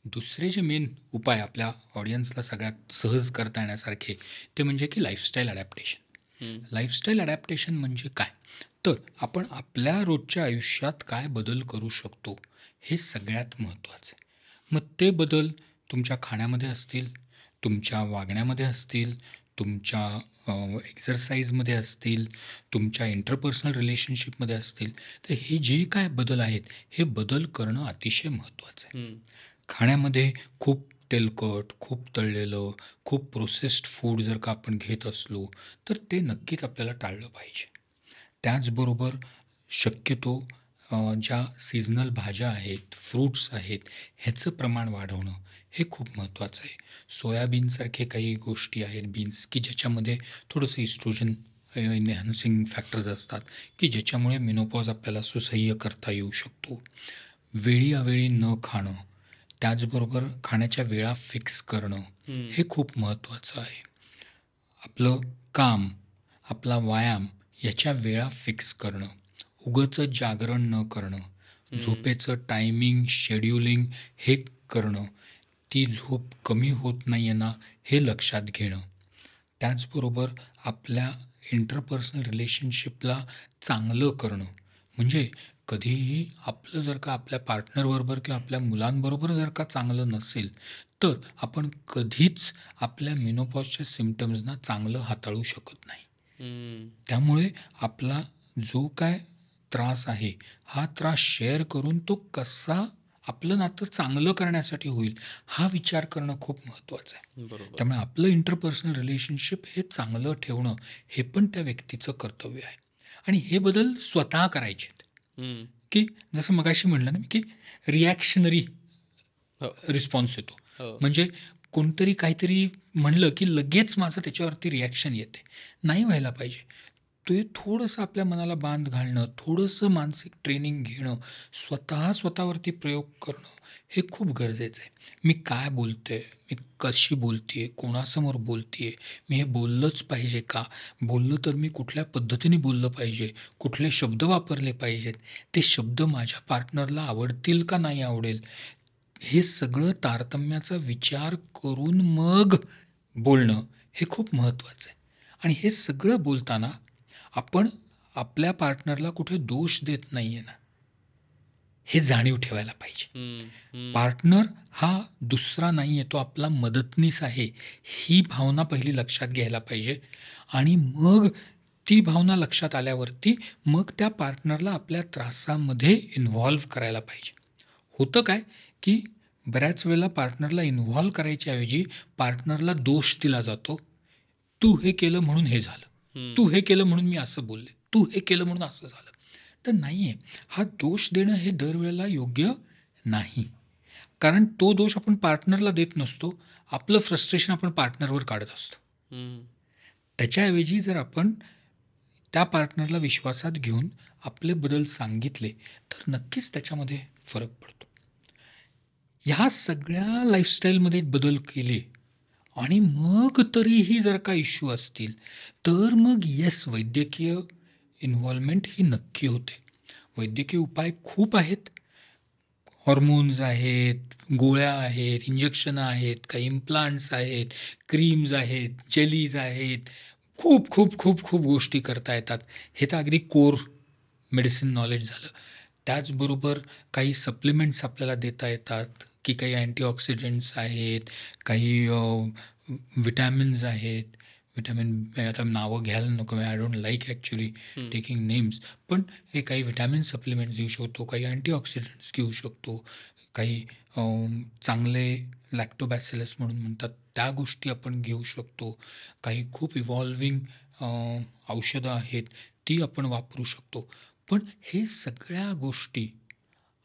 दुसरे जे मेन उपाय आपल्या ऑडियन्सला सगळ्यात सहज करता येण्यासारखे, ते म्हणजे की लाईफस्टाईल अडॅप्टेशन. हं. लाईफस्टाईल अडॅप्टेशन म्हणजे काय? तर आपण आपल्या रोजच्या आयुष्यात काय बदल करू शकतो, हे सगळ्यात महत्त्वाचं आहे. मग ते बदल तुमच्या खाण्यामध्ये असतील, तुमच्या वागण्यामध्ये असतील, तुमच्या एक्सरसाइजमध्ये असतील, तुमच्या इंटरपर्सनल रिलेशनशिपमध्ये असतील. तर हे जे काय बदल आहेत, हे बदल करणं अतिशय महत्त्वाचं आहे. हं. खाण्यामध्ये खूप तेलकट, खूप तळलेलं, खूप प्रोसेस्ड फूड जर का आपण घेत असलो, तर ते नक्कीच आपल्याला टाळलं पाहिजे. त्याचबरोबर शक्यतो ज्या सीझनल भाज्या आहेत, फ्रुट्स आहेत, ह्याचं प्रमाण वाढवणं हे खूप महत्त्वाचं आहे. सोयाबीनसारखे काही गोष्टी आहेत, बीन्स, की ज्याच्यामध्ये थोडंसं इस्ट्रोजन एन्हान्सिंग फॅक्टर्स असतात, की ज्याच्यामुळे मेनोपॉज आपल्याला सुसह्य करता येऊ शकतो. वेळी अवेळी न खाणं, त्याचबरोबर खाण्याच्या वेळा फिक्स करणं, हं. हे खूप महत्त्वाचं आहे. आपलं काम, आपला व्यायाम याच्या वेळा फिक्स करणं, उगाचच जागरण न करणं, हं. झोपेचं टायमिंग, शेड्यूलिंग हे करणं, ती झोप कमी होत नाही आहे ना, हे लक्षात घेणं. त्याचबरोबर आपल्या इंटरपर्सनल रिलेशनशिपला चांगलं करणं. म्हणजे कधीही आपलं जर का आपल्या पार्टनरबरोबर किंवा आपल्या मुलांबरोबर जर का चांगलं नसेल, तर आपण कधीच आपल्या मेनोपॉजच्या सिम्प्टम्सना चांगलं हाताळू शकत नाही. हं. त्यामुळे आपला जो काय त्रास आहे, हा त्रास शेअर करून तो कसा आपलं नातं चांगलं करण्यासाठी होईल, हा विचार करणं खूप महत्त्वाचं आहे. बरोबर. त्यामुळे आपलं इंटरपर्सनल रिलेशनशिप हे चांगलं ठेवणं, हे पण त्या व्यक्तीचं कर्तव्य आहे. आणि हे बदल स्वतः करायचे आहेत. हं. की जसं मगाशी म्हणलं ना मी, की रिॲक्शनरी हो. रिस्पॉन्स येतो. हो. म्हणजे कोणतरी काहीतरी म्हणलं, की लगेच माझं त्याच्यावरती रिॲक्शन येते. नाही व्हायला पाहिजे. ते थोडंसं आपल्या मनाला बांध घालणं, थोडंसं मानसिक ट्रेनिंग घेणं, स्वतःवरती प्रयोग करणं, हे खूप गरजेचं आहे. मी काय बोलते, मी कशी बोलते, कोणासमोर बोलते, मी हे बोललंच पाहिजे का? बोललं तर मी कुठल्या पद्धतीने बोललं पाहिजे, कुठले शब्द वापरले पाहिजेत, ते शब्द माझ्या पार्टनरला आवडतील का नाही आवडेल, हे सगळं तारतम्याचा विचार करून मग बोलणं हे खूप महत्त्वाचं आहे. आणि हे सगळं बोलताना आपण आपल्या पार्टनरला कुठे दोष देत नाही आहे ना, हे जाणीव ठेवायला पाहिजे. हं. हं. पार्टनर हा दुसरा नाही आहे, तो आपला मदतनीस आहे, ही भावना पहिली लक्षात घ्यायला पाहिजे. आणि मग ती भावना लक्षात आल्यावरती मग त्या पार्टनरला आपल्या त्रासामध्ये इन्व्हॉल्व करायला पाहिजे. होतं काय, की बऱ्याच वेळेला पार्टनरला इन्व्हॉल्व करायच्या ऐवजी पार्टनरला दोष दिला जातो. तू हे केलं म्हणून हे झालं, हं. तू हे केलं म्हणून मी असं बोलले, तू हे केलं म्हणून असं झालं. तर नाही आहे, हा दोष देणं हे दरवेळेला योग्य नाही. कारण तो दोष आपण पार्टनरला देत नसतो, आपलं फ्रस्ट्रेशन आपण पार्टनरवर काढत असतो. हं. त्याच्याऐवजी जर आपण त्या पार्टनरला विश्वासात घेऊन आपले बदल सांगितले, तर नक्कीच त्याच्यामध्ये फरक पडतो. ह्या सगळ्या लाईफस्टाईलमध्ये बदल केले आणि मग तरीही जर का इश्यू असतील, तर मग येस, वैद्यकीय इन्व्हॉल्वमेंट ही नक्की होते. वैद्यकीय उपाय खूप आहेत. हॉर्मोन्स आहेत, गोळ्या आहेत, इंजेक्शनं आहेत, काही इम्प्लांट्स आहेत, क्रीम्स आहेत, जेलीज आहेत. खूप, खूप, खूप, खूप गोष्टी करता येतात. हे तर अगदी कोर मेडिसिन नॉलेज झालं. त्याचबरोबर काही सप्लिमेंट्स आपल्याला देता येतात, की काही अँटीऑक्सिडंट्स आहेत, काही विटॅमिन्स आहेत. व्हिटॅमिन आता नावं घ्यायला नको, I don't like actually taking names, पण हे काही व्हिटॅमिन सप्लिमेंट्स घेऊ शकतो, काही अँटीऑक्सिडंट्स घेऊ शकतो, काही चांगले लॅक्टोबॅसिलस म्हणून म्हणतात त्या गोष्टी आपण घेऊ शकतो, काही खूप इव्हॉल्विंग औषधं आहेत ती आपण वापरू शकतो. पण हे सगळ्या गोष्टी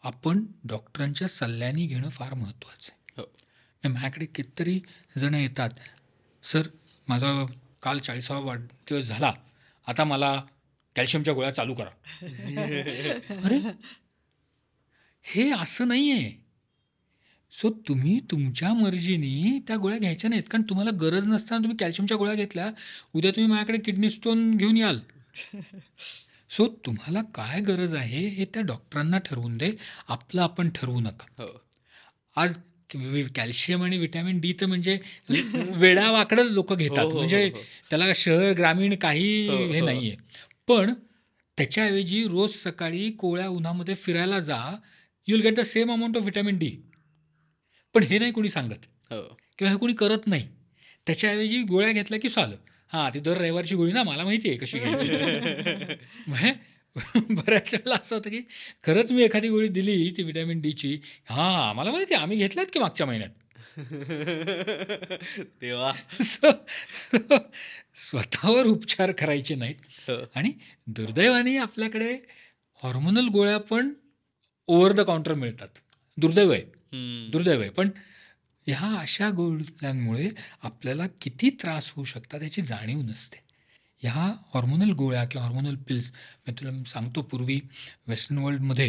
आपण डॉक्टरांच्या सल्ल्याने घेणं फार महत्त्वाचं आहे. हो. माझ्याकडे कितीतरी जण येतात, सर माझा काल 40वा वाढदिवस झाला, आता मला कॅल्शियमच्या गोळ्या चालू करा. अरे हे असं नाही आहे. सो तुम्ही तुमच्या मर्जीने त्या गोळ्या घ्यायच्या नाहीत, कारण तुम्हाला गरज नसताना तुम्ही कॅल्शियमच्या गोळ्या घेतल्या, उद्या तुम्ही माझ्याकडे किडनी स्टोन घेऊन याल. सो तुम्हाला काय गरज आहे हे त्या डॉक्टरांना ठरवून दे, आपलं आपण ठरवू नका. हो. आज कॅल्शियम आणि व्हिटॅमिन डी तर म्हणजे वेडावाकडं लोक घेतात, हो, हो, म्हणजे हो. त्याला शहर ग्रामीण काही हो, हे हो. नाहीये. पण त्याच्याऐवजी रोज सकाळी कोवळ्या उन्हामध्ये फिरायला जा, you will get the same amount of vitamin D. पण हे नाही कोणी सांगत हो. किंवा हे कोणी करत नाही. त्याच्याऐवजी गोळ्या घेतल्या की चालं, हां ती दर रविवारची गोळी ना, मला माहिती आहे कशी घ्यायची ती. म्हणजे बऱ्याच वेळेला असं होतं की खरंच मी एखादी गोळी दिली ती व्हिटॅमिन डीची, हां मला माहिती आहे, आम्ही घेतल्यात की मागच्या महिन्यात. तेव्हा स्वतःवर उपचार करायचे नाहीत. हो. आणि दुर्दैवाने आपल्याकडे हॉर्मोनल गोळ्या पण ओव्हर द काउंटर मिळतात. दुर्दैव आहे. पण ह्या अशा गोळ्यांमुळे आपल्याला किती त्रास होऊ शकतात याची जाणीव नसते. ह्या हॉर्मोनल गोळ्या किंवा हॉर्मोनल पिल्स, मी तुला सांगतो, पूर्वी वेस्टर्न वर्ल्डमध्ये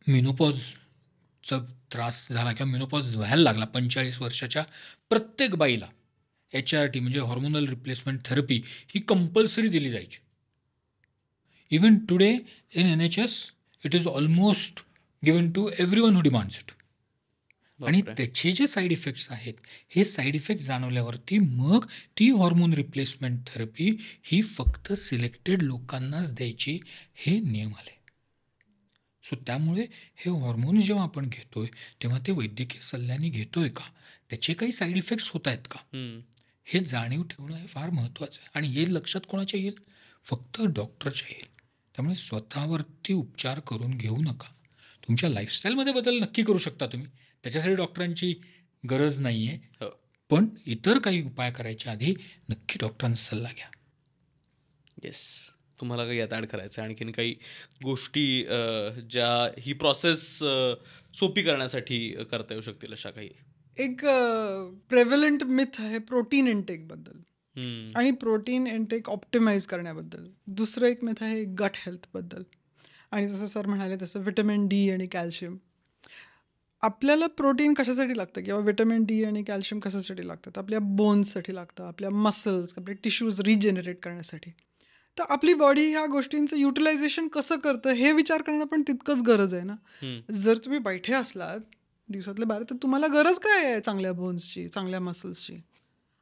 मिनोपॉजचा त्रास झाला किंवा मिनोपॉज व्हायला लागला 45 वर्षाच्या प्रत्येक बाईला HRT म्हणजे हॉर्मोनल रिप्लेसमेंट थेरपी ही कंपल्सरी दिली जायची. Even today in NHS it is almost given to everyone who demands it. आणि त्याचे जे साईड इफेक्ट्स आहेत, हे साईड इफेक्ट जाणवल्यावरती मग ती हॉर्मोन रिप्लेसमेंट थेरपी ही फक्त सिलेक्टेड लोकांनाच द्यायची, हे नियम आले. सो त्यामुळे हे हॉर्मोन्स जेव्हा आपण घेतोय तेव्हा ते वैद्यकीय सल्ल्याने घेतोय का, त्याचे काही साईड इफेक्ट्स होत आहेत का, हे जाणीव ठेवणं हे फार महत्त्वाचं आहे. आणि हे लक्षात कोणाच्या येईल? फक्त डॉक्टरच्या येईल. त्यामुळे स्वतःवरती उपचार करून घेऊ नका. तुमच्या लाईफस्टाईलमध्ये बदल नक्की करू शकता तुम्ही, त्याच्यासाठी डॉक्टरांची गरज नाही आहे. हो. पण इतर काही उपाय करायच्या आधी नक्की डॉक्टरांचा सल्ला घ्या. येस. तुम्हाला काही यात ॲड करायचं आहे आणखीन काही गोष्टी ज्या ही प्रोसेस सोपी करण्यासाठी करता येऊ शकतील अशा काही? एक प्रेव्हलंट मिथ आहे प्रोटीन इनटेकबद्दल आणि प्रोटीन इनटेक ऑप्टिमाइज करण्याबद्दल. दुसरं एक मिथ आहे गट हेल्थबद्दल. आणि जसं सर म्हणाले तसं व्हिटॅमिन डी आणि कॅल्शियम. आपल्याला प्रोटीन कशासाठी लागतं किंवा व्हिटॅमिन डी आणि कॅल्शियम कशासाठी लागतात? आपल्या बोन्ससाठी लागतं, आपल्या मसल्स, आपले टिश्यूज रिजेनरेट करण्यासाठी. तर आपली बॉडी ह्या गोष्टींचं युटिलायझेशन कसं करतं हे विचार करणं पण तितकंच गरज आहे ना. जर तुम्ही बैठे असलात दिवसातले 12, तर तुम्हाला गरज काय आहे चांगल्या बोन्सची, चांगल्या मसल्सची?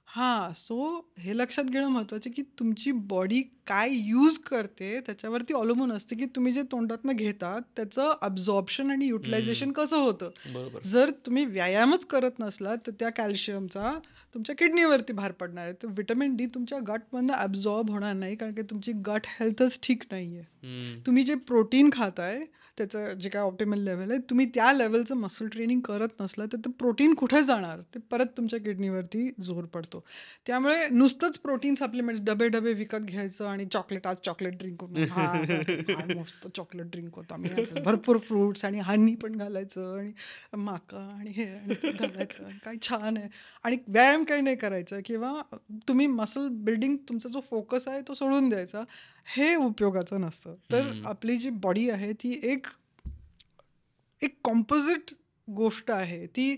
हां, सो हे लक्षात घेणं महत्त्वाचं की तुमची बॉडी काय यूज करते त्याच्यावरती अवलंबून असते की तुम्ही जे तोंडातनं घेतात त्याचं अब्झॉर्प्शन आणि युटिलायझेशन कसं होतं. बरोबर. जर तुम्ही व्यायामच करत नसलात तर त्या कॅल्शियमचा तुमच्या किडनीवरती भार पडणार आहे. तर व्हिटॅमिन डी तुमच्या गटमधनं ॲब्झॉर्ब होणार नाही, कारण की तुमची गट हेल्थच ठीक नाही आहे. तुम्ही जे प्रोटीन खाताय त्याचं जे काय ऑप्टिमल लेवल आहे, तुम्ही त्या लेवलचं मसल ट्रेनिंग करत नसलं तर ते प्रोटीन कुठे जाणार? ते परत तुमच्या किडनीवरती जोर पडतो. त्यामुळे नुसतंच प्रोटीन सप्लिमेंट्स डबे विकत घ्यायचं आणि चॉकलेट, आज चॉकलेट ड्रिंक होतं, हा मस्त चॉकलेट ड्रिंक होतं, आम्ही भरपूर फ्रूट्स आणि हनी पण घालायचं आणि माका आणि हे आणि ते घालायचं आणि काय छान आहे. आणि व्यायाम काही नाही करायचं किंवा तुम्ही मसल बिल्डिंग तुमचा जो फोकस आहे तो सोडून द्यायचा, हे उपयोगाचं नसतं. तर आपली जी बॉडी आहे ती एक कॉम्पोजिट गोष्ट आहे, ती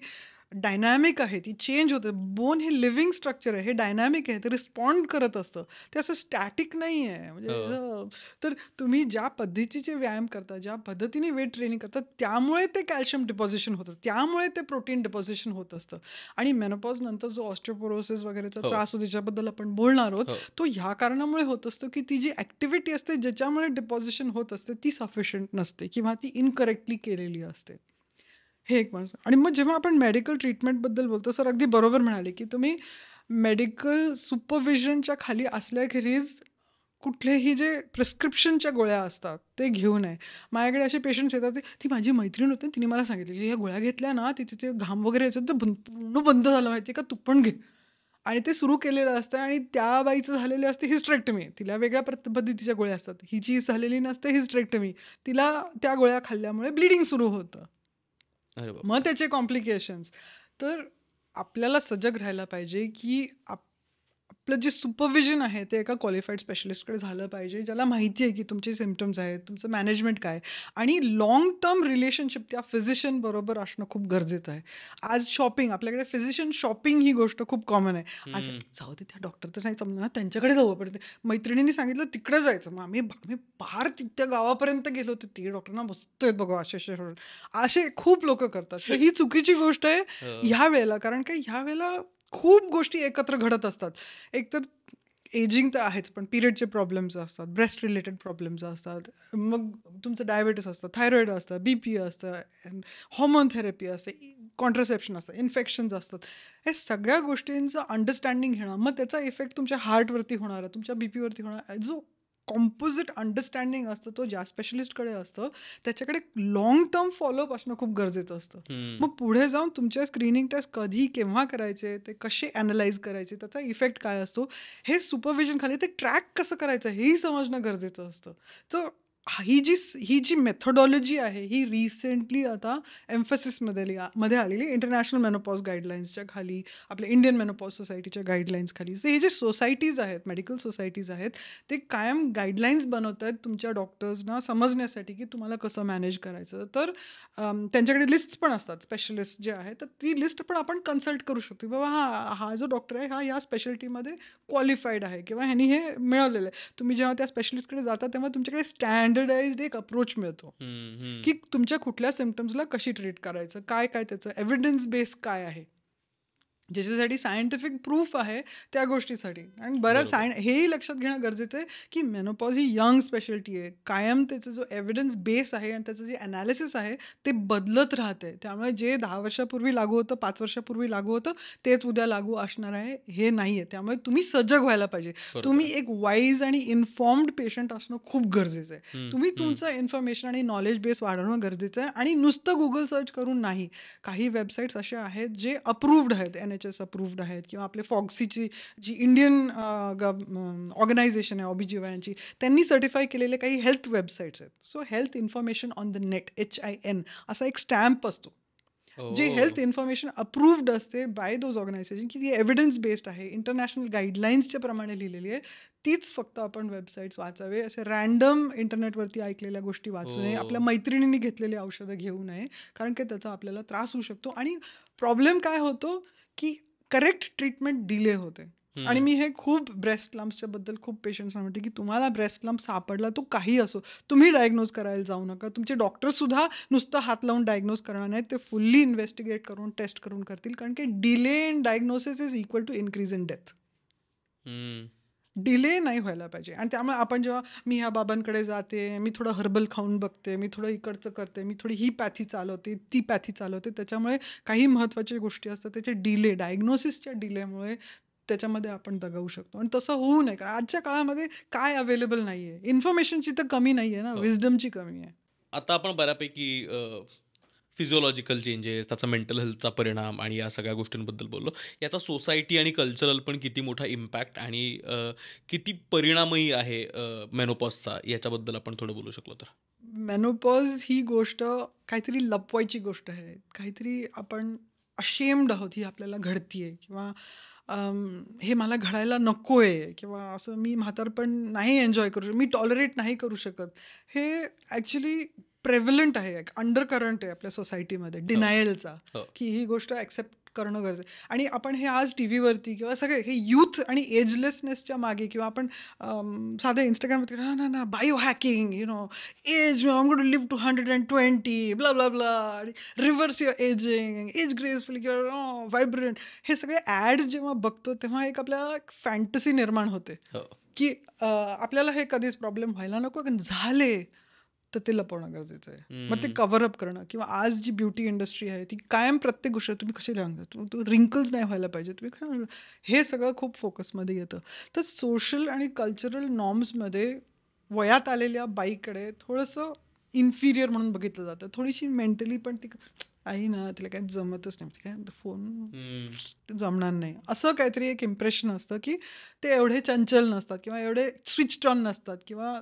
डायनॅमिक आहे, ती चेंज होते. बोन हे लिव्हिंग स्ट्रक्चर आहे, हे डायनॅमिक आहे, ते रिस्पॉन्ड करत असतं, ते असं स्टॅटिक नाही आहे. म्हणजे तर तुम्ही ज्या पद्धतीचे व्यायाम करता, ज्या पद्धतीने वेट ट्रेनिंग करता, त्यामुळे ते कॅल्शियम डिपॉझिशन होतं, त्यामुळे ते प्रोटीन डिपॉझिशन होत असतं. आणि मेनोपॉज नंतर जो ऑस्टिओपोरोसिस वगैरेचा त्रास होतो, त्याच्याबद्दल आपण बोलणार आहोत, तो ह्या कारणामुळे होत असतो की ती जी ॲक्टिव्हिटी असते ज्याच्यामुळे डिपॉझिशन होत असते ती सफिशियंट नसते किंवा ती इनकरेक्टली केलेली असते. हे एक माणूस. आणि मग जेव्हा आपण मेडिकल ट्रीटमेंटबद्दल बोलतो, सर अगदी बरोबर म्हणाले की तुम्ही मेडिकल सुपरविजनच्या खाली असल्याखेरीज कुठलेही जे प्रिस्क्रिप्शनच्या गोळ्या असतात ते घेऊ नये. माझ्याकडे असे पेशंट्स येतात, ती माझी मैत्रीण होती, तिने मला सांगितलं की ह्या गोळ्या घेतल्या ना, ती तिथे घाम वगैरे यायचं ते पूर्ण बंद झालं माहिती का, तू पण घे. आणि ते सुरू केलेलं असतं आणि त्या बाईचं झालेली असते हिस्ट्रेक्टमी. तिला वेगळ्या पद्धतीच्या गोळ्या असतात. हिची झालेली नसते हिस्ट्रेक्टमी. तिला त्या गोळ्या खाल्ल्यामुळे ब्लिडिंग सुरू होतं. अरे मग बापरे. त्याचे कॉम्प्लिकेशन्स. तर आपल्याला सजग राहायला पाहिजे की आपलं जे सुपरविजन आहे ते एका क्वालिफाईड स्पेशलिस्टकडे झालं पाहिजे, ज्याला माहिती आहे की तुमचे सिम्पटम्स आहेत, तुमचं मॅनेजमेंट काय आणि लाँग टर्म रिलेशनशिप त्या फिजिशियन बरोबर असणं खूप गरजेचं आहे. आज शॉपिंग, आपल्याकडे फिजिशियन शॉपिंग ही गोष्ट खूप कॉमन आहे. आज जाऊ दे, त्या डॉक्टर तर नाही जमलं ना, त्यांच्याकडे जाऊ आपण. मैत्रिणींनी सांगितलं तिकडे जायचं, मग आम्ही पार त्या गावापर्यंत गेलो होतो, ते डॉक्टरना मस्त आहेत बघा असे खूप लोक करतात. तर ही चुकीची गोष्ट आहे ह्या वेळेला, कारण का ह्या वेळेला खूप गोष्टी एकत्र घडत असतात. एकतर एजिंग तर आहेच, पण पिरियडचे प्रॉब्लेम्स असतात, ब्रेस्ट रिलेटेड प्रॉब्लेम्स असतात, मग तुमचं डायबिटीस असतं, थायरॉइड असतं, BP असतं, हॉर्मोन थेरपी असते, कॉन्ट्रासेप्शन असतं, इन्फेक्शन्स असतात. हे सगळ्या गोष्टींचं अंडरस्टँडिंग घेणं, मग त्याचा इफेक्ट तुमच्या हार्टवरती होणार आहे, तुमच्या BPवरती होणार आहे. जो कॉम्पोजिट अंडरस्टँडिंग असतं तो ज्या स्पेशलिस्टकडे असतं त्याच्याकडे लाँग टर्म फॉलोअप असणं खूप गरजेचं असतं. मग पुढे जाऊन तुमच्या स्क्रीनिंग टेस्ट कधी केव्हा करायचे, ते कसे ॲनालाइज करायचे, त्याचा इफेक्ट काय असतो, हे सुपरविजन खाली ते ट्रॅक कसं करायचं हेही समजणं गरजेचं असतं. तर ही जी मेथोडॉलॉजी आहे ही रिसेंटली आता मध्ये आलेली इंटरनॅशनल मेनोपॉज गाईडलाईन्सच्या खाली, आपल्या इंडियन मेनोपॉज सोसायटीच्या गाईडलाईन्स खाली. हे जे सोसायटीज आहेत, मेडिकल सोसायटीज आहेत, ते कायम गाईडलाईन्स बनवत आहेत तुमच्या डॉक्टर्सना समजण्यासाठी की तुम्हाला कसं मॅनेज करायचं. तर त्यांच्याकडे लिस्ट पण असतात स्पेशलिस्ट जे आहेत, तर ती लिस्ट पण आपण कन्सल्ट करू शकतो. बाबा हा जो डॉक्टर आहे हा या स्पेशालिटीमध्ये क्वालिफाईड आहे किंवा ह्यांनी हे मिळवलेलं आहे. तुम्ही जेव्हा त्या स्पेशलिस्टकडे जाता तेव्हा तुमच्याकडे स्टँडर्डाइज्ड एक अप्रोच मिळतो की तुमच्या कुठल्या सिम्पटम्सला कशी ट्रीट करायचं, काय त्याचं एव्हिडन्स बेस काय आहे, ज्याच्यासाठी सायंटिफिक प्रूफ आहे त्या गोष्टीसाठी. आणि बरं हेही लक्षात घेणं गरजेचं आहे की मेनोपॉज ही यंग स्पेशालिटी आहे. कायम त्याचा जो एव्हिडन्स बेस आहे आणि त्याचं जे ॲनालिसिस आहे ते बदलत राहते. त्यामुळे जे 10 वर्षापूर्वी लागू होतं, 5 वर्षापूर्वी लागू होतं, तेच उद्या लागू असणार आहे हे नाही आहे. त्यामुळे तुम्ही सजग व्हायला पाहिजे. तुम्ही एक वाईज आणि इन्फॉर्म्ड पेशंट असणं खूप गरजेचं आहे. तुम्ही तुमचं इन्फॉर्मेशन आणि नॉलेज बेस वाढवणं गरजेचं आहे आणि नुसतं गुगल सर्च करून नाही. काही वेबसाईट्स असे आहेत जे अप्रूव्ड आहेत, NHS अप्रूव्ड आहेत, किंवा आपले फॉक्सीची जी इंडियन ऑर्गनायझेशन आहे OBGYNची, त्यांनी सर्टिफाय केलेले काही हेल्थ वेबसाईट्स आहेत. So health information on the net HIN असा एक स्टॅम्प असतो जे हेल्थ इन्फॉर्मेशन अप्रूव्ड असते बाय दोज ऑर्गनायझेशन, की ती एव्हिडन्स बेस्ड आहे, इंटरनॅशनल गाईडलाईन्सच्या प्रमाणे लिहिलेली आहे. तीच फक्त आपण वेबसाईट्स वाचावे. असे रँडम इंटरनेटवरती ऐकलेल्या गोष्टी वाचू नये, आपल्या मैत्रिणींनी घेतलेली औषधं घेऊ नये, कारण की त्याचा आपल्याला त्रास होऊ शकतो. आणि प्रॉब्लेम काय होतो की करेक्ट ट्रीटमेंट डिले होते. आणि मी हे खूप ब्रेस्ट लम्प्सच्या बद्दल खूप पेशंट्सना म्हणते की तुम्हाला ब्रेस्ट लम्प सापडला तो काही असो, तुम्ही डायग्नोज करायला जाऊ नका. तुमचे डॉक्टरसुद्धा नुसतं हात लावून डायग्नोज करणार नाहीत, ते फुल्ली इन्व्हेस्टिगेट करून टेस्ट करून करतील, कारण की delay in diagnosis is equal to increase in death. Delay नाही व्हायला पाहिजे. आणि त्यामुळे आपण जेव्हा मी ह्या बाबांकडे जाते, मी थोडं हर्बल खाऊन बघते, मी थोडं इकडचं करते, मी थोडी ही पॅथी चालवते, ती पॅथी चालवते, त्याच्यामुळे काही महत्त्वाच्या गोष्टी असतात त्याचे डिले, डायग्नोसिसच्या डिलेमुळे त्याच्यामध्ये आपण दगावू शकतो. आणि तसं होऊ नये, कारण आजच्या काळामध्ये काय अवेलेबल नाही आहे, इन्फॉर्मेशनची तर कमी नाही आहे ना, विजडमची कमी आहे. आता आपण बऱ्यापैकी फिजिओलॉजिकल चेंजेस, त्याचा मेंटल हेल्थचा परिणाम आणि या सगळ्या गोष्टींबद्दल बोललो. याचा सोसायटी आणि कल्चरल पण किती मोठा इम्पॅक्ट आणि किती परिणामही आहे मेनोपॉजचा, याच्याबद्दल आपण थोडं बोलू शकलो तर. मेनोपॉज ही गोष्ट काहीतरी लपवायची गोष्ट आहे, काहीतरी आपण अशेम्ड आहोत ही आपल्याला घडतीये, किंवा हे मला घडायला नको आहे, किंवा असं मी म्हातारपण नाही एन्जॉय करू शकत, मी टॉलरेट नाही करू शकत. हे ॲक्च्युली प्रेव्हलंट आहे, एक अंडर करंट आहे आपल्या सोसायटीमध्ये डिनायलचा, की ही गोष्ट ॲक्सेप्ट करणं गरजेचं आहे. आणि आपण हे आज TV वरती किंवा सगळे हे यूथ आणि एजलेसनेसच्या मागे, किंवा आपण साधं इंस्टाग्रामवरती ना biohacking, as I am going to live to 120 bla bla bla, आणि reverse your ageing, age gracefully किंवा व्हायब्रंट, हे सगळे ॲड्स जेव्हा बघतो तेव्हा एक आपल्याला फॅन्टसी निर्माण होते की आपल्याला हे कधीच प्रॉब्लेम व्हायला नको, कारण झाले तर ते लपवणं गरजेचं आहे. मग ते कव्हर अप करणं, किंवा आज जी ब्युटी इंडस्ट्री आहे ती कायम प्रत्येक गोष्ट तुम्ही कशी लागणार, रिंकल्स नाही व्हायला पाहिजे, तुम्ही हे सगळं खूप फोकसमध्ये येतं. तर सोशल आणि कल्चरल नॉर्म्समध्ये वयात आलेल्या बाईकडे थोडंसं इन्फिरियर म्हणून बघितलं जातं. थोडीशी मेंटली पण ती आई ना, तिला काही जमतच नाही, काय फोन जमणार नाही, असं काहीतरी एक इम्प्रेशन असतं की ते एवढे चंचल नसतात किंवा एवढे स्विच ऑन नसतात किंवा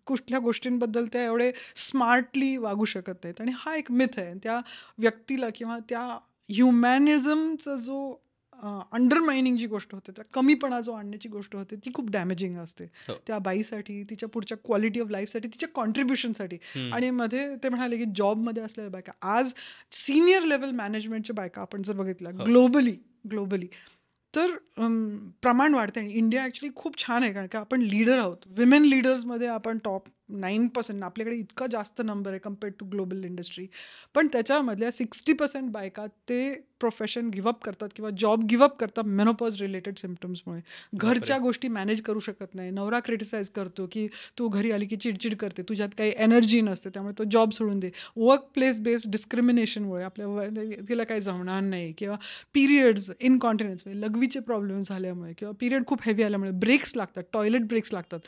कुठल्या गोष्टींबद्दल त्या एवढे स्मार्टली वागू शकत नाहीत. आणि हा एक मिथ आहे. त्या व्यक्तीला किंवा त्या ह्युमॅनिझमचा जो अंडरमायनिंग जी गोष्ट होते, त्या कमीपणा जो आणण्याची गोष्ट होते, ती खूप डॅमेजिंग असते हो. त्या बाईसाठी, तिच्या पुढच्या क्वालिटी ऑफ लाईफसाठी, तिच्या कॉन्ट्रीब्युशनसाठी. आणि मध्ये ते म्हणाले की जॉबमध्ये असलेल्या बायका, आज सिनियर लेवल मॅनेजमेंटच्या बायका आपण जर बघितल्या ग्लोबली तर प्रमाण वाढते. आणि इंडिया ॲक्च्युली खूप छान आहे, कारण की आपण लीडर आहोत. विमेन लीडर्समध्ये आपण टॉप 9%, आपल्याकडे इतका जास्त नंबर आहे कम्पेअर्ड टू ग्लोबल इंडस्ट्री. पण त्याच्यामधल्या 60% बायका ते प्रोफेशन गिव्हअप करतात किंवा जॉब गिव्हअप करतात मेनोपॉज रिलेटेड सिम्पटम्समुळे. घरच्या गोष्टी मॅनेज करू शकत नाही. नवरा क्रिटिसाइज करतो की तू घरी आली की चिडचिड करते, तुझ्यात काही एनर्जी नसते, त्यामुळे तो जॉब सोडून दे. वर्क प्लेस बेस्ड डिस्क्रिमिनेशनमुळे तिला काही जमणार नाही, किंवा पिरियड्स इनकॉन्टिन्युअन्स म्हणजे लघवीचे प्रॉब्लेम झाल्यामुळे किंवा पिरियड खूप हेवी आल्यामुळे ब्रेक्स लागतात, टॉयलेट ब्रेक्स लागतात.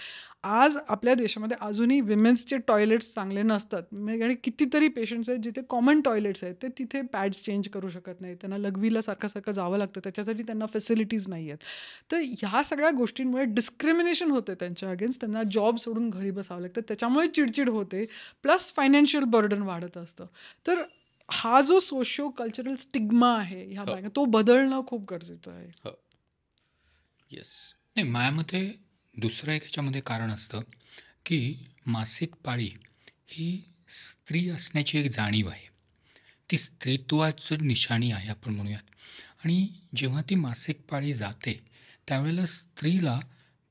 आज आपल्या देशामध्ये अजूनही विमेन्सचे टॉयलेट्स चांगले नसतात. आणि कितीतरी पेशंट्स आहेत जिथे कॉमन टॉयलेट्स आहेत, ते तिथे पॅड्स चेंज करू शकत नाही, त्यांना लघवीला सारखं जावं लागतं, त्याच्यासाठी त्यांना फॅसिलिटीज नाही आहेत. तर ह्या सगळ्या गोष्टींमुळे डिस्क्रिमिनेशन होते त्यांच्या अगेन्स्ट. त्यांना जॉब सोडून घरी बसावं लागतं, त्याच्यामुळे चिडचिड होते, प्लस फायनान्शियल बर्डन वाढत असतं. तर हा जो सोशिओ कल्चरल स्टिग्मा आहे ह्या बायका, तो बदलणं खूप गरजेचं आहे. येस. नाही, माझ्या मते दुसरं एक ह्याच्यामध्ये कारण असतं की मासिक पाळी ही स्त्री असण्याची एक जाणीव आहे. ती स्त्रीत्वाचं निशाणी आहे आपण म्हणूयात. आणि जेव्हा ती मासिक पाळी जाते त्यावेळेला स्त्रीला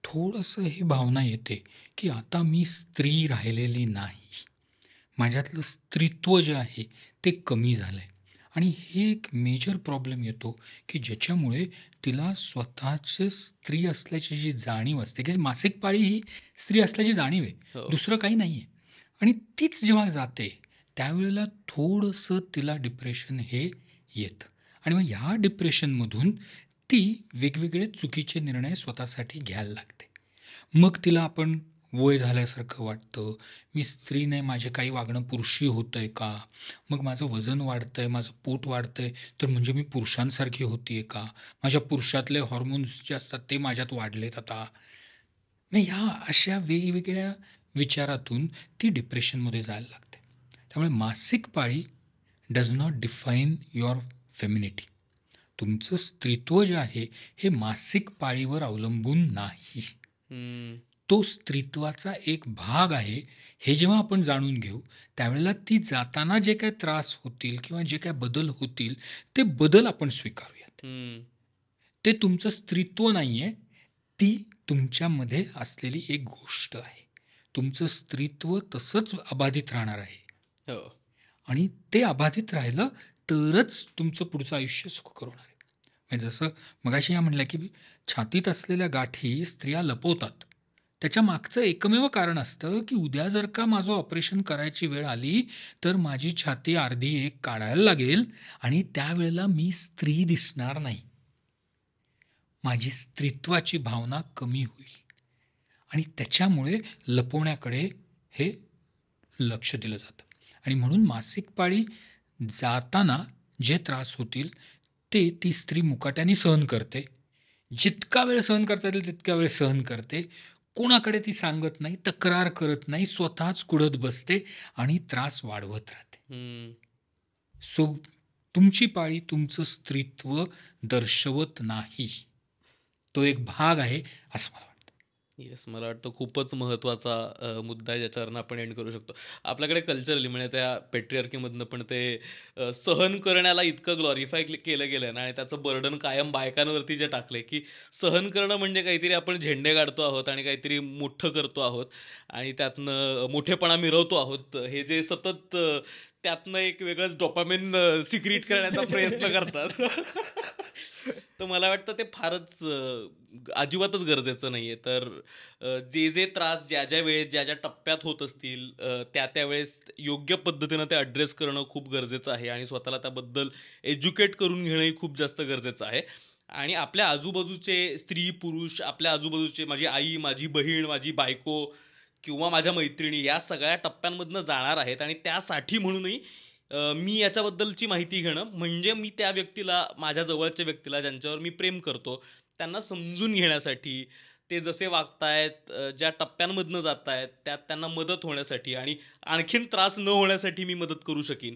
थोडंसं ही भावना येते की आता मी स्त्री राहिलेली नाही, माझ्यातलं स्त्रीत्व जे आहे ते कमी झालं आहे. आणि हे एक मेजर प्रॉब्लेम येतो की ज्याच्यामुळे तिला स्वतःचे स्त्री असल्याची जी जाणीव असते, की मासिक पाळी ही स्त्री असल्याची जाणीव आहे, हो. दुसरं काही नाही आहे. आणि तीच जेव्हा जाते त्यावेळेला थोडंसं तिला डिप्रेशन हे येतं. आणि मग ह्या डिप्रेशनमधून ती वेगवेगळे चुकीचे निर्णय स्वतःसाठी घ्यायला लागते. मग तिला आपण वय झाल्यासारखं वाटतं, मी स्त्री नाही, माझे काही वागणं पुरुषी होतं आहे का, मग माझं वजन वाढतं आहे, माझं पोट वाढतं आहे, तर म्हणजे मी पुरुषांसारखी होती आहे का, माझ्या पुरुषातले हॉर्मोन्स जे असतात ते माझ्यात वाढलेत आता. नाही, ह्या अशा वेगवेगळ्या विचारातून ती डिप्रेशनमध्ये जायला लागते. त्यामुळे मासिक पाळी does not define your femininity. तुमचं स्त्रीत्व जे आहे हे मासिक पाळीवर अवलंबून नाही, तो स्त्रीत्वाचा एक भाग आहे. हे जेव्हा आपण जाणून घेऊ त्यावेळेला ती जाताना जे काय त्रास होतील किंवा जे काय बदल होतील ते बदल आपण स्वीकारूयात. ते तुमचं स्त्रीत्व नाही आहे, ती तुमच्यामध्ये असलेली एक गोष्ट आहे. तुमचं स्त्रीत्व तसंच अबाधित राहणार आहे. हो. आणि ते अबाधित राहिलं तरच तुमचं पुढचं आयुष्य सुखकर होणार आहे. म्हणजे जसं मगाशी या म्हणल्या की छातीत असलेल्या गाठी स्त्रिया लपवतात, त्याच्या मागचं एकमेव कारण असतं की उद्या जर का माझं ऑपरेशन करायची वेळ आली तर माझी छाती अर्धी एक काढायला लागेल आणि त्यावेळेला मी स्त्री दिसणार नाही, माझी स्त्रीत्वाची भावना कमी होईल. आणि त्याच्यामुळे लपवण्याकडे हे लक्ष दिलं जातं. आणि म्हणून मासिक पाळी जाताना जे त्रास होतील ते ती स्त्री मुकाट्याने सहन करते. जितका वेळ सहन करता येईल तितका वेळ सहन करते. कोणाकडे ती सांगत नाही, तक्रार करत नाही, स्वतःच कुढत बसते आणि त्रास वाढवत राहते. सो तुमची पाळी तुमचं स्त्रीत्व दर्शवत नाही, तो एक भाग आहे असं मला वाटतं. येस, मला वाटतं खूपच महत्त्वाचा मुद्दा आहे ज्याच्यावरनं आपण एंड करू शकतो. आपल्याकडे कल्चरली म्हणजे त्या पेट्रियार्कीमधनं पण ते सहन करण्याला इतकं ग्लॉरिफाय केलं गेलं ना, आणि त्याचं बर्डन कायम बायकांवरती जे टाकलं की सहन करणं म्हणजे काहीतरी आपण झेंडे काढतो आहोत आणि काहीतरी मोठं करतो आहोत आणि त्यातनं मोठेपणा मिरवतो आहोत. हे जे सतत त्यातनं एक वेगळंच डोपामिन सिक्रीट करण्याचा प्रयत्न करतात. तर मला वाटतं ते फारच अजिबातच गरजेचं नाहीये. तर जे जे त्रास ज्या ज्या वेळेस ज्या ज्या टप्प्यात होत असतील त्या त्यावेळेस योग्य पद्धतीनं ते अड्रेस करणं खूप गरजेचं आहे आणि स्वतःला त्याबद्दल एज्युकेट करून घेणंही खूप जास्त गरजेचं आहे. आणि आपल्या आजूबाजूचे स्त्री पुरुष, आपल्या आजूबाजूचे माझी आई, माझी बहीण, माझी बायको किंवा माझ्या मैत्रिणी या सगळ्या टप्प्यांमधनं जाणार आहेत आणि त्यासाठी म्हणूनही मी याच्याबद्दलची माहिती घेणं म्हणजे मी त्या व्यक्तीला, माझ्या जवळच्या व्यक्तीला ज्यांच्यावर मी प्रेम करतो त्यांना समजून घेण्यासाठी, ते जसे वागतायत, ज्या टप्प्यांमधनं जात आहेत त्यात त्यांना मदत होण्यासाठी आणि आणखीन त्रास न होण्यासाठी मी मदत करू शकीन,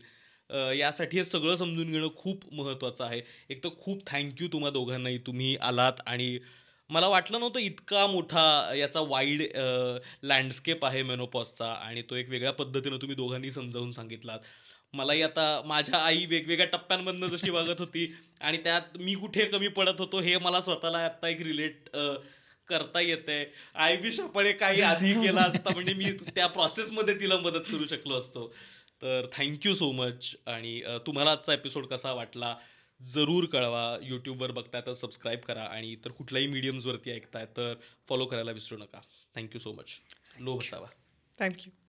यासाठी हे सगळं समजून घेणं खूप महत्त्वाचं आहे. एक तर खूप थँक्यू तुम्हा दोघांनाही, तुम्ही आलात आणि मला वाटलं नव्हतं इतका मोठा याचा वाईड लँडस्केप आहे मेनोपॉजचा आणि तो एक वेगळ्या पद्धतीनं तुम्ही दोघांनी समजावून सांगितलात. मलाही आता माझ्या आई वेगवेगळ्या टप्प्यांमधनं जशी वागत होती आणि त्यात मी कुठे कमी पडत होतो हे मला स्वतःला आता एक रिलेट करता येतंय. आय विश आपण काही आधी केला असता म्हणजे मी त्या प्रोसेसमध्ये तिला मदत करू शकलो असतो. तर थँक्यू सो मच. आणि तुम्हाला आजचा एपिसोड कसा वाटला जरूर कळवा. यूट्यूबवर बघताय तर सबस्क्राईब करा आणि इतर कुठल्याही मीडियम्सवरती ऐकताय तर फॉलो करायला विसरू नका. Thank you so much. लो बसावा. थँक्यू.